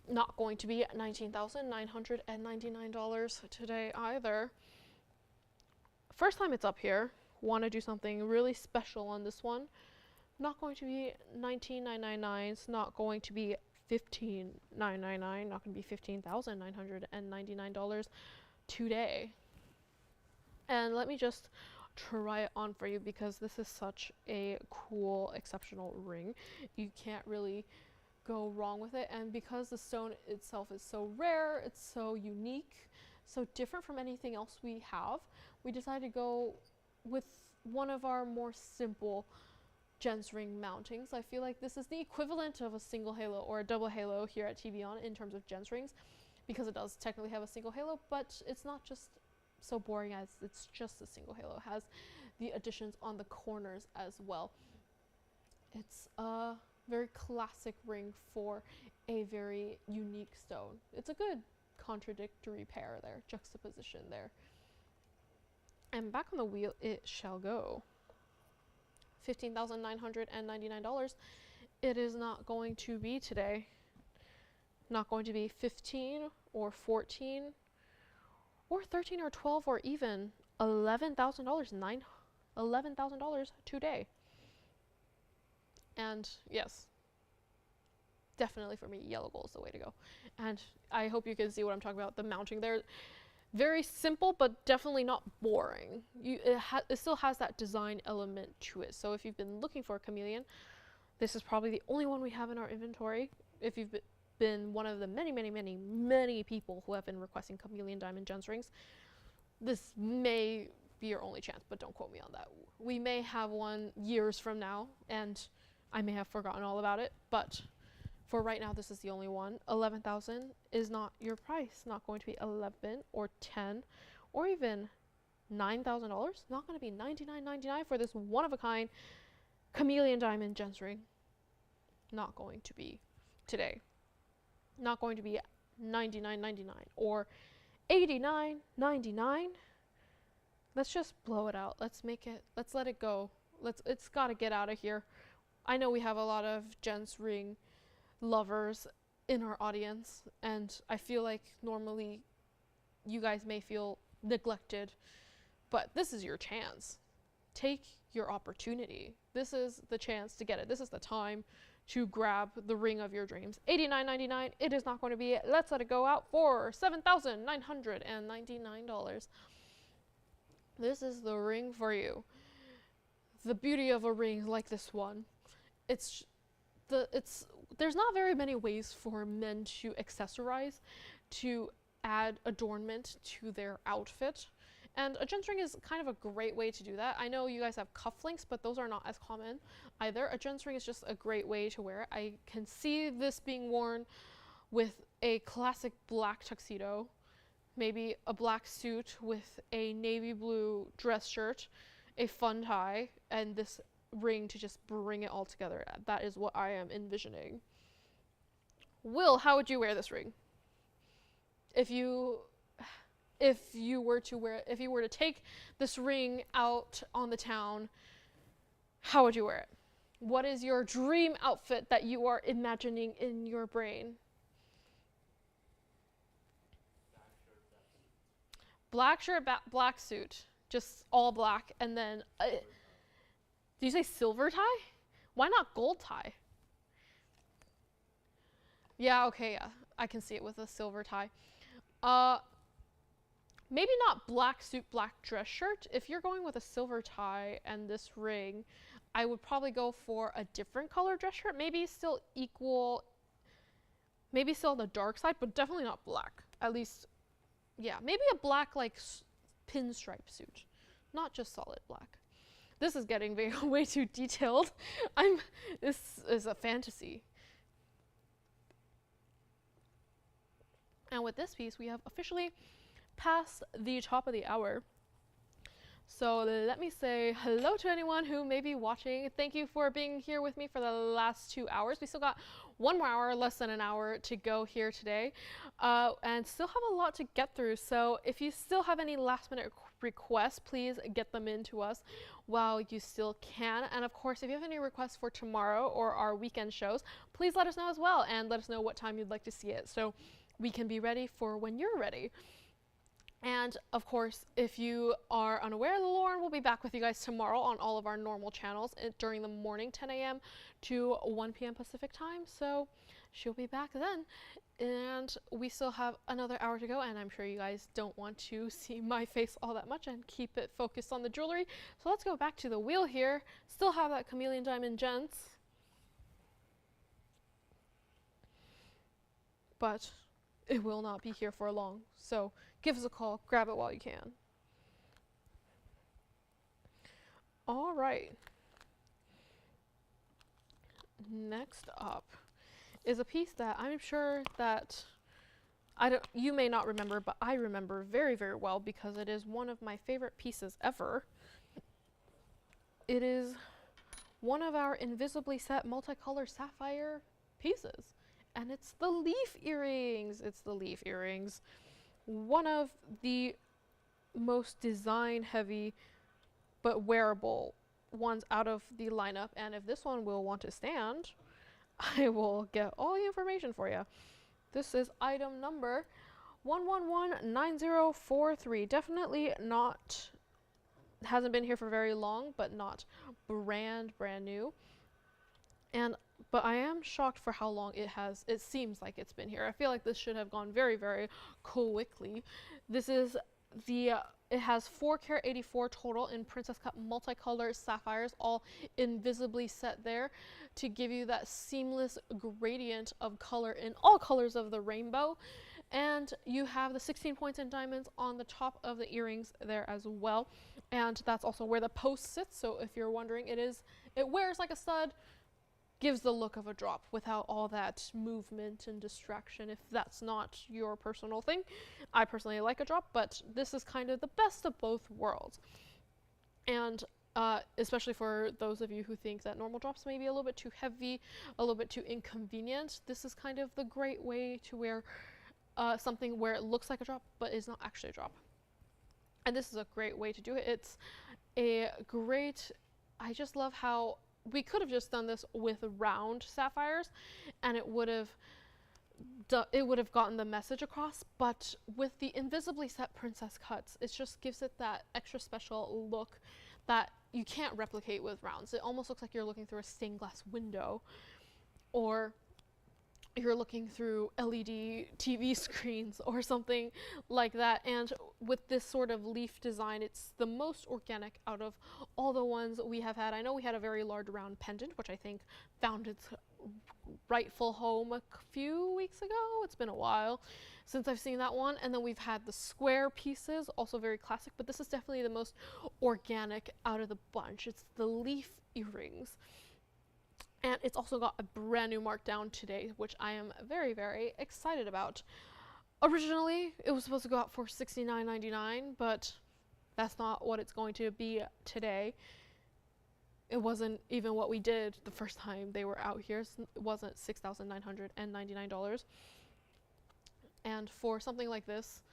Not going to be $19,999 today either. First time it's up here. want to do something really special on this one, not going to be $19,999. It's not going to be $15,999. Not going to be $15,999 today. And let me just try it on for you, because this is such a cool, exceptional ring. You can't really go wrong with it. And because the stone itself is so rare, it's so unique, so different from anything else we have, we decided to go with one of our more simple gents ring mountings. I feel like this is the equivalent of a single halo or a double halo here at TVON in terms of gents rings, because it does technically have a single halo, but it's not just so boring as it's just a single halo. It has the additions on the corners as well. It's a very classic ring for a very unique stone. It's a good contradictory pair there, juxtaposition there. And back on the wheel it shall go. $15,999. It is not going to be today. Not going to be 15 or 14 or 13 or 12 or even $11,000. $11,000 today. And yes, definitely for me, yellow gold is the way to go. And I hope you can see what I'm talking about. The mounting there, very simple, but definitely not boring. It still has that design element to it. So if you've been looking for a chameleon, this is probably the only one we have in our inventory. If you've been one of the many people who have been requesting chameleon diamond gents rings, this may be your only chance, but don't quote me on that. We may have one years from now, and I may have forgotten all about it, but for right now, this is the only one. 11,000 is not your price. Not going to be 11 or 10 or even $9,000. Not going to be $99.99 for this one-of-a-kind chameleon diamond gents ring. Not going to be today. Not going to be $99.99 or $89.99. Let's just blow it out. Let's let it go. It's got to get out of here. I know we have a lot of gents ring lovers in our audience, and I feel like normally you guys may feel neglected, but this is your chance. Take your opportunity. This is the chance to get it. This is the time to grab the ring of your dreams. $89.99. It is not going to be it. Let's let it go out for $7,999. This is the ring for you. The beauty of a ring like this one, there's not very many ways for men to accessorize, to add adornment to their outfit. And a gents ring is kind of a great way to do that. I know you guys have cufflinks, but those are not as common either. A gents ring is just a great way to wear it. I can see this being worn with a classic black tuxedo, maybe a black suit with a navy blue dress shirt, a fun tie, and this ring to just bring it all together. That is what I am envisioning. Will, how would you wear this ring? If you were to take this ring out on the town, how would you wear it? What is your dream outfit that you are imagining in your brain? Black shirt, black suit, just all black, and then do you say silver tie? Why not gold tie? Yeah, okay, yeah. I can see it with a silver tie. Maybe not black suit, black dress shirt. If you're going with a silver tie and this ring, I would probably go for a different color dress shirt. Maybe still equal, maybe still on the dark side, but definitely not black. At least, yeah, maybe a black like pinstripe suit, not just solid black. This is getting way too detailed. This is a fantasy. And with this piece, we have officially passed the top of the hour. So let me say hello to anyone who may be watching. Thank you for being here with me for the last 2 hours. We still got 1 more hour, less than an hour to go here today, and still have a lot to get through. So if you still have any last minute requests, please get them in to us while you still can. And of course, if you have any requests for tomorrow or our weekend shows, please let us know as well, and let us know what time you'd like to see it so we can be ready for when you're ready. And of course, if you are unaware, Lauren will be back with you guys tomorrow on all of our normal channels during the morning, 10 a.m. to 1 p.m. Pacific time. So she'll be back then. And we still have another hour to go, and I'm sure you guys don't want to see my face all that much and keep it focused on the jewelry. So let's go back to the wheel here. Still have that Chameleon diamond, gents. But it will not be here for long. So give us a call, grab it while you can. All right. Next up is a piece that I'm sure that you may not remember, but I remember very, very well because it is one of my favorite pieces ever. It is one of our invisibly set multicolor sapphire pieces, and it's the leaf earrings. It's the leaf earrings. One of the most design heavy but wearable ones out of the lineup, and if this one will want to stand, I will get all the information for you. This is item number 1119043. Definitely not, hasn't been here for very long, but not brand new. But I am shocked for how long it seems like it's been here. I feel like this should have gone very, very quickly. This is it has 4 karat 84 total in princess cut multicolored sapphires, all invisibly set there to give you that seamless gradient of color in all colors of the rainbow. And you have the 16 points in diamonds on the top of the earrings there as well. And that's also where the post sits. So if you're wondering, it wears like a stud, gives the look of a drop without all that movement and distraction. If that's not your personal thing, I personally like a drop, but this is kind of the best of both worlds. And especially for those of you who think that normal drops may be a little bit too heavy, a little bit too inconvenient, this is kind of the great way to wear something where it looks like a drop but is not actually a drop. And this is a great way to do it. It's I just love how we could have just done this with round sapphires and it would have gotten the message across, but with the invisibly set princess cuts, it just gives it that extra special look that you can't replicate with rounds. It almost looks like you're looking through a stained glass window, or you're looking through LED TV screens or something like that. And with this sort of leaf design, it's the most organic out of all the ones we have had. I know we had a very large round pendant, which I think found its rightful home a few weeks ago. It's been a while since I've seen that one. And then we've had the square pieces, also very classic, but this is definitely the most organic out of the bunch. It's the leaf earrings. And it's also got a brand new markdown today, which I am very, very excited about. Originally, it was supposed to go out for $69.99, but that's not what it's going to be today. It wasn't even what we did the first time they were out here. It wasn't $6,999. And for something like this,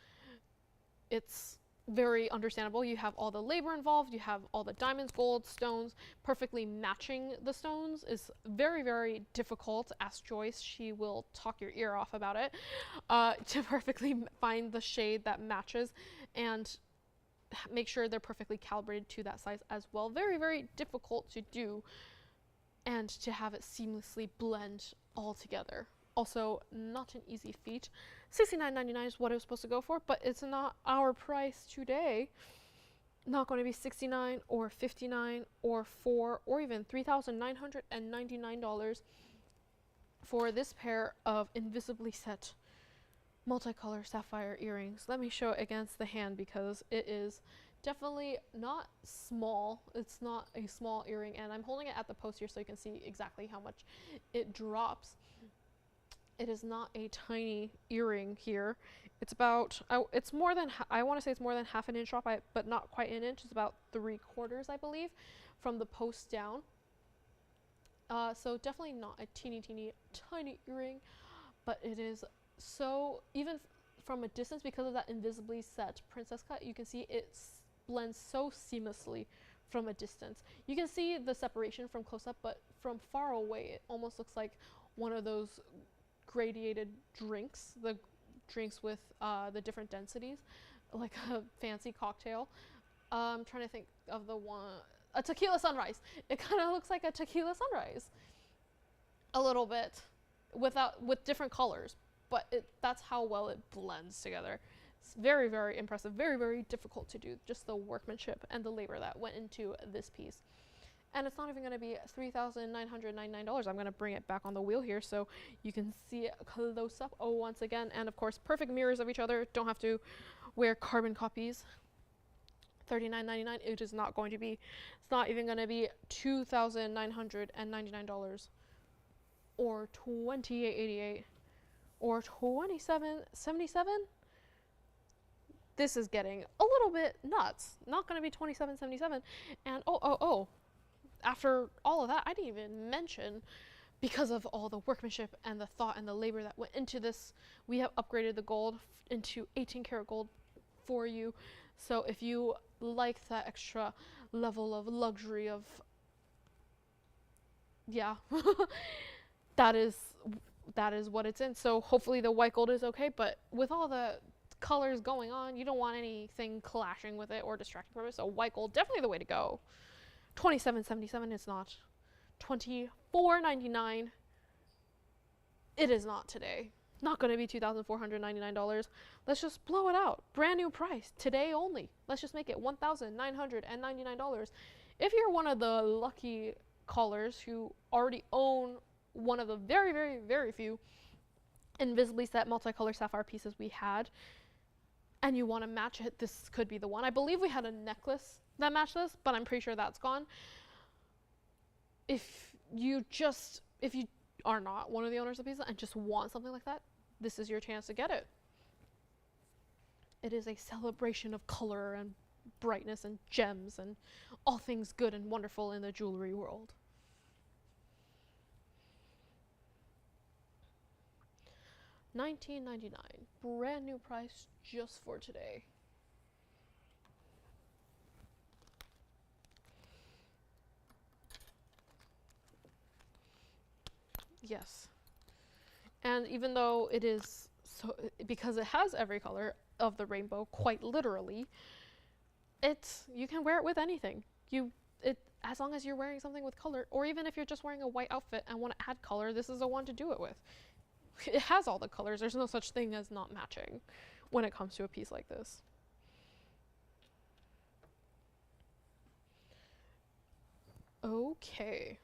it's very understandable. You have all the labor involved, you have all the diamonds, gold, stones. Perfectly matching the stones is very, very difficult. Ask Joyce, she will talk your ear off about it, to perfectly find the shade that matches and make sure they're perfectly calibrated to that size as well. Very, very difficult to do, and to have it seamlessly blend all together. Also, not an easy feat. $69.99 is what it was supposed to go for, but it's not our price today. Not going to be $69 or $59 or $4 or even $3,999 for this pair of invisibly set multicolor sapphire earrings. Let me show it against the hand because it is definitely not small. It's not a small earring, and I'm holding it at the post here so you can see exactly how much it drops. It is not a tiny earring here. It's about, it's more than, I want to say it's more than half an inch drop, but not quite an inch. It's about 3/4, I believe, from the post down. So definitely not a teeny tiny earring, but it is so, even from a distance, because of that invisibly set princess cut, you can see it blends so seamlessly from a distance. You can see the separation from close up, but from far away, it almost looks like one of those gradated drinks, the drinks with the different densities. like a fancy cocktail. I'm trying to think of the one, a tequila sunrise. It kind of looks like a tequila sunrise, a little bit, with different colors, but that's how well it blends together. It's very, very impressive, very, very difficult to do, just the workmanship and the labor that went into this piece. And it's not even going to be $3,999. I'm going to bring it back on the wheel here so you can see it close up once again. And of course, perfect mirrors of each other. Don't have to wear carbon copies. $39.99. It is not going to be, it's not even going to be $2,999 or $28.88 or $27.77. This is getting a little bit nuts. Not going to be $27.77. And after all of that, I didn't even mention, because of all the workmanship and the thought and the labor that went into this, we have upgraded the gold into 18 karat gold for you. So if you like that extra level of luxury of, yeah, that is what it's in. So hopefully the white gold is okay, but with all the colors going on, you don't want anything clashing with it or distracting from it. So white gold, definitely the way to go. $27.77. It's not $24.99. It is not today. Not going to be $2,499. Let's just blow it out. Brand new price today only. Let's just make it $1,999. If you're one of the lucky callers who already own one of the very, very, very few invisibly set multicolor sapphire pieces we had, and you want to match it, this could be the one. I believe we had a necklace that matched this, but I'm pretty sure that's gone. If you are not one of the owners of pieces and just want something like that, this is your chance to get it. It is a celebration of color and brightness and gems and all things good and wonderful in the jewelry world. $19.99, brand new price just for today. Yes. And even though it is so, because it has every color of the rainbow, quite literally, you can wear it with anything. As long as you're wearing something with color, or even if you're just wearing a white outfit and want to add color, this is the one to do it with. It has all the colors. There's no such thing as not matching when it comes to a piece like this. Okay.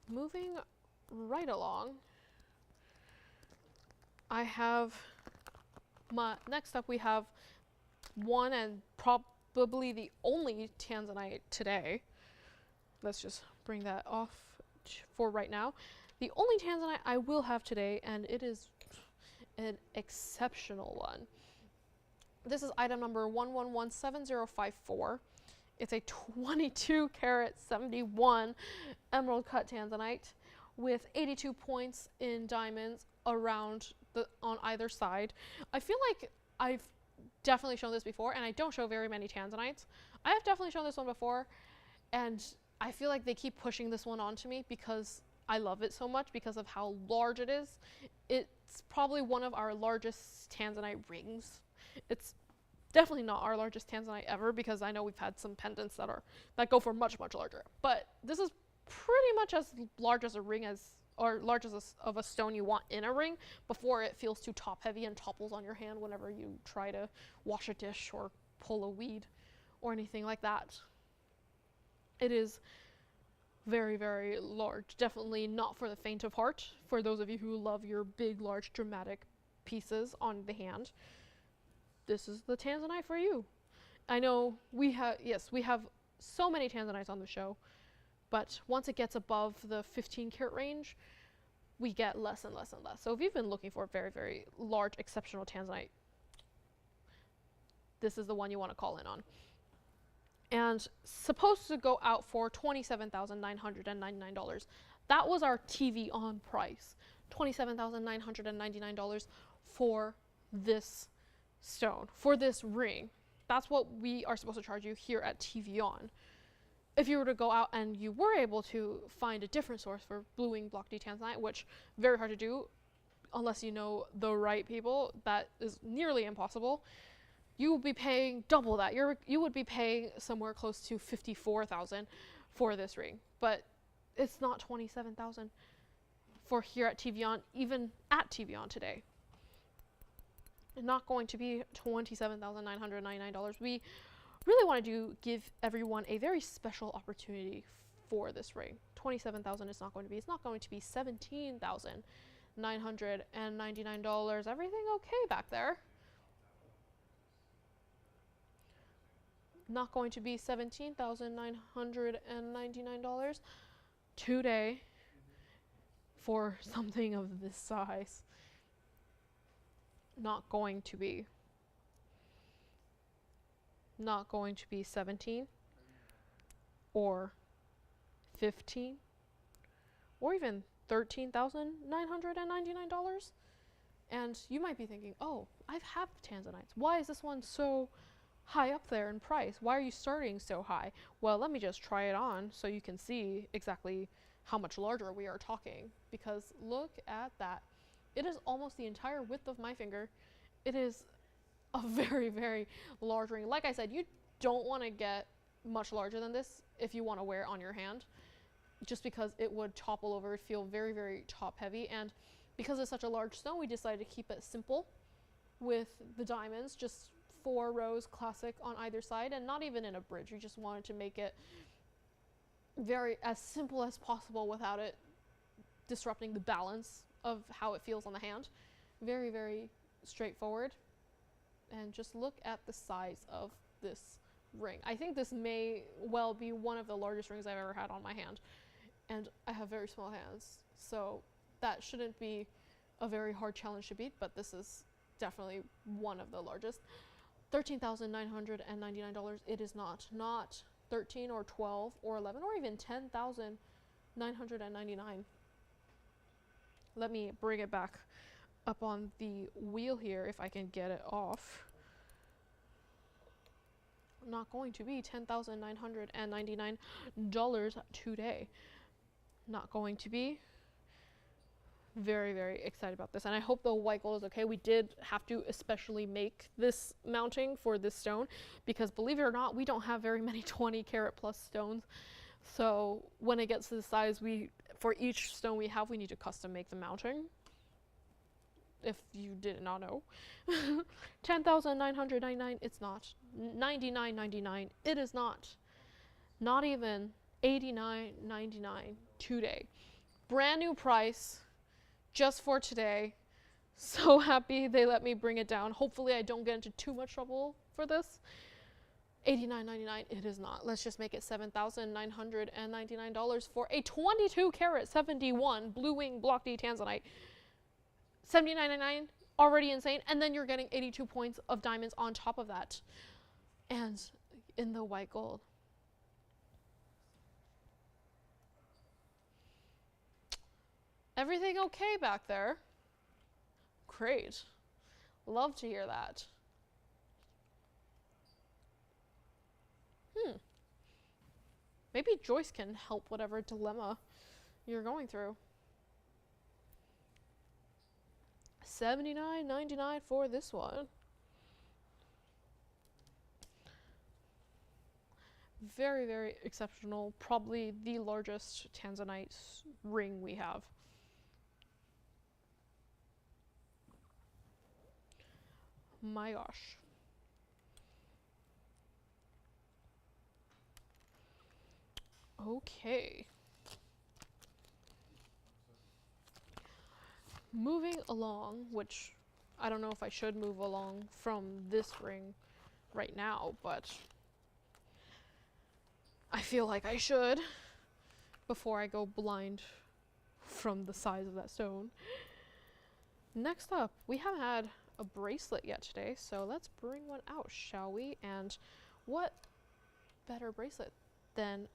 Moving right along, next up we have one and probably the only tanzanite today. Let's just bring that off for right now. The only tanzanite I will have today, and it is an exceptional one. This is item number 1117054. It's a 22 karat 71 emerald cut tanzanite with 82 points in diamonds around on either side. I feel like I've definitely shown this before, and I don't show very many tanzanites. I have definitely shown this one before, and I feel like they keep pushing this one onto me because I love it so much because of how large it is. It's probably one of our largest tanzanite rings. It's definitely not our largest tanzanite ever, because I know we've had some pendants that go for much, much larger. But this is pretty much as large as a ring or large as of a stone you want in a ring before it feels too top heavy and topples on your hand whenever you try to wash a dish or pull a weed or anything like that. It is very, very large. Definitely not for the faint of heart, for those of you who love your big, large, dramatic pieces on the hand. This is the tanzanite for you. I know we have so many tanzanites on the show, but once it gets above the 15 karat range, we get less and less and less. So if you've been looking for a very, very large, exceptional tanzanite, this is the one you want to call in on. And supposed to go out for $27,999. That was our TVON price. $27,999 for this stone, for this ring. That's what we are supposed to charge you here at TVON. If you were to go out and you were able to find a different source for bluing block D tanzanite, which very hard to do, unless you know the right people, that is nearly impossible. You will be paying double that. You would be paying somewhere close to 54,000 for this ring, but it's not 27,000 for here at TVON, even at TVON today. Not going to be $27,999. We really wanted to give everyone a very special opportunity for this ring. 27,000 is not going to be. It's not going to be $17,999. Everything okay back there? Not going to be $17,999 today for something of this size. Not going to be 17 or 15 or even $13,999. And you might be thinking, oh, I have tanzanites. Why is this one so high up there in price? Why are you starting so high? Well, let me just try it on so you can see exactly how much larger we are talking, because look at that. It is almost the entire width of my finger. It is a very, very large ring. Like I said, you don't want to get much larger than this if you want to wear it on your hand, just because it would topple over, feel very, very top heavy. And because it's such a large stone, we decided to keep it simple with the diamonds, just 4 rows classic on either side, and not even in a bridge. We just wanted to make it very as simple as possible without it disrupting the balance of how it feels on the hand. Very, very straightforward. And just look at the size of this ring. I think this may well be one of the largest rings I've ever had on my hand, and I have very small hands, so that shouldn't be a very hard challenge to beat, but this is definitely one of the largest. $13,999. It is not 13 or 12 or 11 or even 10,999. Let me bring it back up on the wheel here if I can get it off. Not going to be $10,999 today. Not going to be. Very, very excited about this, and I hope the white gold is okay. We did have to especially make this mounting for this stone because, believe it or not, we don't have very many 20 karat plus stones. So when it gets to the size, for each stone we have, we need to custom make the mounting. If you did not know. $10,999. It's not. $99.99. It is not. Not even $89.99 today. Brand new price. Just for today. So happy they let me bring it down. Hopefully I don't get into too much trouble for this. $89.99. It is not. Let's just make it $7,999 for a 22 karat 71 blue wing block D tanzanite. $79.99, already insane, and then you're getting 82 points of diamonds on top of that, and in the white gold. Everything okay back there? Great. Love to hear that. Maybe Joyce can help whatever dilemma you're going through. $79.99 for this one. Very, very exceptional. Probably the largest tanzanite ring we have. My gosh. Okay. Moving along, which I don't know if I should move along from this ring right now, but I feel like I should before I go blind from the size of that stone. Next up, we haven't had a bracelet yet today, so let's bring one out, shall we? And what better bracelet than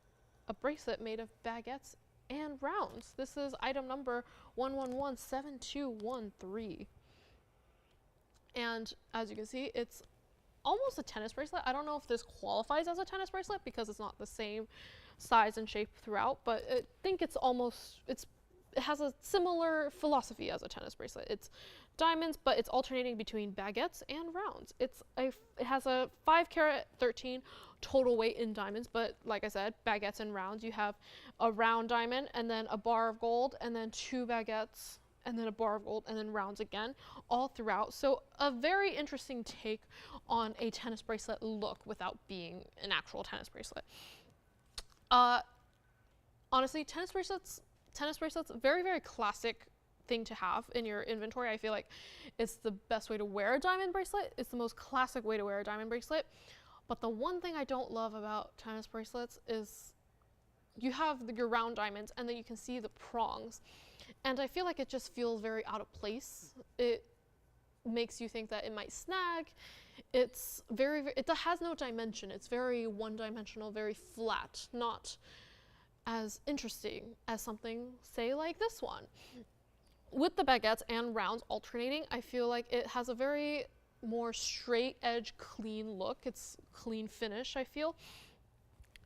a bracelet made of baguettes and rounds. This is item number 1117213. And as you can see, it's almost a tennis bracelet. I don't know if this qualifies as a tennis bracelet because it's not the same size and shape throughout, but I think it's it has a similar philosophy as a tennis bracelet. It's diamonds, but it's alternating between baguettes and rounds. It has a 5 carat 13 total weight in diamonds, but like I said, baguettes and rounds. You have a round diamond and then a bar of gold and then 2 baguettes and then a bar of gold and then rounds again all throughout. So a very interesting take on a tennis bracelet look without being an actual tennis bracelet. Honestly, tennis bracelets, very, very classic thing to have in your inventory. I feel like it's the best way to wear a diamond bracelet. It's the most classic way to wear a diamond bracelet. But the one thing I don't love about tennis bracelets is you have your round diamonds and then you can see the prongs. And I feel like it just feels very out of place. It makes you think that it might snag. It's it has no dimension. It's very one-dimensional, very flat, not as interesting as something, say, like this one. With the baguettes and rounds alternating, I feel like it has a very more straight edge, clean look. It's clean finish, I feel.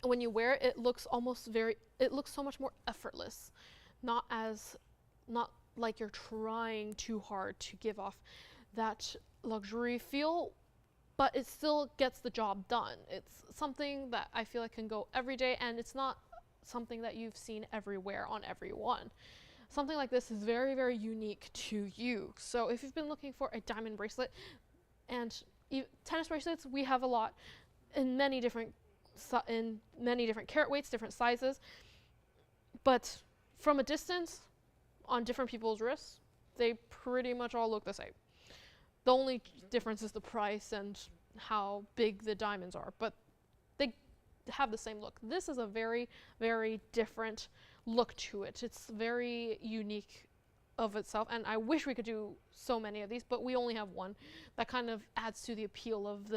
When you wear it, it looks so much more effortless. Not like you're trying too hard to give off that luxury feel, but it still gets the job done. It's something that I feel like can go every day, and it's not something that you've seen everywhere on everyone. Something like this is very, very unique to you. So if you've been looking for a diamond bracelet, and tennis bracelets, we have a lot in many different carat weights, different sizes, but from a distance on different people's wrists, they pretty much all look the same. The only difference is the price and how big the diamonds are, but they have the same look. This is a very, very different look to it. It's very unique of itself, and I wish we could do so many of these, but we only have one. That kind of adds to the appeal of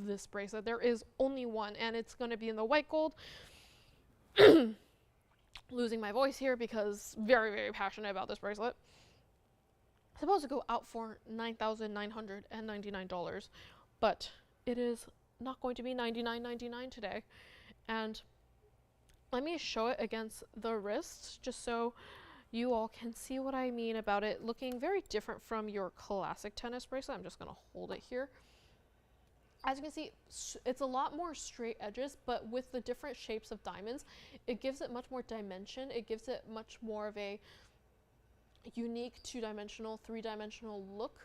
this bracelet. There is only one, and it's going to be in the white gold. Losing my voice here because very, very passionate about this bracelet. It's supposed to go out for $9,999, but it is not going to be $99.99 today. And let me show it against the wrist just so you all can see what I mean about it looking very different from your classic tennis bracelet. I'm just going to hold it here. As you can see, it's a lot more straight edges, but with the different shapes of diamonds, it gives it much more dimension. It gives it much more of a unique 2-dimensional, 3-dimensional look.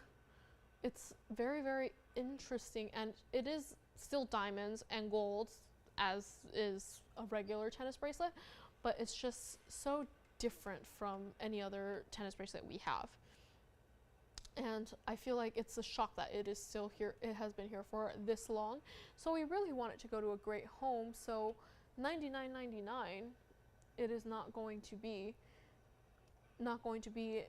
It's very, very interesting, and it is still diamonds and golds, as is a regular tennis bracelet, but it's just so different from any other tennis bracelet we have. And I feel like it's a shock that it is still here. It has been here for this long. So we really want it to go to a great home. So $99.99, it is not going to be $99.99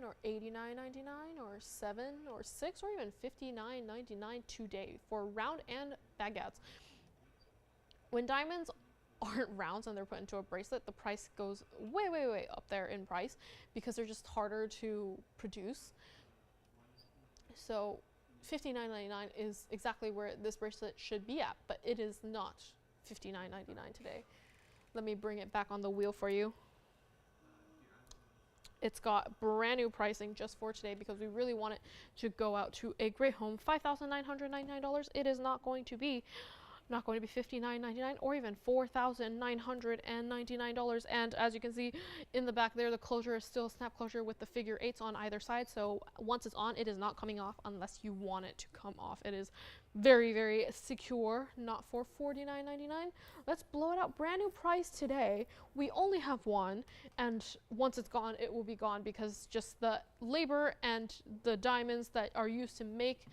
or $89.99 or $7 or $6 or even $59.99 today for round and baguettes. When diamonds aren't rounds and they're put into a bracelet, the price goes way, way, way up there in price because they're just harder to produce. So $59.99 is exactly where this bracelet should be at, but it is not $59.99 today. Let me bring it back on the wheel for you. It's got brand new pricing just for today because we really want it to go out to a great home. $5,999. It is not going to be $59.99 or even $4,999. And as you can see in the back there, the closure is still snap closure with the figure 8s on either side. So once it's on, it is not coming off unless you want it to come off. It is very, very secure, not for $49.99. Let's blow it out. Brand new price today. We only have one, and once it's gone, it will be gone because just the labor and the diamonds that are used to make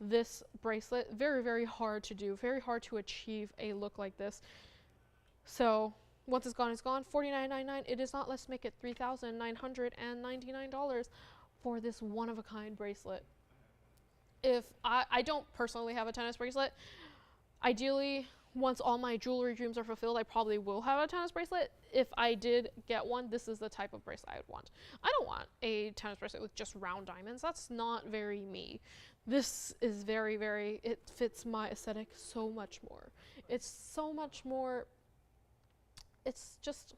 this bracelet, very, very hard to do, very hard to achieve a look like this. So once it's gone, it's gone. $49.99. It is not. Let's make it $3,999 for this one-of-a-kind bracelet. If I don't personally have a tennis bracelet, ideally, once all my jewelry dreams are fulfilled, I probably will have a tennis bracelet. If I did get one, this is the type of bracelet I would want. I don't want a tennis bracelet with just round diamonds. That's not very me. This is very, very, it fits my aesthetic so much more. It's so much more, it's just,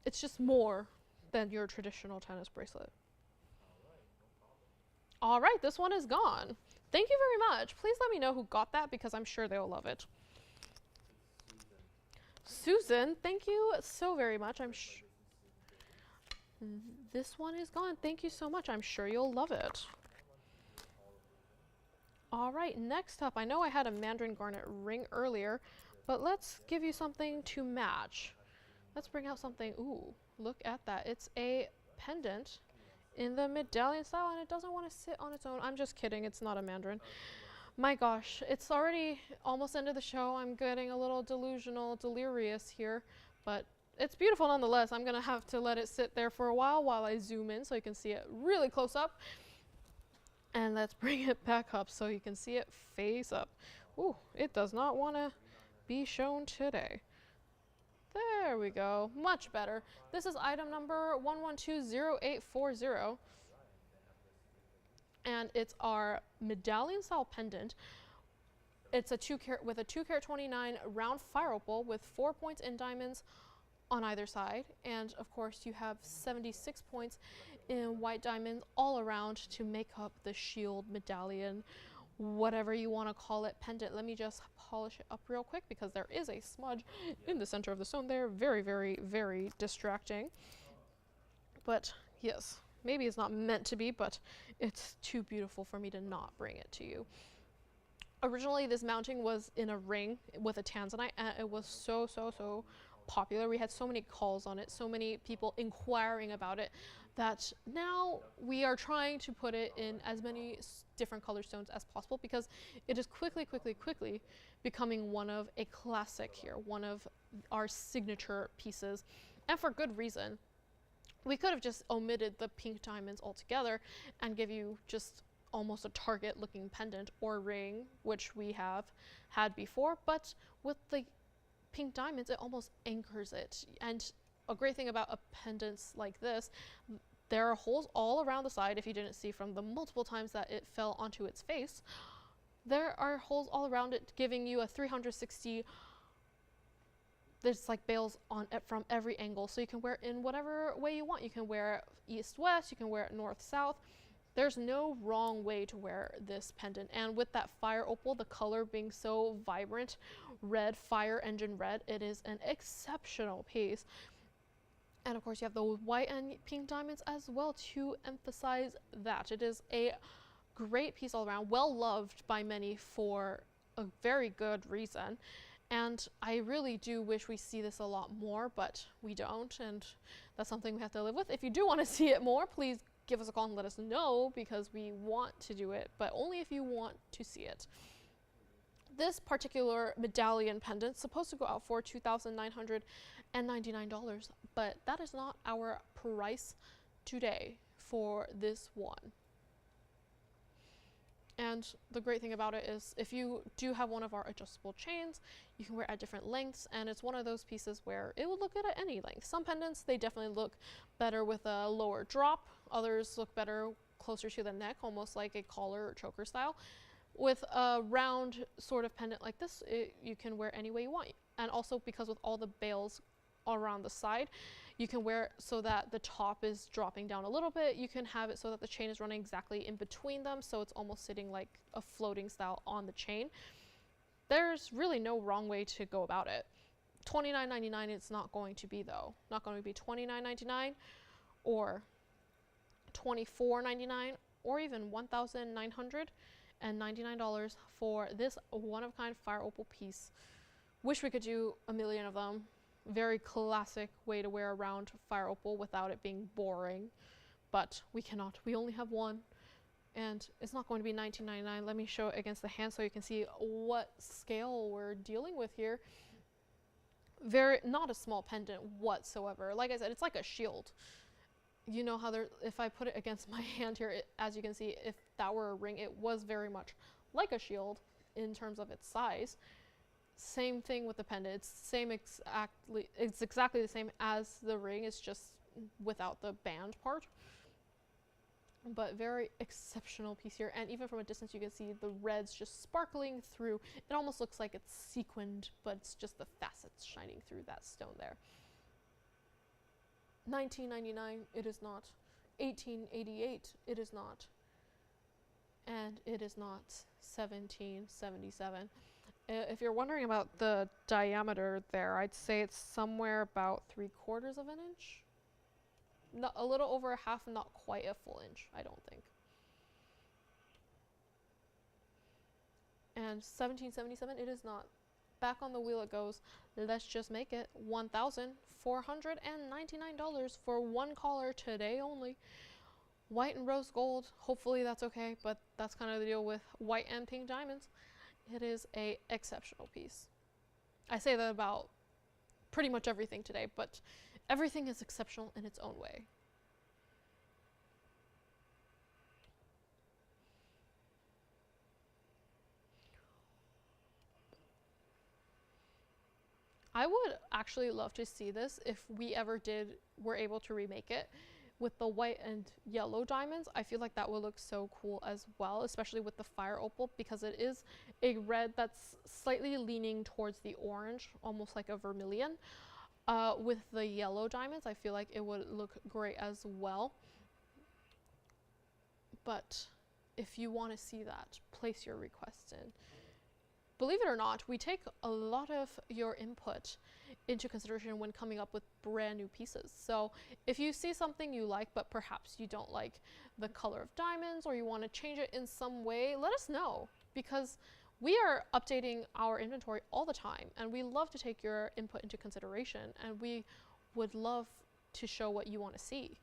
it's just more than your traditional tennis bracelet. All right, this one is gone. Thank you very much. Please let me know who got that because I'm sure they'll love it. Susan, thank you so very much. This one is gone. Thank you so much. I'm sure you'll love it. All right, next up, I know I had a Mandarin garnet ring earlier, but let's give you something to match. Let's bring out something. Ooh, look at that. It's a pendant in the medallion style, and it doesn't want to sit on its own. I'm just kidding. It's not a Mandarin. My gosh, it's already almost end of the show. I'm getting a little delusional, delirious here, but it's beautiful nonetheless. I'm going to have to let it sit there for a while I zoom in so you can see it really close up. And let's bring it back up so you can see it face up. Ooh, it does not want to be shown today. There we go. Much better. This is item number 1120840. And it's our medallion style pendant. It's a 2-carat with a 2-carat 29 round fire opal with 4 points in diamonds on either side. And of course you have 76 points in white diamonds all around to make up the shield, medallion, whatever you want to call it, pendant. Let me just polish it up real quick because there is a smudge in the center of the stone there. Very, very, very distracting. But yes, maybe it's not meant to be, but it's too beautiful for me to not bring it to you. Originally, this mounting was in a ring with a tanzanite, and it was so popular. We had so many calls on it, so many people inquiring about it, that now we are trying to put it in as many different color stones as possible because it is quickly becoming one of a classic here, one of our signature pieces, and for good reason. We could have just omitted the pink diamonds altogether and give you just almost a target looking pendant or ring, which we have had before, but with the pink diamonds it almost anchors it. And a great thing about a pendant like this, there are holes all around the side. If you didn't see from the multiple times that it fell onto its face, there are holes all around it, giving you a 360. There's like bails on it from every angle, so you can wear it in whatever way you want. You can wear it east-west, you can wear it north-south. There's no wrong way to wear this pendant. And with that fire opal, the color being so vibrant, red, fire engine red, it is an exceptional piece. And of course you have the white and pink diamonds as well to emphasize that. It is a great piece all around, well loved by many for a very good reason. And I really do wish we see this a lot more, but we don't, and that's something we have to live with. If you do want to see it more, please give us a call and let us know, because we want to do it, but only if you want to see it. This particular medallion pendant is supposed to go out for $2,999, but that is not our price today for this one. And the great thing about it is if you do have one of our adjustable chains, you can wear it at different lengths, and it's one of those pieces where it will look good at any length. Some pendants, they definitely look better with a lower drop. Others look better closer to the neck, almost like a collar or choker style. With a round sort of pendant like this, you can wear any way you want. And also because with all the bails around the side, you can wear it so that the top is dropping down a little bit. You can have it so that the chain is running exactly in between them, so it's almost sitting like a floating style on the chain. There's really no wrong way to go about it. $29.99 it's not going to be though. Not going to be $29.99 or $24.99 or even $1,999 for this one-of-a-kind fire opal piece. Wish we could do a million of them. Very classic way to wear a round fire opal without it being boring, but we cannot. We only have one, and it's not going to be $19.99. Let me show it against the hand so you can see what scale we're dealing with here. Not a small pendant whatsoever. Like I said, it's like a shield. You know how if I put it against my hand here, as you can see, if that were a ring, it was very much like a shield in terms of its size. Same thing with the pendant. It's exactly the same as the ring. It's just without the band part. But very exceptional piece here. And even from a distance, you can see the reds just sparkling through. It almost looks like it's sequined, but it's just the facets shining through that stone there. 1999, it is not. 1888, it is not. And it is not 1777. If you're wondering about the diameter there, I'd say it's somewhere about 3/4 of an inch. Not a little over a half, not quite a full inch, I don't think. And 1777, it is not. Back on the wheel it goes. Let's just make it $1,499 for one collar today only. White and rose gold. Hopefully that's okay, but that's kind of the deal with white and pink diamonds. It is a exceptional piece. I say that about pretty much everything today, but everything is exceptional in its own way. I would actually love to see this if we ever were able to remake it with the white and yellow diamonds. I feel like that would look so cool as well, especially with the fire opal, because it is a red that's slightly leaning towards the orange, almost like a vermilion. With the yellow diamonds, I feel like it would look great as well. But if you want to see that, place your request in. Believe it or not, we take a lot of your input into consideration when coming up with brand new pieces. So if you see something you like, but perhaps you don't like the color of diamonds, or you want to change it in some way, let us know, because we are updating our inventory all the time, and we love to take your input into consideration, and we would love to show what you want to see.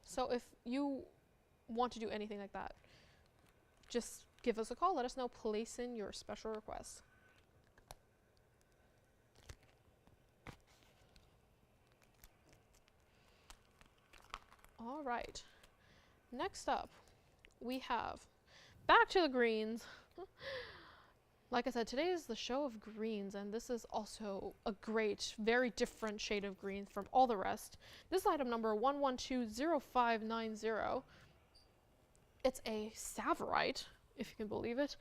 So if you want to do anything like that, just give us a call, let us know, place in your special request. All right, next up we have back to the greens. Like I said, today is the show of greens, and this is also a great, very different shade of green from all the rest. This is item number 1120590. It's a Savorite, if you can believe it.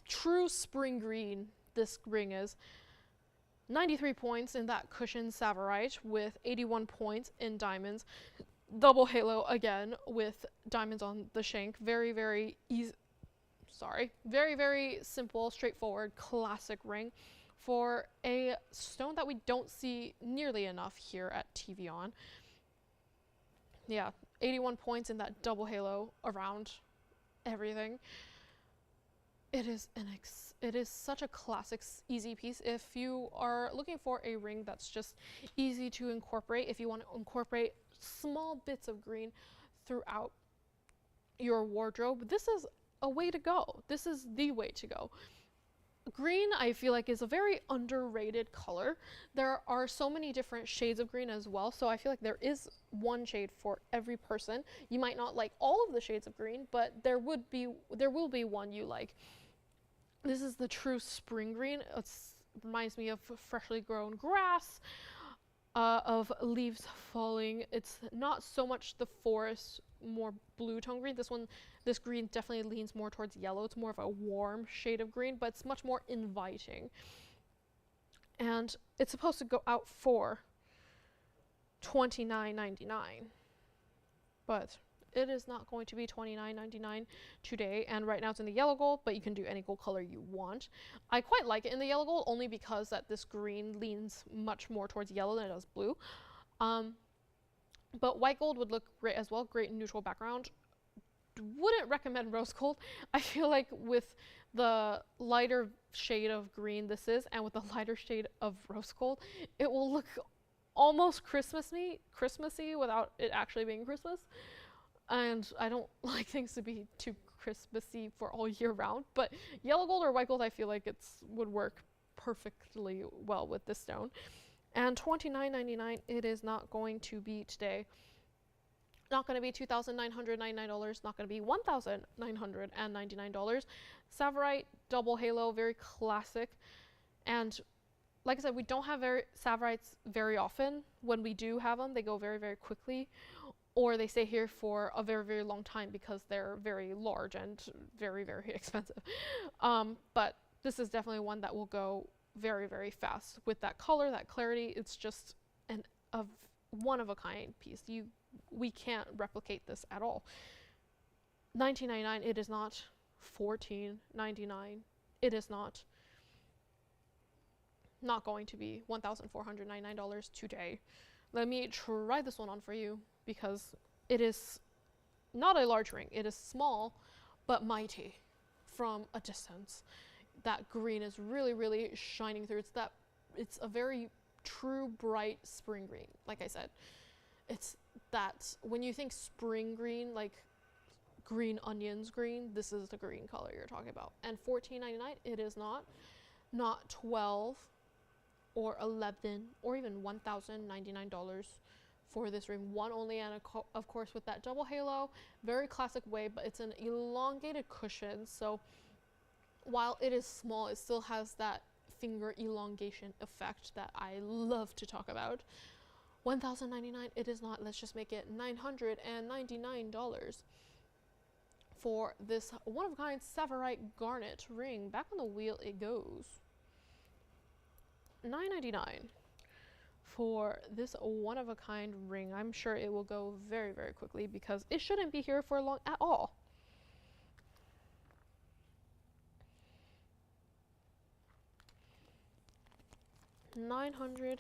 True spring green, this ring is. 93 points in that cushioned Savorite with 81 points in diamonds. Double halo again with diamonds on the shank. Very, very easy. Sorry. Very, very simple, straightforward, classic ring for a stone that we don't see nearly enough here at TVON. Yeah, 81 points in that double halo around everything. It is such a classic, easy piece. If you are looking for a ring that's just easy to incorporate, if you want to incorporate small bits of green throughout your wardrobe, this is a way to go. This is the way to go. Green, I feel like, is a very underrated color. There are so many different shades of green as well, so I feel like there is one shade for every person. You might not like all of the shades of green, but there will be one you like. This is the true spring green. It reminds me of freshly grown grass, of leaves falling. It's not so much the forest, more blue tone green. This green definitely leans more towards yellow. It's more of a warm shade of green, but it's much more inviting. And it's supposed to go out for $29.99, but it is not going to be $29.99 today. And right now it's in the yellow gold, but you can do any gold color you want. I quite like it in the yellow gold, only because that this green leans much more towards yellow than it does blue. But white gold would look great as well. Great neutral background. Wouldn't recommend rose gold. I feel like with the lighter shade of green this is, and with the lighter shade of rose gold, it will look almost Christmassy without it actually being Christmas. And I don't like things to be too Christmassy for all year round, but yellow gold or white gold, I feel like would work perfectly well with this stone. And $29.99, it is not going to be today. Not going to be $2,999, not going to be $1,999. Savorite double halo, very classic. And like I said, we don't have Savorites very often. When we do have them, they go very, very quickly, or they stay here for a very, very long time because they're very large and very, very expensive. But this is definitely one that will go very, very fast. With that color, that clarity, it's just a one-of-a-kind piece. We can't replicate this at all. $19.99, it is not. $14.99, it is not. Not going to be $1,499 today. Let me try this one on for you, because it is not a large ring. It is small, but mighty from a distance. That green is really, really shining through. It's a very true, bright spring green. Like I said, it's that when you think spring green, like green onions green, this is the green color you're talking about. And $14.99, it is not 12 or 11 or even $1,099 for this ring. One only, and of course with that double halo, very classic way, but it's an elongated cushion, so while it is small, it still has that finger elongation effect that I love to talk about. $1,099, it is not. Let's just make it $999 for this one-of-a-kind Savorite garnet ring. Back on the wheel it goes. $9.99 for this one-of-a-kind ring. I'm sure it will go very, very quickly because it shouldn't be here for long at all. $999.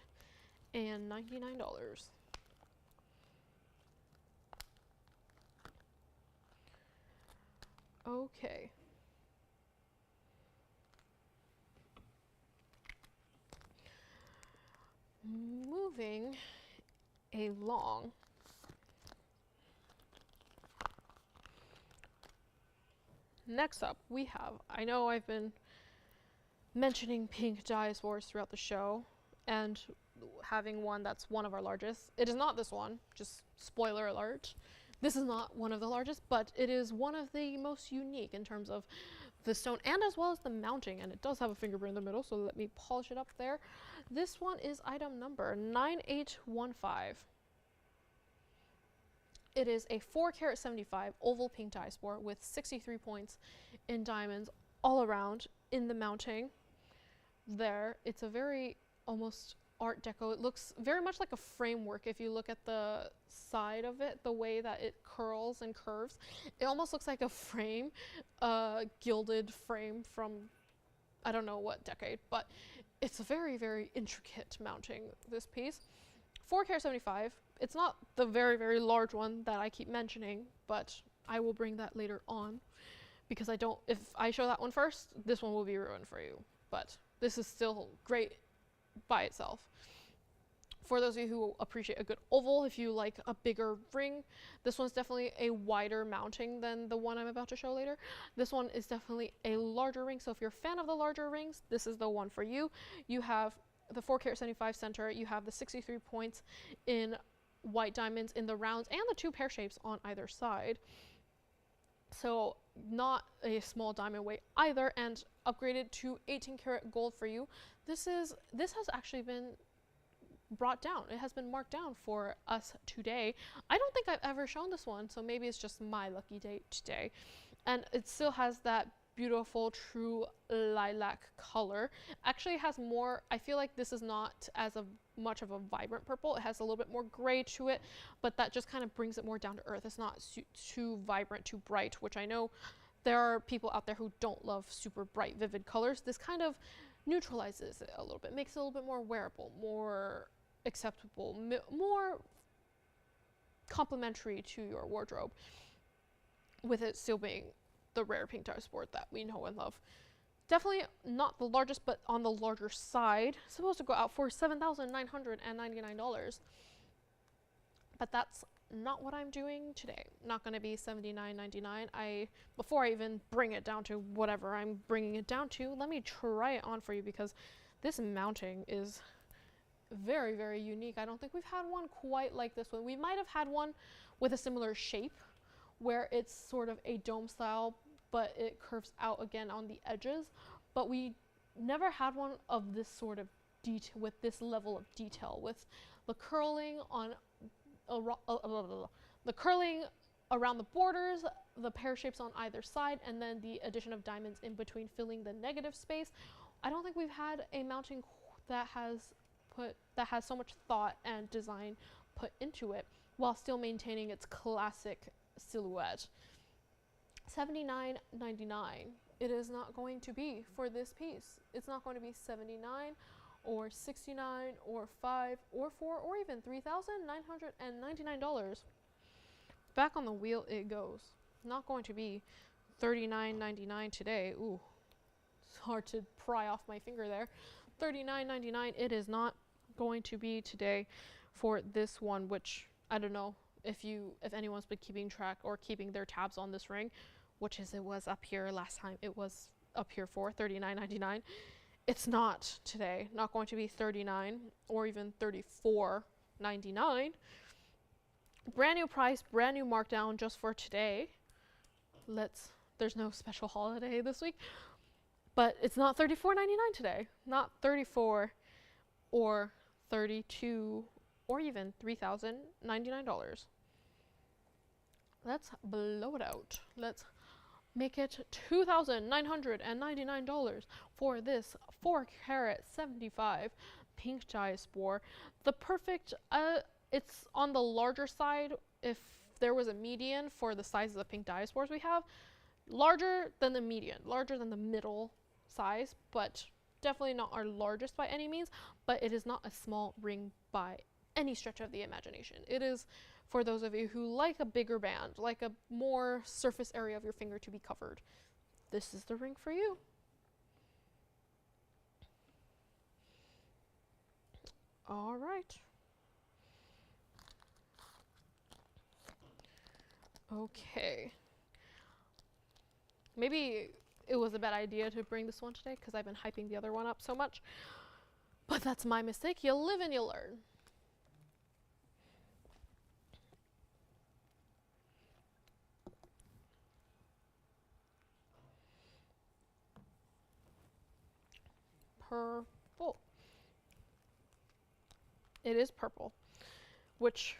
Okay. Moving along. Next up, we have, I know I've been mentioning pink diaspores throughout the show and having one that's one of our largest. It is not this one, just spoiler alert. This is not one of the largest, but it is one of the most unique in terms of the stone and as well as the mounting, and it does have a fingerprint in the middle, so let me polish it up there. This one is item number 9815. It is a 4 75 oval pink diaspore with 63 points in diamonds all around in the mounting. There, it's a very almost Art Deco. It looks very much like a framework. If you look at the side of it, the way that it curls and curves, it almost looks like a frame, gilded frame from I don't know what decade, but it's a very, very intricate mounting, this piece. 4 75. It's not the very, very large one that I keep mentioning, but I will bring that later on because if I show that one first, this one will be ruined for you. But this is still great by itself. For those of you who appreciate a good oval, if you like a bigger ring, this one's definitely a wider mounting than the one I'm about to show later. This one is definitely a larger ring, so if you're a fan of the larger rings, this is the one for you. You have the 4 75 center, you have the 63 points in white diamonds in the rounds, and the 2 pear shapes on either side. So not a small diamond weight either, and upgraded to 18 karat gold for you. This has actually been brought down. It has been marked down for us today. I don't think I've ever shown this one, so maybe it's just my lucky day today. And it still has that beautiful true lilac color. Actually, it has more, I feel like this is not as much of a vibrant purple. It has a little bit more gray to it, but that just kind of brings it more down to earth. It's not too vibrant, too bright, which I know there are people out there who don't love super bright, vivid colors. This kind of neutralizes it a little bit, makes it a little bit more wearable, more acceptable, more complementary to your wardrobe, with it still being the rare pink diaspore that we know and love. Definitely not the largest, but on the larger side. Supposed to go out for $7,999. But that's not what I'm doing today. Not going to be $79.99. Before I even bring it down to whatever I'm bringing it down to, let me try it on for you because this mounting is very, very unique. I don't think we've had one quite like this one. We might have had one with a similar shape where it's sort of a dome style, but it curves out again on the edges. But we never had one of this sort of detail, with this level of detail, with the curling on the curling around the borders, the pear shapes on either side, and then the addition of diamonds in between filling the negative space. I don't think we've had a mounting that has so much thought and design put into it while still maintaining its classic silhouette. $79.99. It is not going to be for this piece. It's not going to be $79 or $69 or $5 or $4 or even $3,999. Back on the wheel it goes. Not going to be $39.99 today. Ooh, it's hard to pry off my finger there. $39.99. It is not going to be today for this one, which I don't know if anyone's been keeping track or keeping their tabs on this ring, which is it was up here last time. It was up here for $39.99. It's not today. Not going to be $39 or even $34.99. Brand new price, brand new markdown just for today. There's no special holiday this week, but it's not $34.99 today. Not $34 or $32 or even $3,099. Let's blow it out. Let's make it $2,999 for this 4-carat 75 pink diaspore. The perfect, it's on the larger side. If there was a median for the sizes of pink diaspores we have, larger than the median, larger than the middle size, but definitely not our largest by any means, but it is not a small ring by any stretch of the imagination. It is for those of you who like a bigger band, like a more surface area of your finger to be covered. This is the ring for you. All right. Okay. Maybe it was a bad idea to bring this one today because I've been hyping the other one up so much. But that's my mistake. You live and you learn. Purple. It is purple, which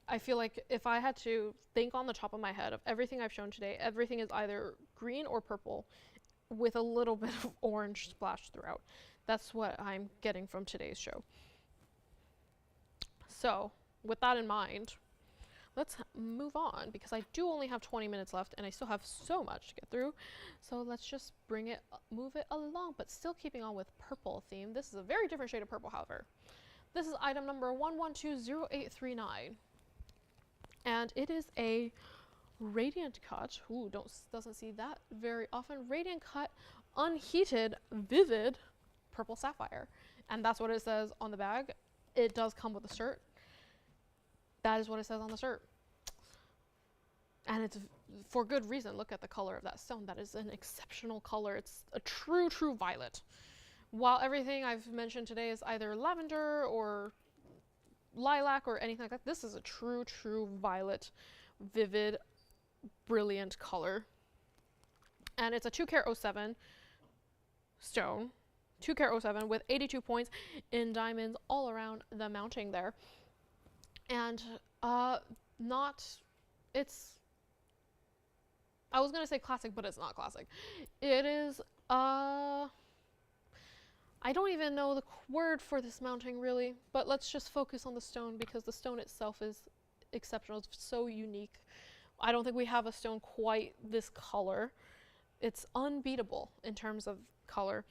I feel like if I had to think on the top of my head of everything I've shown today, everything is either green or purple with a little bit of orange splashed throughout. That's what I'm getting from today's show. So with that in mind, let's move on because I do only have 20 minutes left and I still have so much to get through. So let's just move it along, but still keeping on with purple theme. This is a very different shade of purple, however. This is item number 1120839. And it is a radiant cut. Ooh, doesn't see that very often. Radiant cut, unheated, vivid purple sapphire. And that's what it says on the bag. It does come with a cert. That is what it says on the cert. And it's for good reason. Look at the color of that stone. That is an exceptional color. It's a true, true violet. While everything I've mentioned today is either lavender or lilac or anything like that, this is a true, true violet, vivid, brilliant color. And it's a 2-carat 07 stone. 2-carat 07 with 82 points in diamonds all around the mounting there. And I was going to say classic, but it's not classic. It is, I don't even know the word for this mounting really, but let's just focus on the stone because the stone itself is exceptional. It's so unique. I don't think we have a stone quite this color. It's unbeatable in terms of color.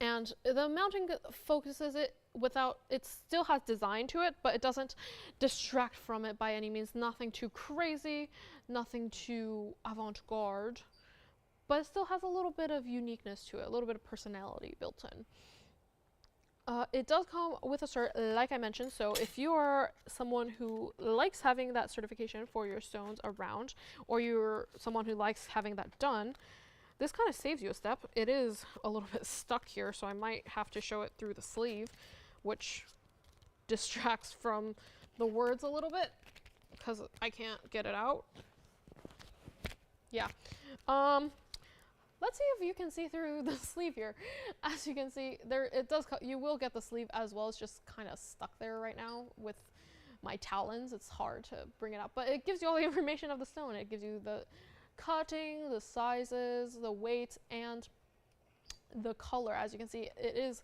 And the mounting focuses it it still has design to it, but it doesn't distract from it by any means. Nothing too crazy, nothing too avant-garde, but it still has a little bit of uniqueness to it, a little bit of personality built in. It does come with a cert, like I mentioned, so if you are someone who likes having that certification for your stones around, or you're someone who likes having that done, this kind of saves you a step. It is a little bit stuck here, so I might have to show it through the sleeve, which distracts from the words a little bit because I can't get it out. Yeah. Let's see if you can see through the sleeve here. As you can see, you will get the sleeve as well. It's just kind of stuck there right now with my talons. It's hard to bring it up, but it gives you all the information of the stone. It gives you the cutting, the sizes, the weight, and the color, as you can see, it is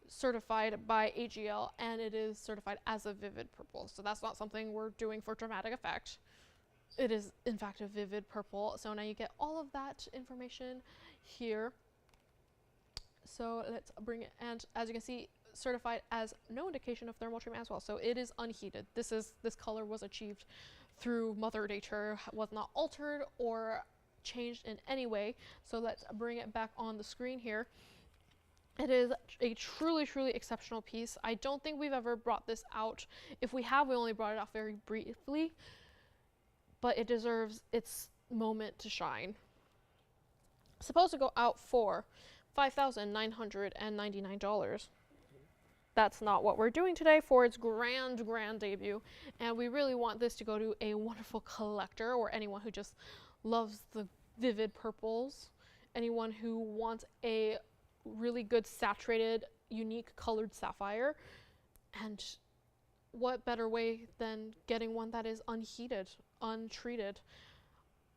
certified by AGL and it is certified as a vivid purple. So that's not something we're doing for dramatic effect. It is in fact a vivid purple. So now you get all of that information here. So let's bring it, and as you can see, certified as no indication of thermal treatment as well. So it is unheated. This color was achieved through Mother Nature, was not altered or changed in any way. So let's bring it back on the screen here. It is a truly, truly exceptional piece. I don't think we've ever brought this out. If we have, we only brought it out very briefly, but it deserves its moment to shine. Supposed to go out for $5,999. That's not what we're doing today for its grand debut, and we really want this to go to a wonderful collector or anyone who just loves the vivid purples, anyone who wants a really good saturated, unique colored sapphire. And what better way than getting one that is unheated, untreated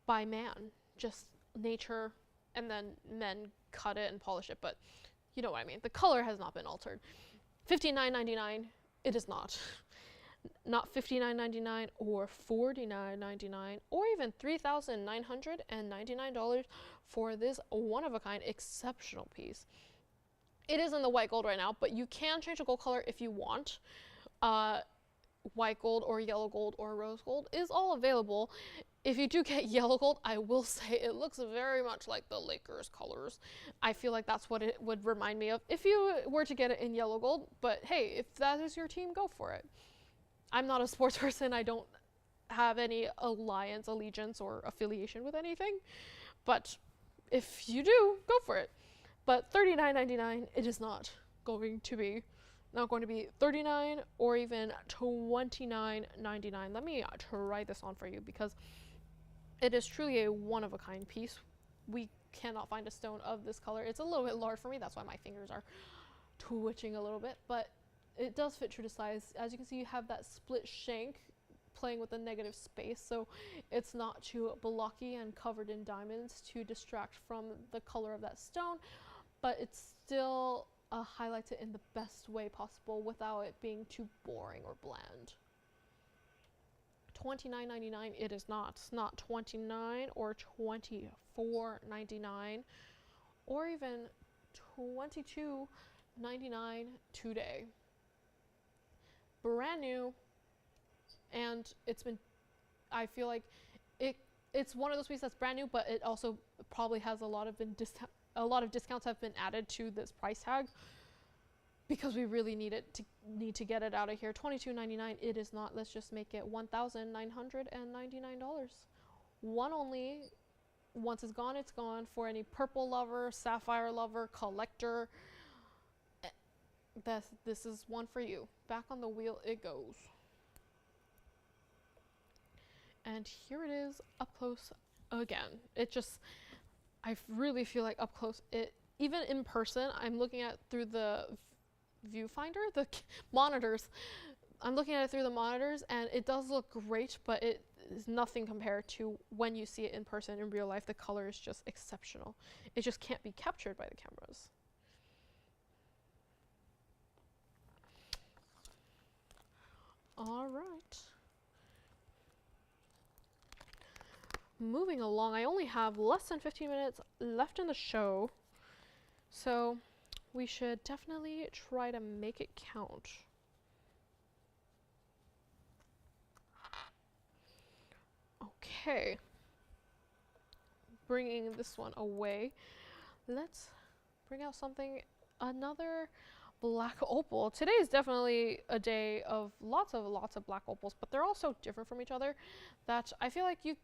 by man, just nature, and then men cut it and polish it, but you know what I mean. The color has not been altered. $59.99, it is not. Not $59.99 or $49.99 or even $3,999 for this one-of-a-kind exceptional piece. It is in the white gold right now, but you can change the gold color if you want. White gold or yellow gold or rose gold is all available. If you do get yellow gold, I will say it looks very much like the Lakers colors. I feel like that's what it would remind me of if you were to get it in yellow gold. But hey, if that is your team, go for it. I'm not a sports person. I don't have any allegiance or affiliation with anything. But if you do, go for it. But $39.99, it is not going to be. Not going to be $39 or even $29.99. Let me try this on for you because it is truly a one-of-a-kind piece. We cannot find a stone of this color. It's a little bit large for me. That's why my fingers are twitching a little bit. But it does fit true to size. As you can see, you have that split shank playing with the negative space. So it's not too blocky and covered in diamonds to distract from the color of that stone. But it's still highlights it in the best way possible without it being too boring or bland. $29.99, it is not. It's not $29 or $24.99 or even $22.99 today. Brand new, and it's been, I feel like it's one of those pieces that's brand new, but it also probably has a lot of discounts have been added to this price tag because we really need to get it out of here. $22.99, it is not. Let's just make it $1,999. One only. Once it's gone, it's gone. For any purple lover, sapphire lover, collector, this is one for you. Back on the wheel it goes. And here it is up close again. I really feel like up close, even in person, I'm looking at through the viewfinder, the monitors. I'm looking at it through the monitors, and it does look great, but it is nothing compared to when you see it in person in real life. The color is just exceptional. It just can't be captured by the cameras. All right. Moving along, I only have less than 15 minutes left in the show, so we should definitely try to make it count. Okay, bringing this one away, let's bring out another black opal. Today is definitely a day of lots of black opals, but they're all so different from each other that I feel like you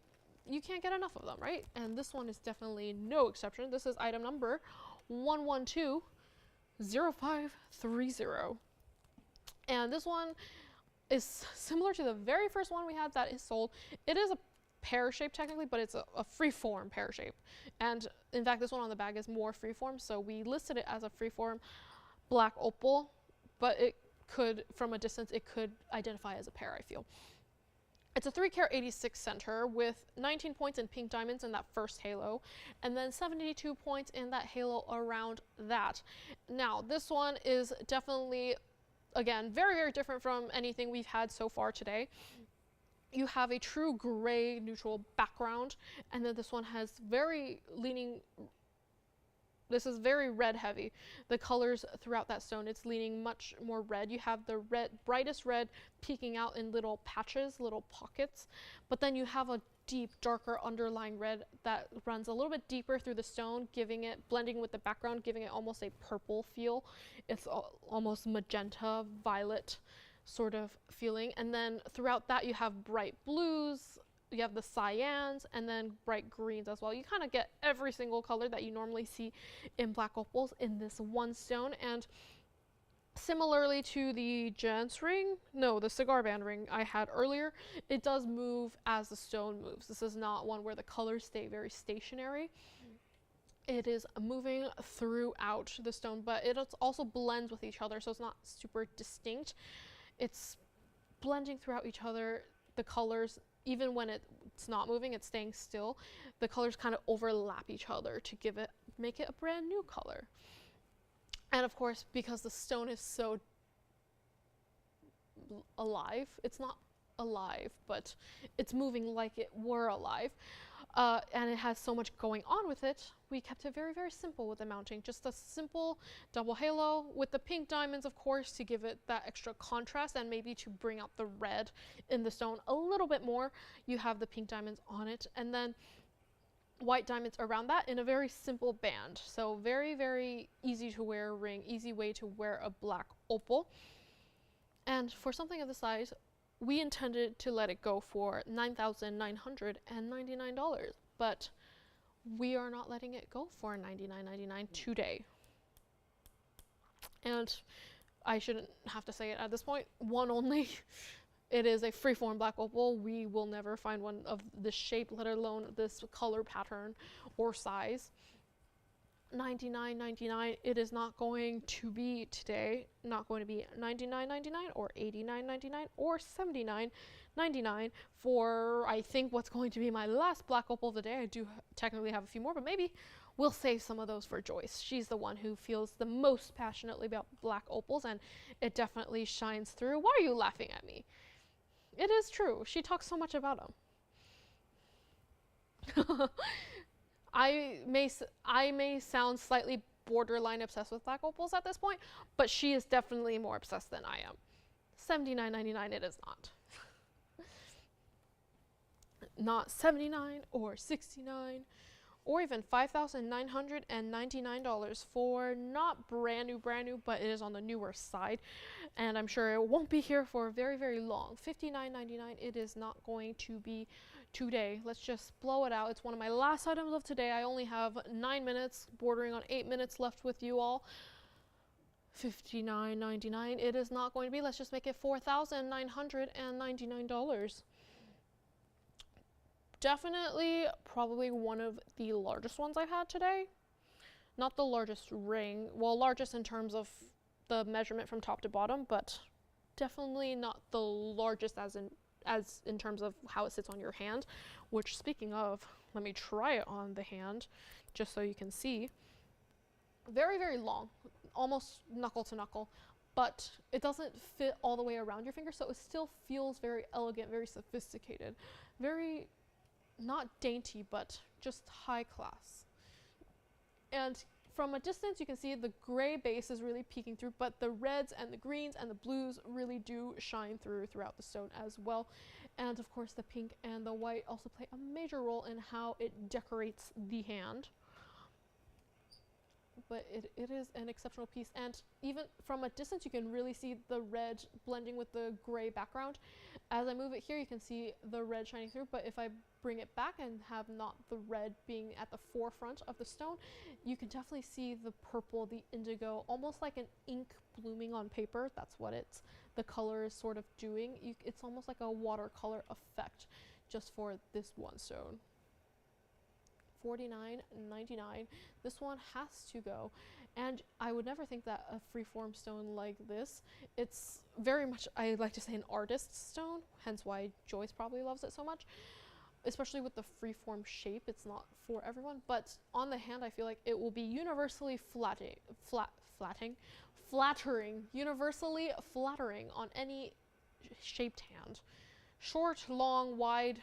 can't get enough of them, right? And this one is definitely no exception. This is item number 1120530. And this one is similar to the very first one we had that is sold. It is a pear shape technically, but it's a free-form pear shape. And in fact, this one on the bag is more free-form, so we listed it as a free-form black opal, but it could, from a distance, it could identify as a pear, I feel. It's a 3-carat 86 center with 19 points in pink diamonds in that first halo, and then 72 points in that halo around that. Now, this one is definitely, again, very, very different from anything we've had so far today. You have a true gray neutral background, and then this one has this is very red heavy. The colors throughout that stone, it's leaning much more red. You have the brightest red peeking out in little patches, little pockets, but then you have a deep, darker underlying red that runs a little bit deeper through the stone, blending with the background, giving it almost a purple feel. It's almost magenta, violet sort of feeling. And then throughout that you have bright blues, you have the cyans, and then bright greens as well. You kind of get every single color that you normally see in black opals in this one stone. And similarly to the the cigar band ring I had earlier, it does move as the stone moves. This is not one where the colors stay very stationary. It is moving throughout the stone, but it also blends with each other, so it's not super distinct. It's blending throughout each other. The colors, even when it's not moving, it's staying still, the colors kind of overlap each other to make it a brand new color. And of course, because the stone is so alive, it's not alive, but it's moving like it were alive, and it has so much going on with it, we kept it very, very simple with the mounting. Just a simple double halo with the pink diamonds, of course, to give it that extra contrast and maybe to bring out the red in the stone a little bit more. You have the pink diamonds on it, and then white diamonds around that in a very simple band. So very, very easy to wear ring, easy way to wear a black opal. And for something of the size, we intended to let it go for $9,999, but we are not letting it go for $99.99 today. And I shouldn't have to say it at this point, one only. It is a freeform black opal. We will never find one of this shape, let alone this color pattern or size. $99.99. It is not going to be today. Not going to be $99.99 or $89.99 or $79.99 for, I think, what's going to be my last black opal of the day. I do technically have a few more, but maybe we'll save some of those for Joyce. She's the one who feels the most passionately about black opals, and it definitely shines through. Why are you laughing at me? It is true. She talks so much about them. I may sound slightly borderline obsessed with black opals at this point, but she is definitely more obsessed than I am. $79.99 it is not. Not $79 or $69 or even $5,999 for not brand new, but it is on the newer side, and I'm sure it won't be here for very, very long. $59.99 it is not going to be today. Let's just blow it out. It's one of my last items of today. I only have 9 minutes, bordering on 8 minutes left with you all. $59.99 it is not going to be. Let's just make it $4,999. Definitely probably one of the largest ones I've had today. Not the largest ring, well, largest in terms of the measurement from top to bottom, but definitely not the largest as in terms of how it sits on your hand, which, speaking of, let me try it on the hand just so you can see. Very, very long, almost knuckle to knuckle, but it doesn't fit all the way around your finger, so it still feels very elegant, very sophisticated, very not dainty, but just high class. And from a distance, you can see the gray base is really peeking through, but the reds and the greens and the blues really do shine throughout the stone as well. And of course, the pink and the white also play a major role in how it decorates the hand. But it is an exceptional piece, and even from a distance you can really see the red blending with the gray background. As I move it here, you can see the red shining through, but if I bring it back and have not the red being at the forefront of the stone, you can definitely see the purple, the indigo, almost like an ink blooming on paper. That's what the color is sort of doing. It's almost like a watercolor effect just for this one stone. $49.99. This one has to go, And I would never think that a freeform stone like this, it's very much, I like to say, an artist's stone, hence why Joyce probably loves it so much, especially with the freeform shape. It's not for everyone, but on the hand, I feel like it will be universally universally flattering on any shaped hand. Short, long, wide,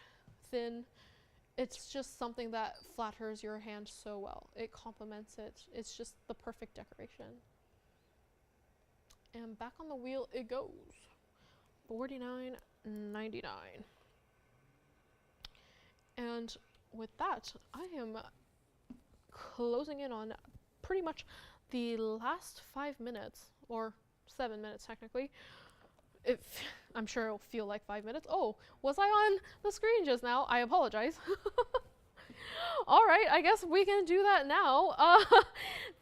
thin. It's just something that flatters your hand so well. It complements it. It's just the perfect decoration. And back on the wheel it goes. $49.99. And with that, I am closing in on pretty much the last 5 minutes, or 7 minutes technically. I'm sure it'll feel like 5 minutes. Oh, was I on the screen just now? I apologize. All right, I guess we can do that now.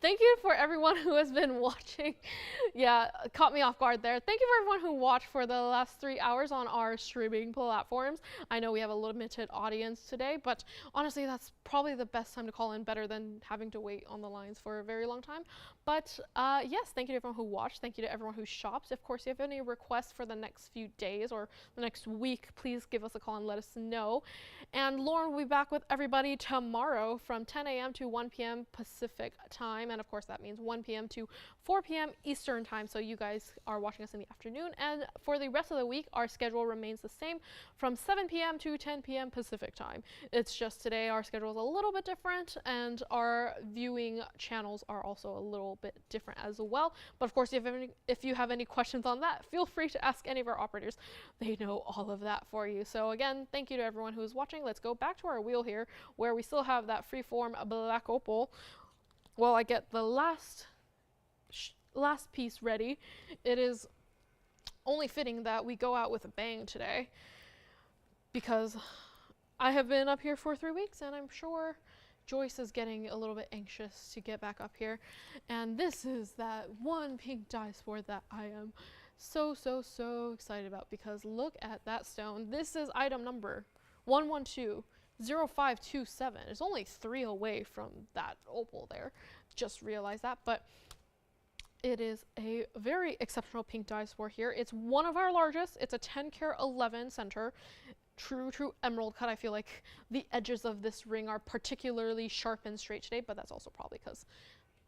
Thank you for everyone who has been watching. Yeah, caught me off guard there. Thank you for everyone who watched for the last 3 hours on our streaming platforms. I know we have a limited audience today, but honestly, that's probably the best time to call in, better than having to wait on the lines for a very long time. But yes, thank you to everyone who watched. Thank you to everyone who shops. Of course, if you have any requests for the next few days or the next week, please give us a call and let us know. And Lauren will be back with everybody tomorrow from 10 a.m. to 1 p.m. Pacific time. And of course, that means 1 p.m. to 4 p.m. Eastern time. So you guys are watching us in the afternoon. And for the rest of the week, our schedule remains the same from 7 p.m. to 10 p.m. Pacific time. It's just today our schedule is a little bit different, and our viewing channels are also a little bit different as well. But of course, if you have any questions on that, feel free to ask any of our operators. They know all of that for you. So again, thank you to everyone who's watching. Let's go back to our wheel here, where we still have that freeform black opal. While I get the last piece ready, it is only fitting that we go out with a bang today, because I have been up here for 3 weeks, and I'm sure Joyce is getting a little bit anxious to get back up here. And this is that one pink diaspore that I am so excited about, because look at that stone. This is item number 1120527. It's only 3 away from that opal there. Just realized that, but it is a very exceptional pink diaspore here. It's one of our largest. It's a 10 karat 11 center. True emerald cut. I feel like the edges of this ring are particularly sharp and straight today, but that's also probably because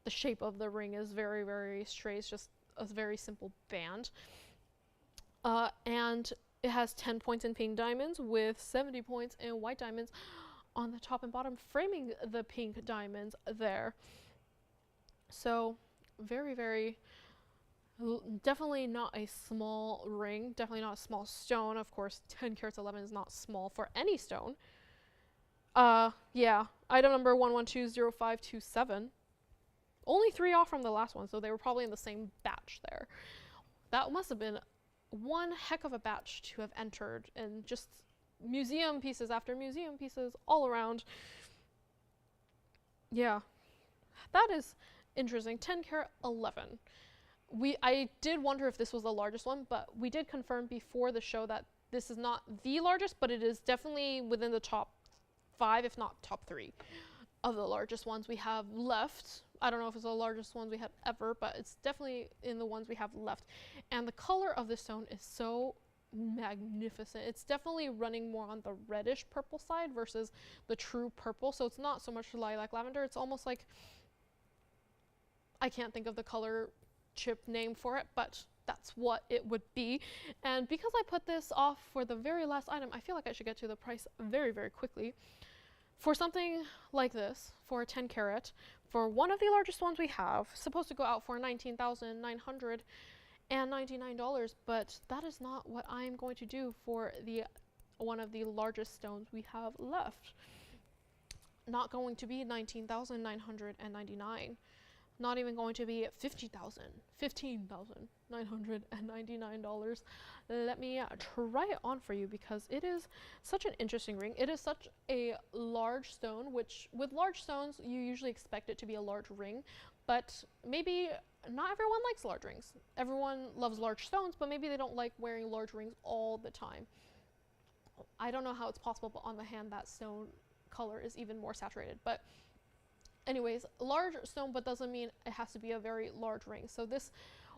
the shape of the ring is very straight. It's just a very simple band. And it has 10 points in pink diamonds with 70 points in white diamonds on the top and bottom, framing the pink diamonds there. So very definitely not a small ring, definitely not a small stone. Of course, 10 carats 11 is not small for any stone. Yeah, item number 1120527. Only 3 off from the last one, so they were probably in the same batch there. That must have been one heck of a batch to have entered, and just museum pieces after museum pieces all around. Yeah, that is interesting. 10 karat 11. I did wonder if this was the largest one, but we did confirm before the show that this is not the largest, but it is definitely within the top 5, if not top 3 of the largest ones we have left. I don't know if it's the largest ones we have ever, but it's definitely in the ones we have left. And the color of this stone is so magnificent. It's definitely running more on the reddish purple side versus the true purple. So it's not so much lilac lavender. It's almost like, I can't think of the color chip name for it, but that's what it would be. And because I put this off for the very last item, I feel like I should get to the price very quickly. For something like this, for a 10 karat, for one of the largest ones we have, supposed to go out for $19,999, but that is not what I'm going to do for one of the largest stones we have left. Not going to be $19,999. Not even going to be $15,999. Let me try it on for you, because it is such an interesting ring. It is such a large stone, which with large stones you usually expect it to be a large ring, but maybe not everyone likes large rings. Everyone loves large stones, but maybe they don't like wearing large rings all the time. I don't know how it's possible, but on the hand that stone color is even more saturated. But anyways, large stone, but doesn't mean it has to be a very large ring. So this,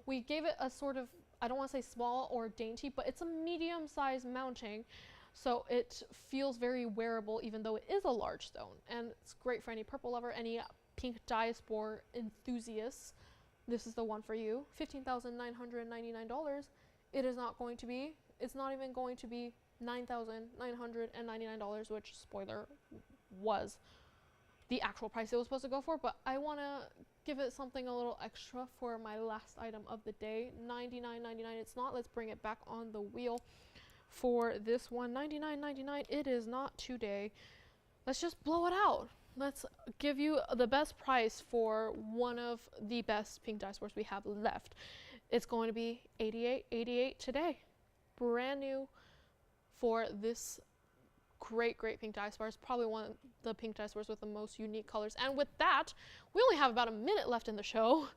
we gave it a sort of, I don't want to say small or dainty, but it's a medium-sized mounting. So it feels very wearable, even though it is a large stone. And it's great for any purple lover, any pink diaspore enthusiasts. This is the one for you. $15,999. It is not going to be, it's not even going to be $9,999, which, spoiler, was the actual price it was supposed to go for. But I want to give it something a little extra for my last item of the day. $99.99. It's not. Let's bring it back on the wheel for this one. $99.99. It is not today. Let's just blow it out. Let's give you the best price for one of the best pink diaspores we have left. It's going to be $88.88 today. Brand new for this great pink diaspore. It's probably one of the pink diaspores with the most unique colors. And with that, we only have about a minute left in the show.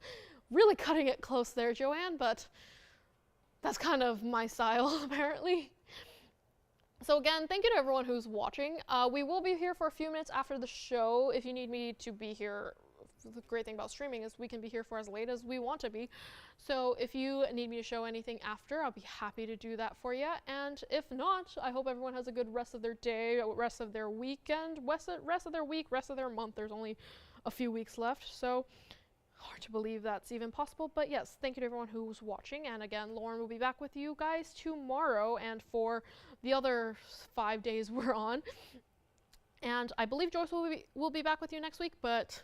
Really cutting it close there, Joanne, but that's kind of my style, apparently. So again, thank you to everyone who's watching. We will be here for a few minutes after the show. If you need me to be here, the great thing about streaming is we can be here for as late as we want to be. So if you need me to show anything after, I'll be happy to do that for you. And if not, I hope everyone has a good rest of their day, rest of their weekend, rest of their week, rest of their month. There's only a few weeks left, so hard to believe that's even possible. But yes, thank you to everyone who's watching. And again, Lauren will be back with you guys tomorrow and for the other 5 days we're on. And I believe Joyce will be back with you next week, but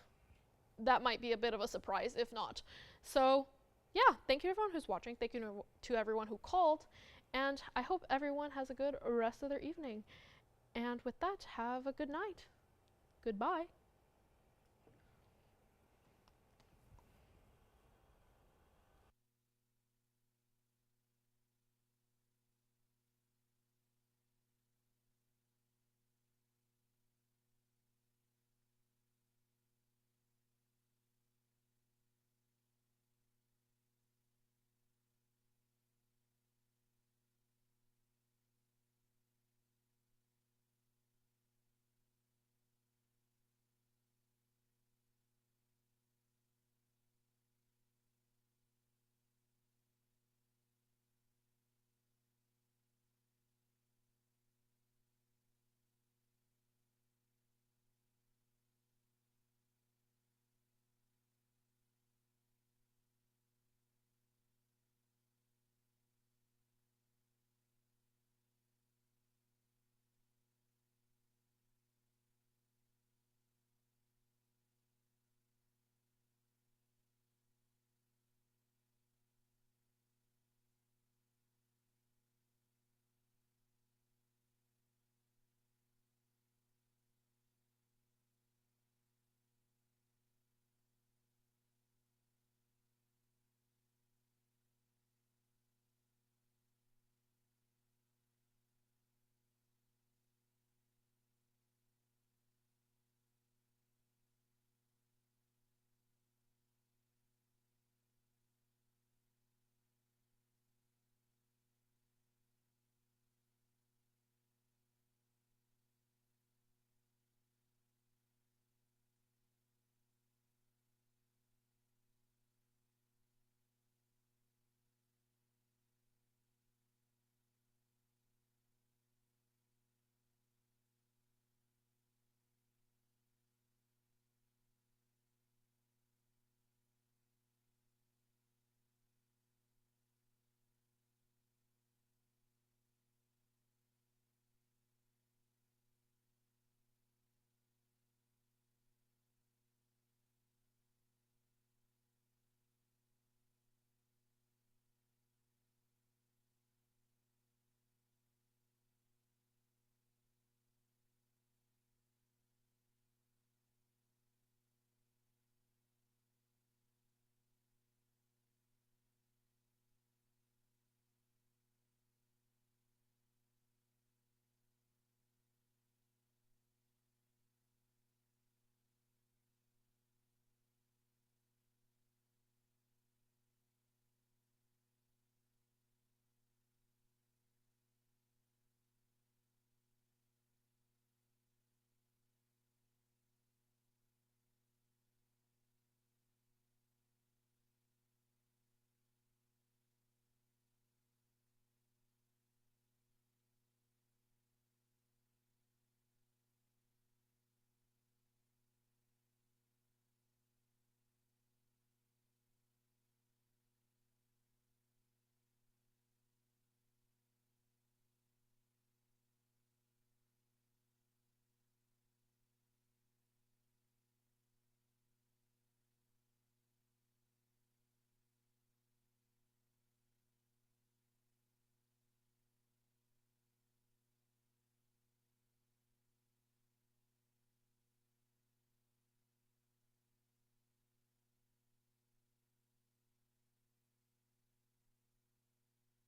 that might be a bit of a surprise if not. So yeah, thank you to everyone who's watching. Thank you to everyone who called. And I hope everyone has a good rest of their evening. And with that, have a good night. Goodbye.